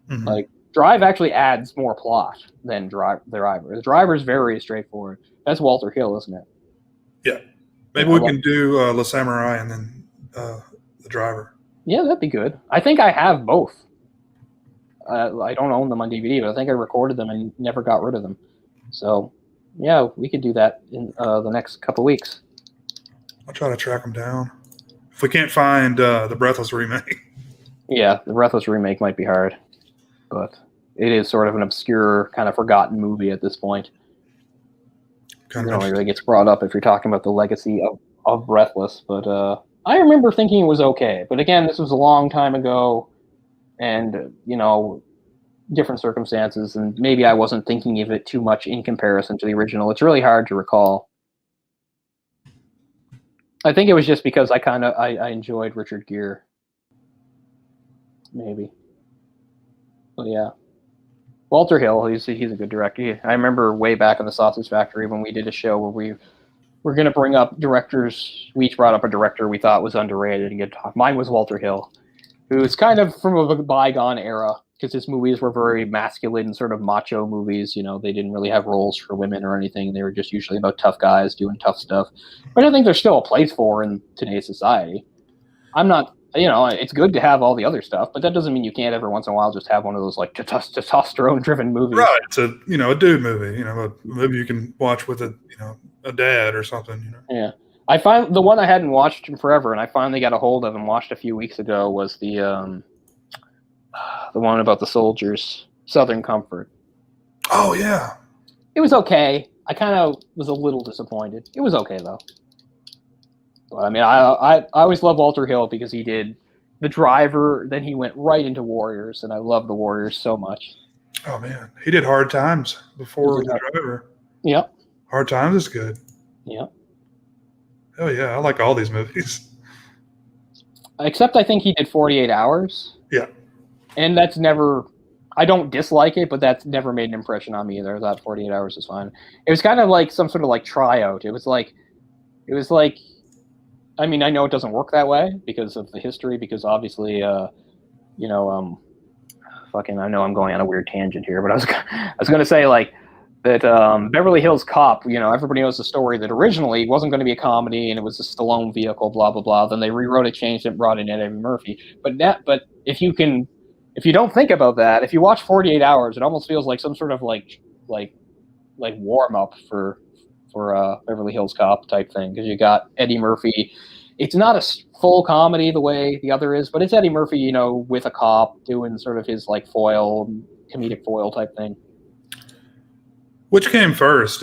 Mm-hmm. Like Drive actually adds more plot than Driver. The Driver is very straightforward. That's Walter Hill, isn't it? Yeah, maybe we can do Le Samurai and then The Driver. Yeah, that'd be good. I think I have both. I don't own them on DVD, but I think I recorded them and never got rid of them. So, yeah, we could do that in the next couple of weeks. I'll try to track them down. If we can't find the Breathless remake. Yeah, the Breathless remake might be hard. But it is sort of an obscure, kind of forgotten movie at this point. It only really gets brought up if you're talking about the legacy of Breathless. But I remember thinking it was okay. But again, this was a long time ago. And, different circumstances. And maybe I wasn't thinking of it too much in comparison to the original. It's really hard to recall. I think it was just because I enjoyed Richard Gere. Maybe. But yeah. Walter Hill, he's a good director. I remember way back in the Sausage Factory when we did a show where we were going to bring up directors. We each brought up a director we thought was underrated and get to talk. Mine was Walter Hill, who was kind of from a bygone era because his movies were very masculine, sort of macho movies. They didn't really have roles for women or anything. They were just usually about tough guys doing tough stuff. But I think there's still a place for in today's society. I'm not, it's good to have all the other stuff, but that doesn't mean you can't every once in a while just have one of those like testosterone-driven movies. Right. It's a dude movie. A movie you can watch with a dad or something. Yeah. I find the one I hadn't watched in forever, and I finally got a hold of and watched a few weeks ago was the one about the soldiers, Southern Comfort. Oh yeah. It was okay. I kind of was a little disappointed. It was okay though. But I mean, I always loved Walter Hill because he did The Driver, then he went right into Warriors, and I love the Warriors so much. Oh man, he did Hard Times before The Driver. Yep. Hard Times is good. Yep. Oh yeah, I like all these movies. Except I think he did 48 Hours. Yeah. And that's never, I don't dislike it, but that's never made an impression on me either. I thought 48 Hours is fine. It was kind of like some sort of like tryout. It was like, I mean, I know it doesn't work that way because of the history, because obviously, I know I'm going on a weird tangent here, but I was going to say like that Beverly Hills Cop, everybody knows the story that originally wasn't going to be a comedy and it was a Stallone vehicle, blah, blah, blah. Then they rewrote it, changed it, brought in Eddie Murphy. But if you don't think about that, if you watch 48 Hours, it almost feels like some sort of like warm up for Beverly Hills Cop type thing, because you got Eddie Murphy. It's not a full comedy the way the other is, but it's Eddie Murphy, with a cop doing sort of his like comedic foil type thing. Which came first,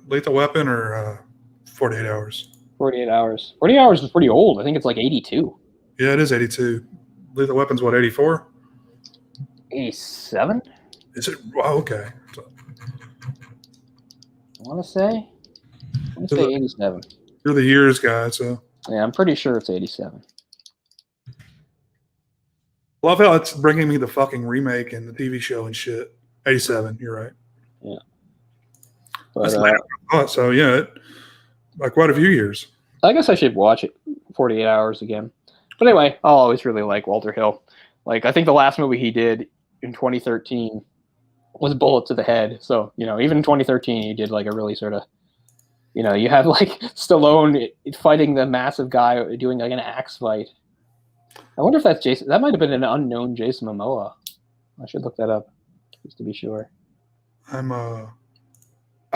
Lethal Weapon or 48 Hours? 48 Hours. 48 Hours is pretty old. I think it's like 82. Yeah, it is 82. Lethal Weapon's what, 84? 87? Is it? Oh, okay. I want to say 87. You're the years guy, so. Yeah, I'm pretty sure it's 87. Love how it's bringing me the fucking remake and the TV show and shit. 87, you're right. Yeah. But, so, yeah, like quite a few years. I guess I should watch it 48 Hours again. But anyway, I'll always really like Walter Hill. Like, I think the last movie he did in 2013 was Bullet to the Head. So, even in 2013, he did like a really sort of, you have like Stallone fighting the massive guy doing like an axe fight. I wonder if that's Jason. That might have been an unknown Jason Momoa. I should look that up just to be sure. I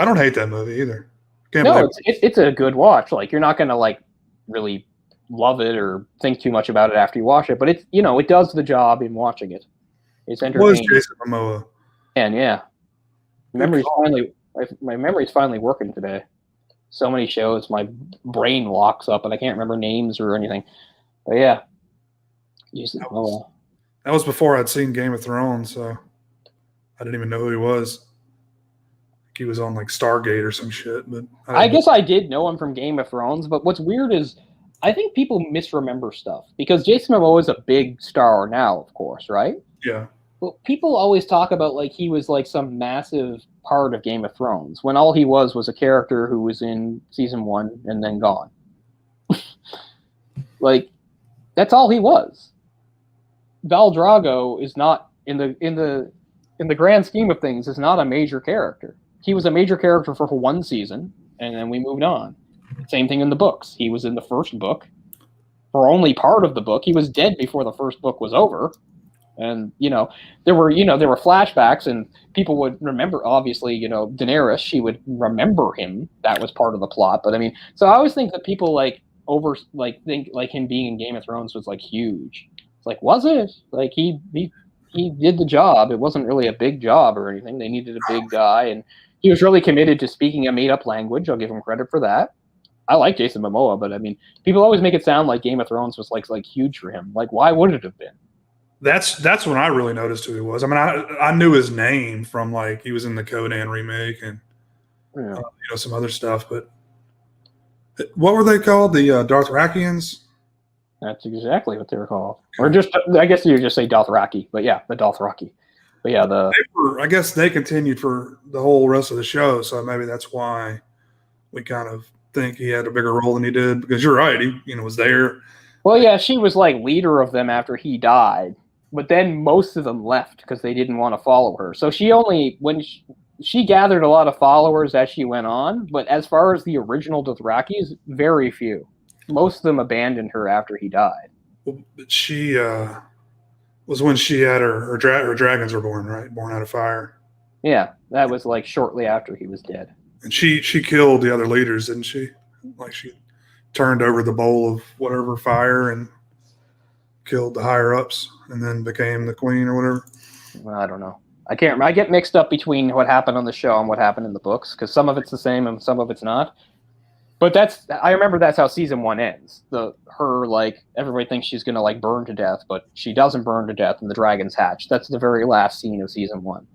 don't hate that movie either. It's a good watch. Like, you're not going to like really love it or think too much about it after you watch it, but it's, it does the job in watching it. It's Was entertaining. Jason Momoa. And yeah, Good call. my memory's finally working today. So many shows, my brain locks up and I can't remember names or anything. But yeah, Jason Momoa. That was before I'd seen Game of Thrones, so I didn't even know who he was. He was on like Stargate or some shit, but I guess I did know him from Game of Thrones, but what's weird is I think people misremember stuff because Jason Momoa is a big star now, of course, right? yeah. Well, people always talk about like he was like some massive part of Game of Thrones when all he was a character who was in season 1 and then gone. Like that's all he was. Val Drago is not in the grand scheme of things is not a major character. He was a major character for 1 season and then we moved on. Same thing in the books. He was in the first book for only part of the book. He was dead before the first book was over. And there were flashbacks, and people would remember. Obviously, Daenerys. She would remember him. That was part of the plot. But I mean, so I always think that people think like him being in Game of Thrones was like huge. It's like, was it? Like he did the job. It wasn't really a big job or anything. They needed a big guy, and he was really committed to speaking a made up language. I'll give him credit for that. I like Jason Momoa, but I mean, people always make it sound like Game of Thrones was like huge for him. Like, why would it have been? That's when I really noticed who he was. I mean, I knew his name from like he was in the Conan remake and some other stuff. But what were they called? The Dothrakians? That's exactly what they were called. Or just, I guess you just say Dothraki, but yeah, the Dothraki. But yeah, I guess they continued for the whole rest of the show, so maybe that's why we kind of think he had a bigger role than he did. Because you're right, he was there. Well, yeah, she was like leader of them after he died. But then most of them left because they didn't want to follow her. So she gathered a lot of followers as she went on, but as far as the original Dothrakis, very few. Most of them abandoned her after he died. Well, but she was when she had her dragons were born, right? Born out of fire. Yeah, that was like shortly after he was dead. And she killed the other leaders, didn't she? Like she turned over the bowl of whatever fire and killed the higher ups and then became the queen or whatever. Well, I don't know. I can't remember. I get mixed up between what happened on the show and what happened in the books because some of it's the same and some of it's not. But I remember that's how season 1 ends. Everybody thinks she's gonna like burn to death, but she doesn't burn to death and the dragons hatch. That's the very last scene of season 1.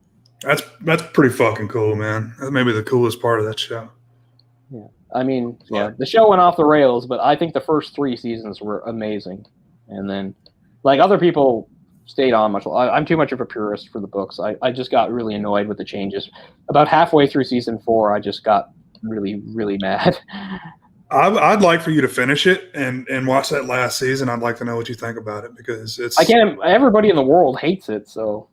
That's pretty fucking cool, man. That's maybe the coolest part of that show. Yeah. I mean, yeah, the show went off the rails, but I think the first 3 seasons were amazing. And then, like, other people stayed on much. I'm too much of a purist for the books. I just got really annoyed with the changes. About halfway through season 4, I just got really, really mad. I'd like for you to finish it and watch that last season. I'd like to know what you think about it because everybody in the world hates it, so.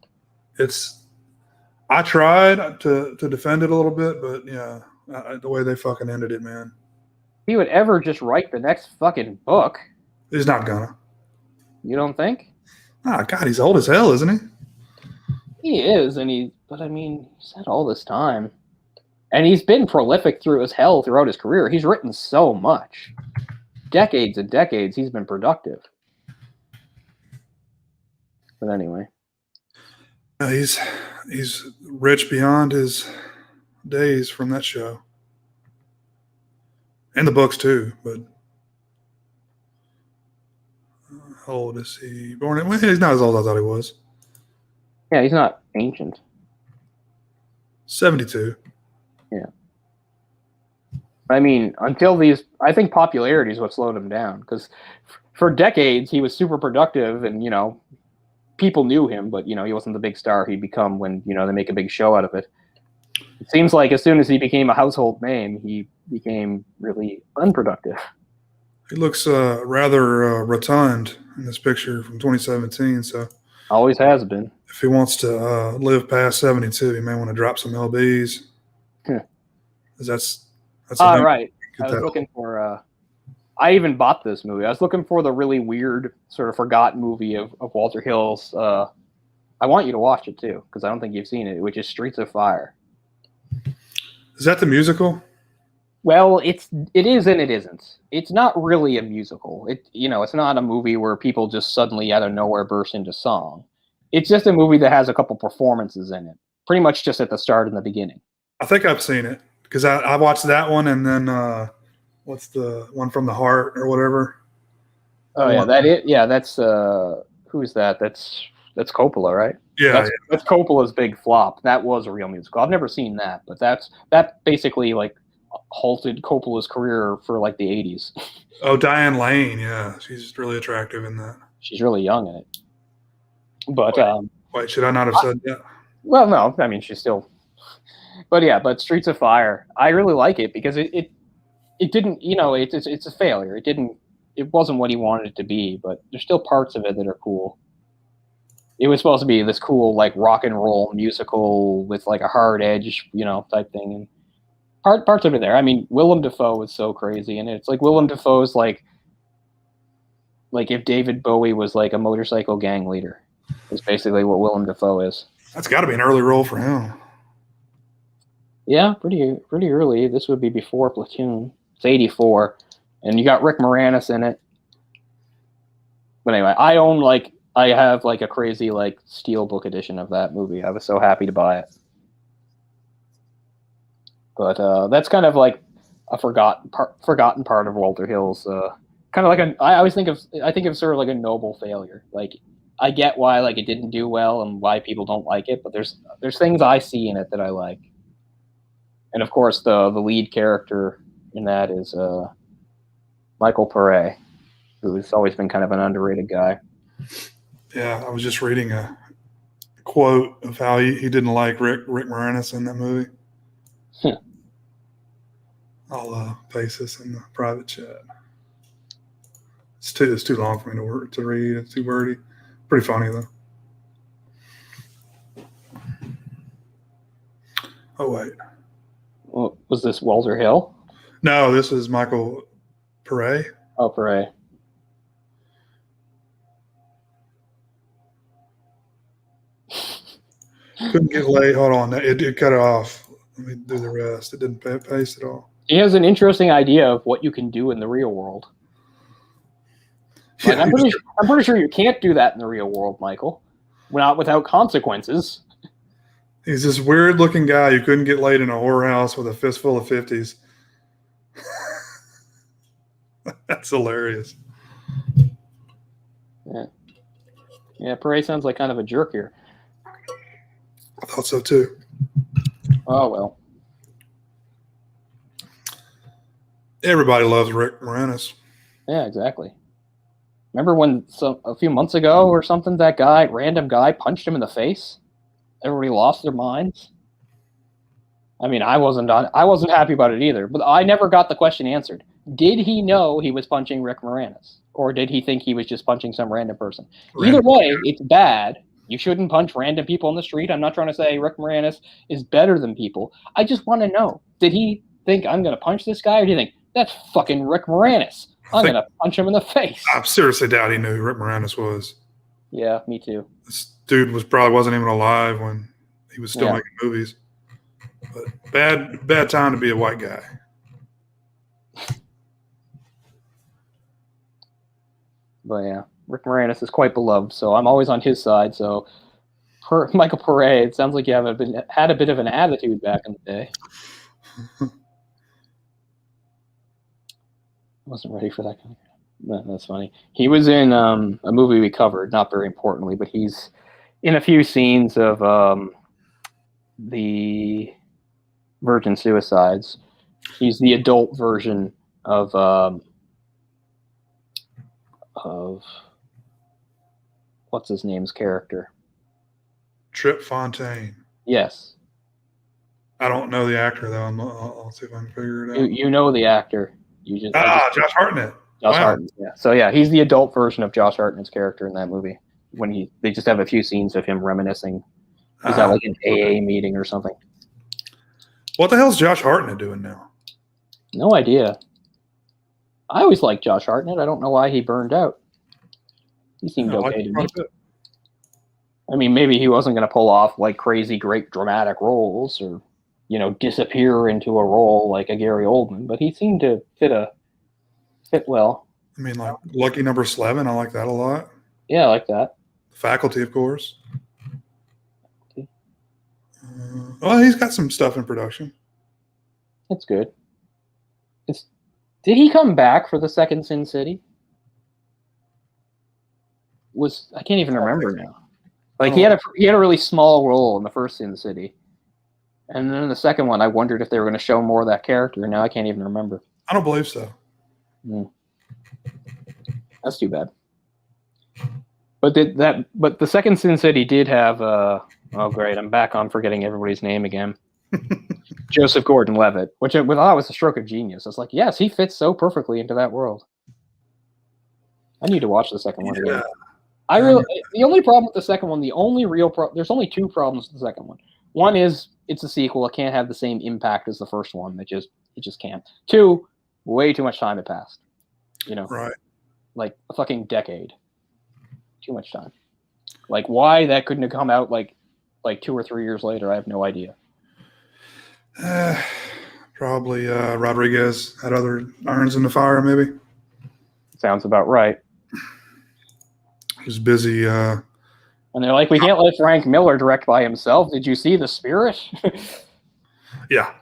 I tried to defend it a little bit, but yeah, the way they fucking ended it, man. If he would ever just write the next fucking book. He's not gonna. You don't think? Ah, God, he's old as hell, isn't he? He is, but I mean, he's had all this time. And he's been prolific throughout his career. He's written so much. Decades and decades, he's been productive. But anyway. He's rich beyond his days from that show. And the books, too, but how old is he? He's not as old as I thought he was. Yeah, he's not ancient. 72. Yeah. I mean, I think popularity is what slowed him down because for decades he was super productive and, people knew him, but, he wasn't the big star he'd become when, they make a big show out of it. It seems like as soon as he became a household name, he became really unproductive. He looks rather rotund in this picture from 2017, so. Always has been. If he wants to live past 72, he may want to drop some lbs. That's right. I was looking for. I even bought this movie. I was looking for the really weird, sort of forgotten movie of Walter Hill's. I want you to watch it too because I don't think you've seen it, which is Streets of Fire. Is that the musical? Well, it is and it isn't. It's not really a musical. It's not a movie where people just suddenly out of nowhere burst into song. It's just a movie that has a couple performances in it, pretty much just at the start and the beginning. I think I've seen it because I watched that one, and then what's the one from the heart or whatever? Oh yeah, that's who's that? That's Coppola, right? Yeah, That's Coppola's big flop. That was a real musical. I've never seen that, but that basically like halted Coppola's career for like the 80s. Oh, Diane Lane. Yeah, she's really attractive in that. She's really young in it. But wait, should I not have said that? Well, no, I mean she's still. But yeah, but Streets of Fire, I really like it because it didn't, it's a failure. It wasn't what he wanted it to be, but there's still parts of it that are cool. It was supposed to be this cool like rock and roll musical with like a hard edge, type thing, and parts of it there. I mean, Willem Dafoe was so crazy, and it's like Willem Dafoe's like if David Bowie was like a motorcycle gang leader, is basically what Willem Dafoe is. That's got to be an early role for him. Yeah, pretty early. This would be before Platoon. It's 84, and you got Rick Moranis in it. But anyway, I have like a crazy like steelbook edition of that movie. I was so happy to buy it. But that's kind of like a forgotten part of Walter Hill's. Kind of like I think of sort of like a noble failure. Like I get why like it didn't do well and why people don't like it, but there's things I see in it that I like. And of course, the lead character in that is Michael Pare, who's always been kind of an underrated guy. Yeah, I was just reading a quote of how he didn't like Rick Moranis in that movie. I'll paste this in the private chat. It's too long for me to read. It's too wordy. Pretty funny though. Oh wait. Well, was this Walter Hill? No, this is Michael Pare. Oh, Pare. Couldn't get laid. Hold on. It cut it off. Let me do the rest. It didn't paste at all. He has an interesting idea of what you can do in the real world. Like, I'm pretty sure you can't do that in the real world, Michael. Not without consequences. He's this weird-looking guy who couldn't get laid in a whorehouse with a fistful of 50s. That's hilarious. Yeah, Pare sounds like kind of a jerk here. I thought so too. Oh well. Everybody loves Rick Moranis. Yeah, exactly. Remember when a few months ago or something, that random guy punched him in the face? Everybody lost their minds. I mean, I wasn't happy about it either, but I never got the question answered. Did he know he was punching Rick Moranis? Or did he think he was just punching some random person? Either way, it's bad. You shouldn't punch random people on the street. I'm not trying to say Rick Moranis is better than people. I just want to know, did he think I'm going to punch this guy? Or do you think, that's fucking Rick Moranis? I'm going to punch him in the face. I seriously doubt he knew who Rick Moranis was. Yeah, me too. This dude wasn't even alive when he was still making movies. But bad time to be a white guy. But yeah, Rick Moranis is quite beloved, so I'm always on his side. So, Michael Pare, it sounds like you had a bit of an attitude back in the day. Wasn't ready for that kind of. That's funny. He was in a movie we covered, not very importantly, but he's in a few scenes of the Virgin Suicides. He's the adult version of what's his name's character? Trip Fontaine. Yes. I don't know the actor though. I'll see if I can figure it out. You know the actor. Josh Hartnett. Josh Hartnett. Yeah. So yeah, he's the adult version of Josh Hartnett's character in that movie. When they just have a few scenes of him reminiscing. He's at like an AA meeting or something. What the hell's Josh Hartnett doing now? No idea. I always liked Josh Hartnett. I don't know why he burned out. He seemed okay to me. I mean, maybe he wasn't going to pull off like crazy, great dramatic roles or, disappear into a role like a Gary Oldman, but he seemed to fit well. I mean, like Lucky Number 11. I like that a lot. Yeah, I like that. Faculty, of course. Well, he's got some stuff in production. That's good. Did he come back for the second Sin City? I can't even remember now. Like he had a really small role in the first Sin City, and then in the second one, I wondered if they were going to show more of that character. And now I can't even remember. I don't believe so. That's too bad. But the second Sin City did have. Oh great, I'm back on forgetting everybody's name again. Joseph Gordon-Levitt, which I thought was a stroke of genius. I was like, yes, he fits so perfectly into that world. I need to watch the second one again. The only problem with the second one, there's only two problems with the second one. One is it's a sequel; it can't have the same impact as the first one. It just can't. Two, way too much time had passed. Right? Like a fucking decade. Too much time. Like why that couldn't have come out like 2 or 3 years later? I have no idea. Probably Rodriguez had other irons in the fire, maybe. Sounds about right. He was busy. And they're like, we can't let Frank Miller direct by himself. Did you see The Spirit? Yeah.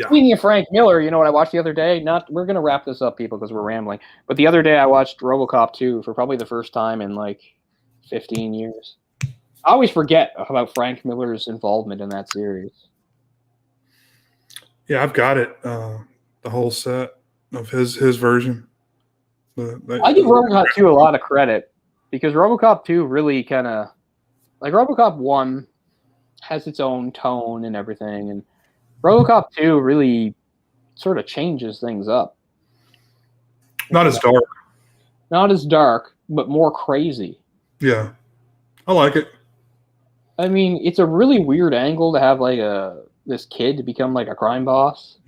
Speaking of Frank Miller, you know what I watched the other day? We're going to wrap this up, people, because we're rambling. But the other day I watched RoboCop 2 for probably the first time in like 15 years. I always forget about Frank Miller's involvement in that series. Yeah, I've got it. The whole set of his version. I give RoboCop 2 a lot of credit because RoboCop 2 really kind of like RoboCop 1 has its own tone and everything, and RoboCop 2 really sort of changes things up. Not as dark. Not as dark, but more crazy. Yeah. I like it. I mean, it's a really weird angle to have like this kid to become like a crime boss,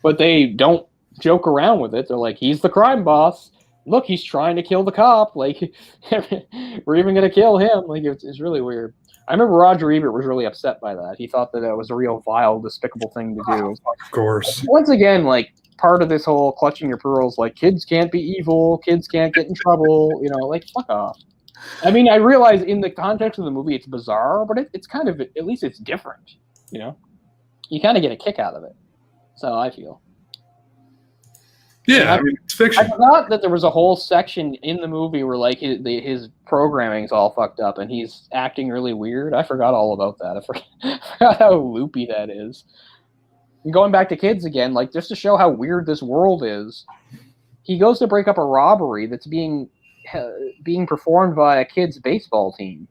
but they don't joke around with it. They're like, he's the crime boss. Look, he's trying to kill the cop. Like, we're even going to kill him. Like, it's really weird. I remember Roger Ebert was really upset by that. He thought that it was a real vile, despicable thing to do. Of course. Once again, like, part of this whole clutching your pearls, like, kids can't be evil, kids can't get in trouble, like, fuck off. I mean, I realize in the context of the movie it's bizarre, but it's kind of, at least it's different, You kind of get a kick out of it. So I feel. Yeah, I mean, it's fiction. I forgot that there was a whole section in the movie where like his programming's all fucked up and he's acting really weird. I forgot all about that. I forgot how loopy that is. And going back to kids again, like just to show how weird this world is, he goes to break up a robbery that's being performed by a kid's baseball team.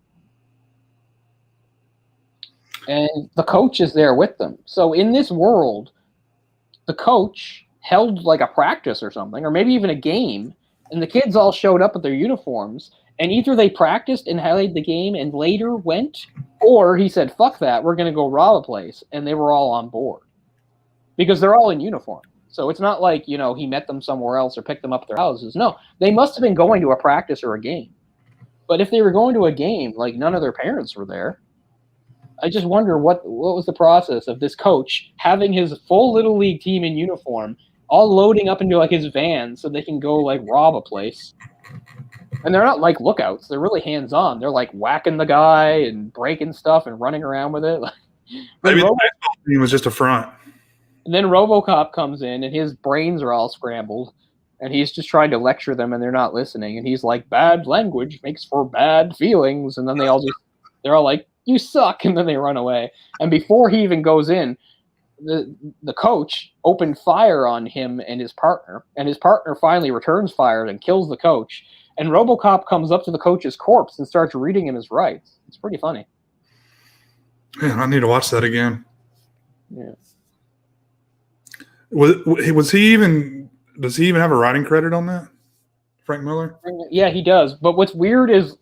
And the coach is there with them. So in this world, the coach held like a practice or something, or maybe even a game, and the kids all showed up with their uniforms, and either they practiced and played the game and later went, or he said, fuck that, we're going to go rob a place, and they were all on board. Because they're all in uniform. So it's not like, he met them somewhere else or picked them up at their houses. No, they must have been going to a practice or a game. But if they were going to a game, like none of their parents were there. I just wonder what was the process of this coach having his full Little League team in uniform, all loading up into like his van so they can go like rob a place. And they're not like lookouts. They're really hands-on. They're like whacking the guy and breaking stuff and running around with it. Maybe the baseball team was just a front. And then RoboCop comes in and his brains are all scrambled and he's just trying to lecture them and they're not listening. And he's like, bad language makes for bad feelings. And then they're all like, you suck. And then they run away. And before he even goes in, the coach opened fire on him and his partner finally returns fire and kills the coach. And RoboCop comes up to the coach's corpse and starts reading him his rights. It's pretty funny. Man, I need to watch that again. Yeah. Was he even? Does he even have a writing credit on that? Frank Miller? Yeah, he does. But what's weird is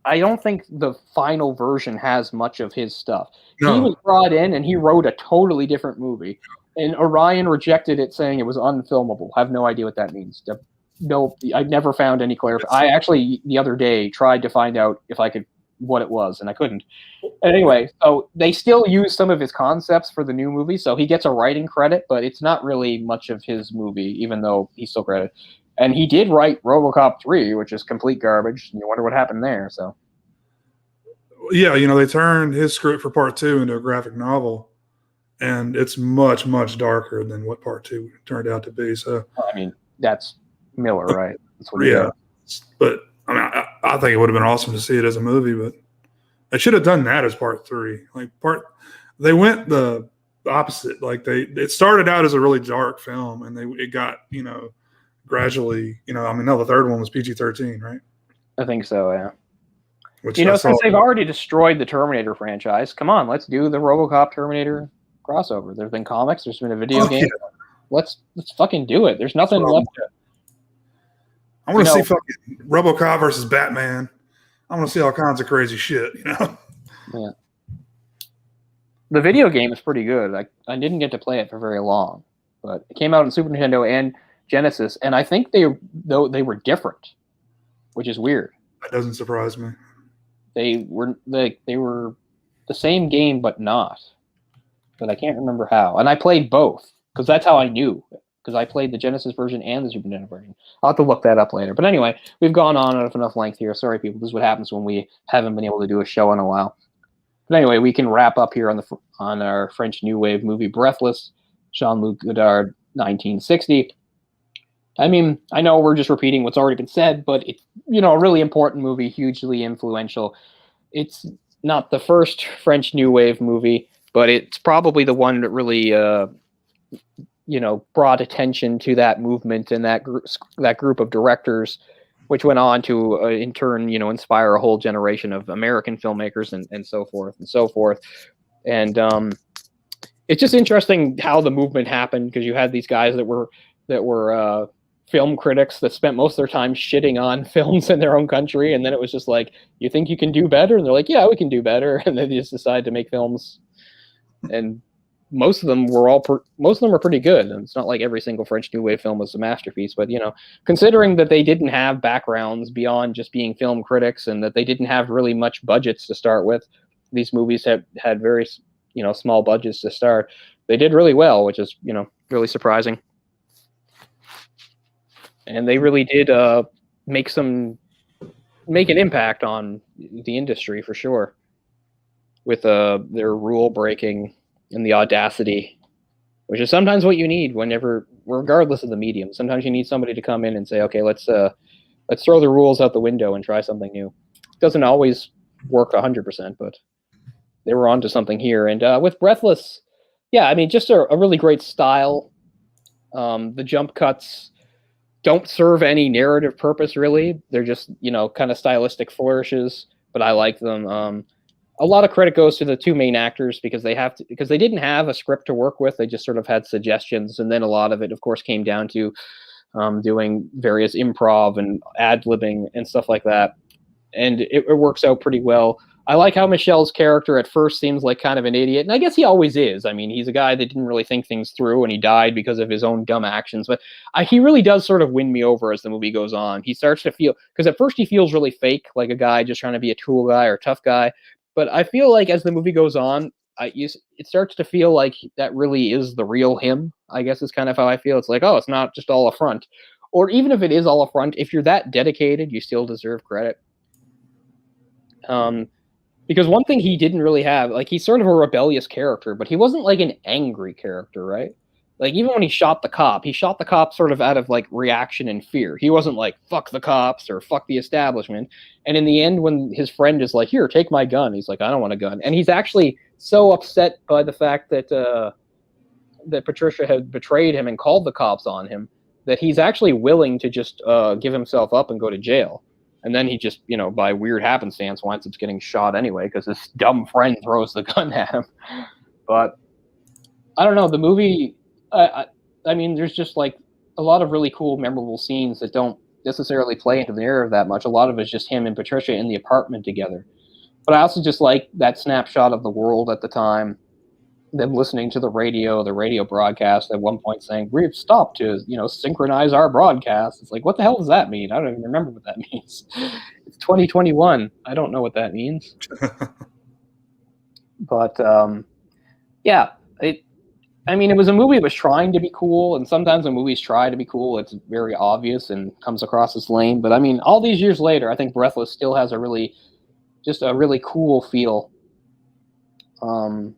I don't think the final version has much of his stuff. No. He was brought in and he wrote a totally different movie. And Orion rejected it saying it was unfilmable. I have no idea what that means. No, I never found any clarification. I actually, the other day, tried to find out if I could what it was, and I couldn't. Anyway, so they still use some of his concepts for the new movie, so he gets a writing credit, but it's not really much of his movie, even though he's still credited. And he did write RoboCop 3, which is complete garbage, and you wonder what happened there. So Yeah, you know, they turned his script for part 2 into a graphic novel, and it's much, much darker than what part 2 turned out to be. So, I mean, that's Miller, right? That's what he yeah, does. but I mean, I think it would have been awesome to see it as a movie, but they should have done that as part 3. They went the opposite. Like it started out as a really dark film, and it got, you know, gradually, you know, I mean, no, the third one was PG-13, right? I think so, yeah. Which you know, since they've already destroyed the Terminator franchise, come on, let's do the RoboCop Terminator crossover. There's been comics, there's been a video game. Yeah. Let's fucking do it. There's nothing left to. I want to see fucking RoboCop versus Batman. I want to see all kinds of crazy shit, you know? Yeah. The video game is pretty good. I didn't get to play it for very long, but it came out on Super Nintendo and Genesis, and I think they were different, which is weird. That doesn't surprise me. They were the same game, but not. But I can't remember how. And I played both because that's how I knew. Because I played the Genesis version and the Super Nintendo version. I'll have to look that up later. But anyway, we've gone on at enough length here. Sorry, people. This is what happens when we haven't been able to do a show in a while. But anyway, we can wrap up here on our French New Wave movie, Breathless, Jean-Luc Godard, 1960. I mean, I know we're just repeating what's already been said, but it's, you know, a really important movie, hugely influential. It's not the first French New Wave movie, but it's probably the one that really, you know, brought attention to that movement and that group of directors, which went on to, in turn, you know, inspire a whole generation of American filmmakers and so forth and so forth. And it's just interesting how the movement happened, because you had these guys that were film critics that spent most of their time shitting on films in their own country, and then it was just like, you think you can do better? And they're like, yeah, we can do better. And then they just decide to make films, and most of them were pretty good. And it's not like every single French New Wave film was a masterpiece, but, you know, considering that they didn't have backgrounds beyond just being film critics, and that they didn't have really much budgets to start with, these movies had very, you know, small budgets to start. They did really well, which is, you know, really surprising. And they really did make an impact on the industry for sure, with their rule breaking and the audacity, which is sometimes what you need regardless of the medium. Sometimes you need somebody to come in and say, okay, let's throw the rules out the window and try something new. It doesn't always work 100%, but they were onto something here. And with Breathless, yeah, I mean, just a really great style. The jump cuts don't serve any narrative purpose, really. They're just, you know, kind of stylistic flourishes, but I like them. A lot of credit goes to the two main actors, because they didn't have a script to work with. They just sort of had suggestions, and then a lot of it, of course, came down to doing various improv and ad-libbing and stuff like that. And it works out pretty well. I like how Michel's character at first seems like kind of an idiot, and I guess he always is. I mean, he's a guy that didn't really think things through, and he died because of his own dumb actions. But he really does sort of win me over as the movie goes on. He starts to feel, because at first he feels really fake, like a guy just trying to be a tool guy or tough guy. But I feel like as the movie goes on, it starts to feel like that really is the real him, I guess is kind of how I feel. It's like, oh, it's not just all a front. Or even if it is all a front, if you're that dedicated, you still deserve credit. Because one thing he didn't really have, like, he's sort of a rebellious character, but he wasn't like an angry character, right? Like, even when he shot the cop sort of out of like reaction and fear. He wasn't like, fuck the cops or fuck the establishment. And in the end, when his friend is like, here, take my gun, he's like, I don't want a gun. And he's actually so upset by the fact that that Patricia had betrayed him and called the cops on him, that he's actually willing to just give himself up and go to jail. And then he just, you know, by weird happenstance, winds up getting shot anyway because this dumb friend throws the gun at him. But I don't know, the movie, I mean, there's just like a lot of really cool, memorable scenes that don't necessarily play into the narrative that much. A lot of it's just him and Patricia in the apartment together. But I also just like that snapshot of the world at the time, them listening to the radio broadcast at one point saying, we've stopped to, you know, synchronize our broadcast. It's like, what the hell does that mean? I don't even remember what that means. It's 2021. I don't know what that means. But, yeah, I mean, it was a movie that was trying to be cool, and sometimes when movies try to be cool, it's very obvious and comes across as lame. But, I mean, all these years later, I think Breathless still has a really just a really cool feel. And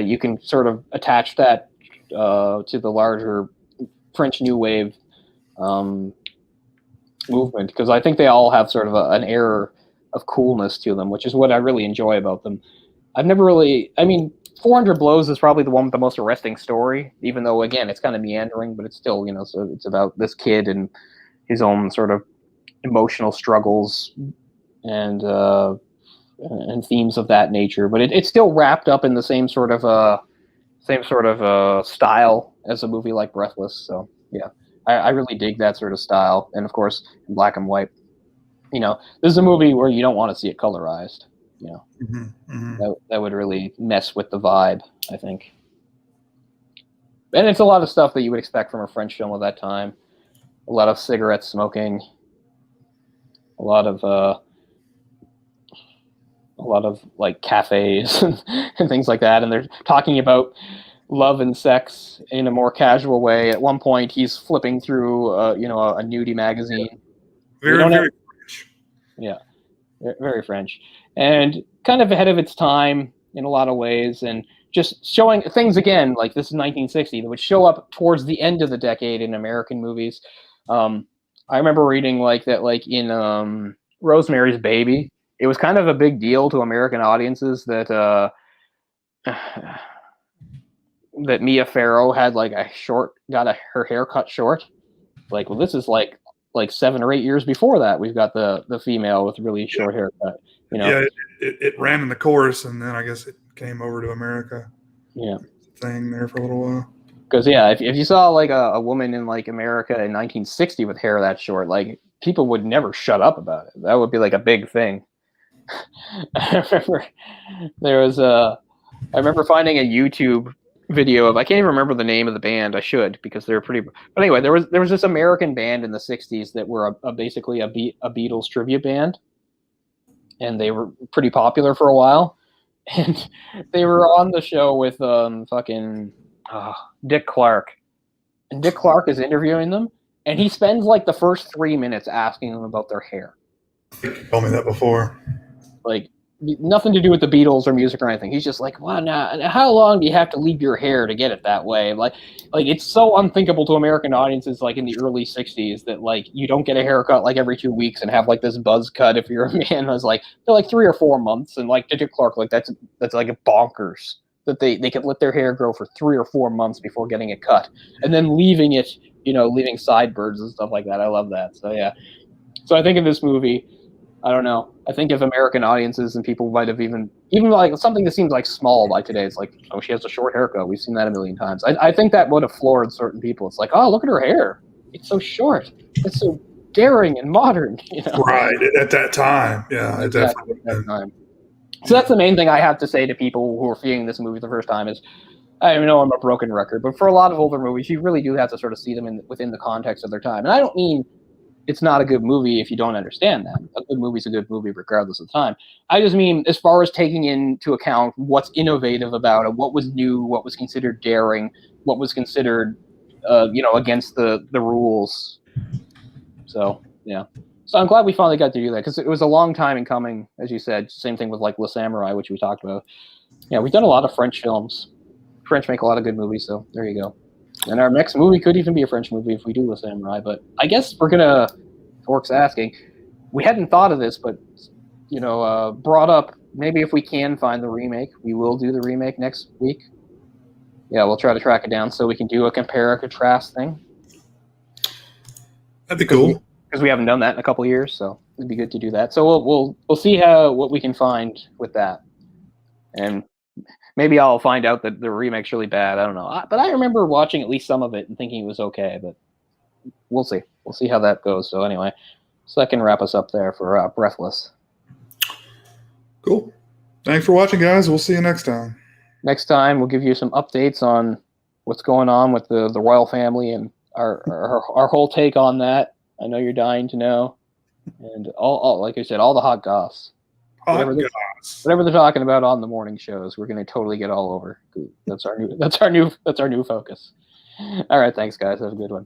you can sort of attach that to the larger French New Wave movement, because I think they all have sort of an air of coolness to them, which is what I really enjoy about them. I've never really, I mean, 400 Blows is probably the one with the most arresting story, even though, again, it's kind of meandering, but it's still, so it's about this kid and his own sort of emotional struggles and themes of that nature. But it's still wrapped up in the same sort of style as a movie like Breathless. So, yeah, I really dig that sort of style. And, of course, in black and white. This is a movie where you don't want to see it colorized. That would really mess with the vibe, I think. And it's a lot of stuff that you would expect from a French film of that time. A lot of cigarette smoking, a lot of like cafes and things like that, and they're talking about love and sex in a more casual way. At one point, he's flipping through a nudie magazine. Very French. Yeah, very French, and kind of ahead of its time in a lot of ways, and just showing things again, like this is 1960, that would show up towards the end of the decade in American movies. I remember reading that in Rosemary's Baby, it was kind of a big deal to American audiences that that Mia Farrow had her hair cut short. Like, well, this is like 7 or 8 years before that. We've got the female with really short haircut. Yeah, it ran in the chorus, and then I guess it came over to America. Yeah, thing there for a little while. Because if you saw like a woman in like America in 1960 with hair that short, like people would never shut up about it. That would be like a big thing. I remember finding a YouTube video of, I can't even remember the name of the band. I should, because they're pretty. But anyway, there was this American band in the 60s that were basically a Beatles tribute band, and they were pretty popular for a while. And they were on the show with Dick Clark, and Dick Clark is interviewing them, and he spends like the first 3 minutes asking them about their hair. You told me that before. Like, nothing to do with the Beatles or music or anything. He's just like, wow, now how long do you have to leave your hair to get it that way? Like it's so unthinkable to American audiences, like in the early 60s, that like you don't get a haircut like every 2 weeks and have like this buzz cut if you're a man. It was like they're like 3 or 4 months, and like Dick Clark, like that's like a bonkers that they could let their hair grow for 3 or 4 months before getting it cut, and then leaving it, leaving sideburns and stuff like that. I love that. So yeah. So I think in this movie, I don't know. I think if American audiences and people might have even like something that seems like small by today, it's like, oh, she has a short haircut. We've seen that a million times. I think that would have floored certain people. It's like, oh, look at her hair. It's so short. It's so daring and modern. Right at that time. Yeah, exactly, at that time. So that's the main thing I have to say to people who are viewing this movie the first time is, I know I'm a broken record, but for a lot of older movies, you really do have to sort of see them within the context of their time. And I don't mean it's not a good movie if you don't understand that. A good movie's a good movie regardless of time. I just mean as far as taking into account what's innovative about it, what was new, what was considered daring, what was considered, against the rules. So, yeah. So I'm glad we finally got to do that, because it was a long time in coming, as you said. Same thing with like Le Samurai, which we talked about. Yeah, we've done a lot of French films. French make a lot of good movies, so there you go. And our next movie could even be a French movie if we do Le Samurai. But I guess we're gonna. Orc's asking. We hadn't thought of this, but brought up. Maybe if we can find the remake, we will do the remake next week. Yeah, we'll try to track it down so we can do a compare and contrast thing. That'd be cool. Because we haven't done that in a couple of years, so it'd be good to do that. So we'll see what we can find with that, and maybe I'll find out that the remake's really bad. I don't know, but I remember watching at least some of it and thinking it was okay. But we'll see. We'll see how that goes. So anyway, so that can wrap us up there for Breathless. Cool. Thanks for watching, guys. We'll see you next time. Next time, we'll give you some updates on what's going on with the royal family and our whole take on that. I know you're dying to know, and all like I said, all the hot goss. Whatever they're talking about on the morning shows, we're going to totally get all over. That's our new focus. All right, thanks guys. Have a good one.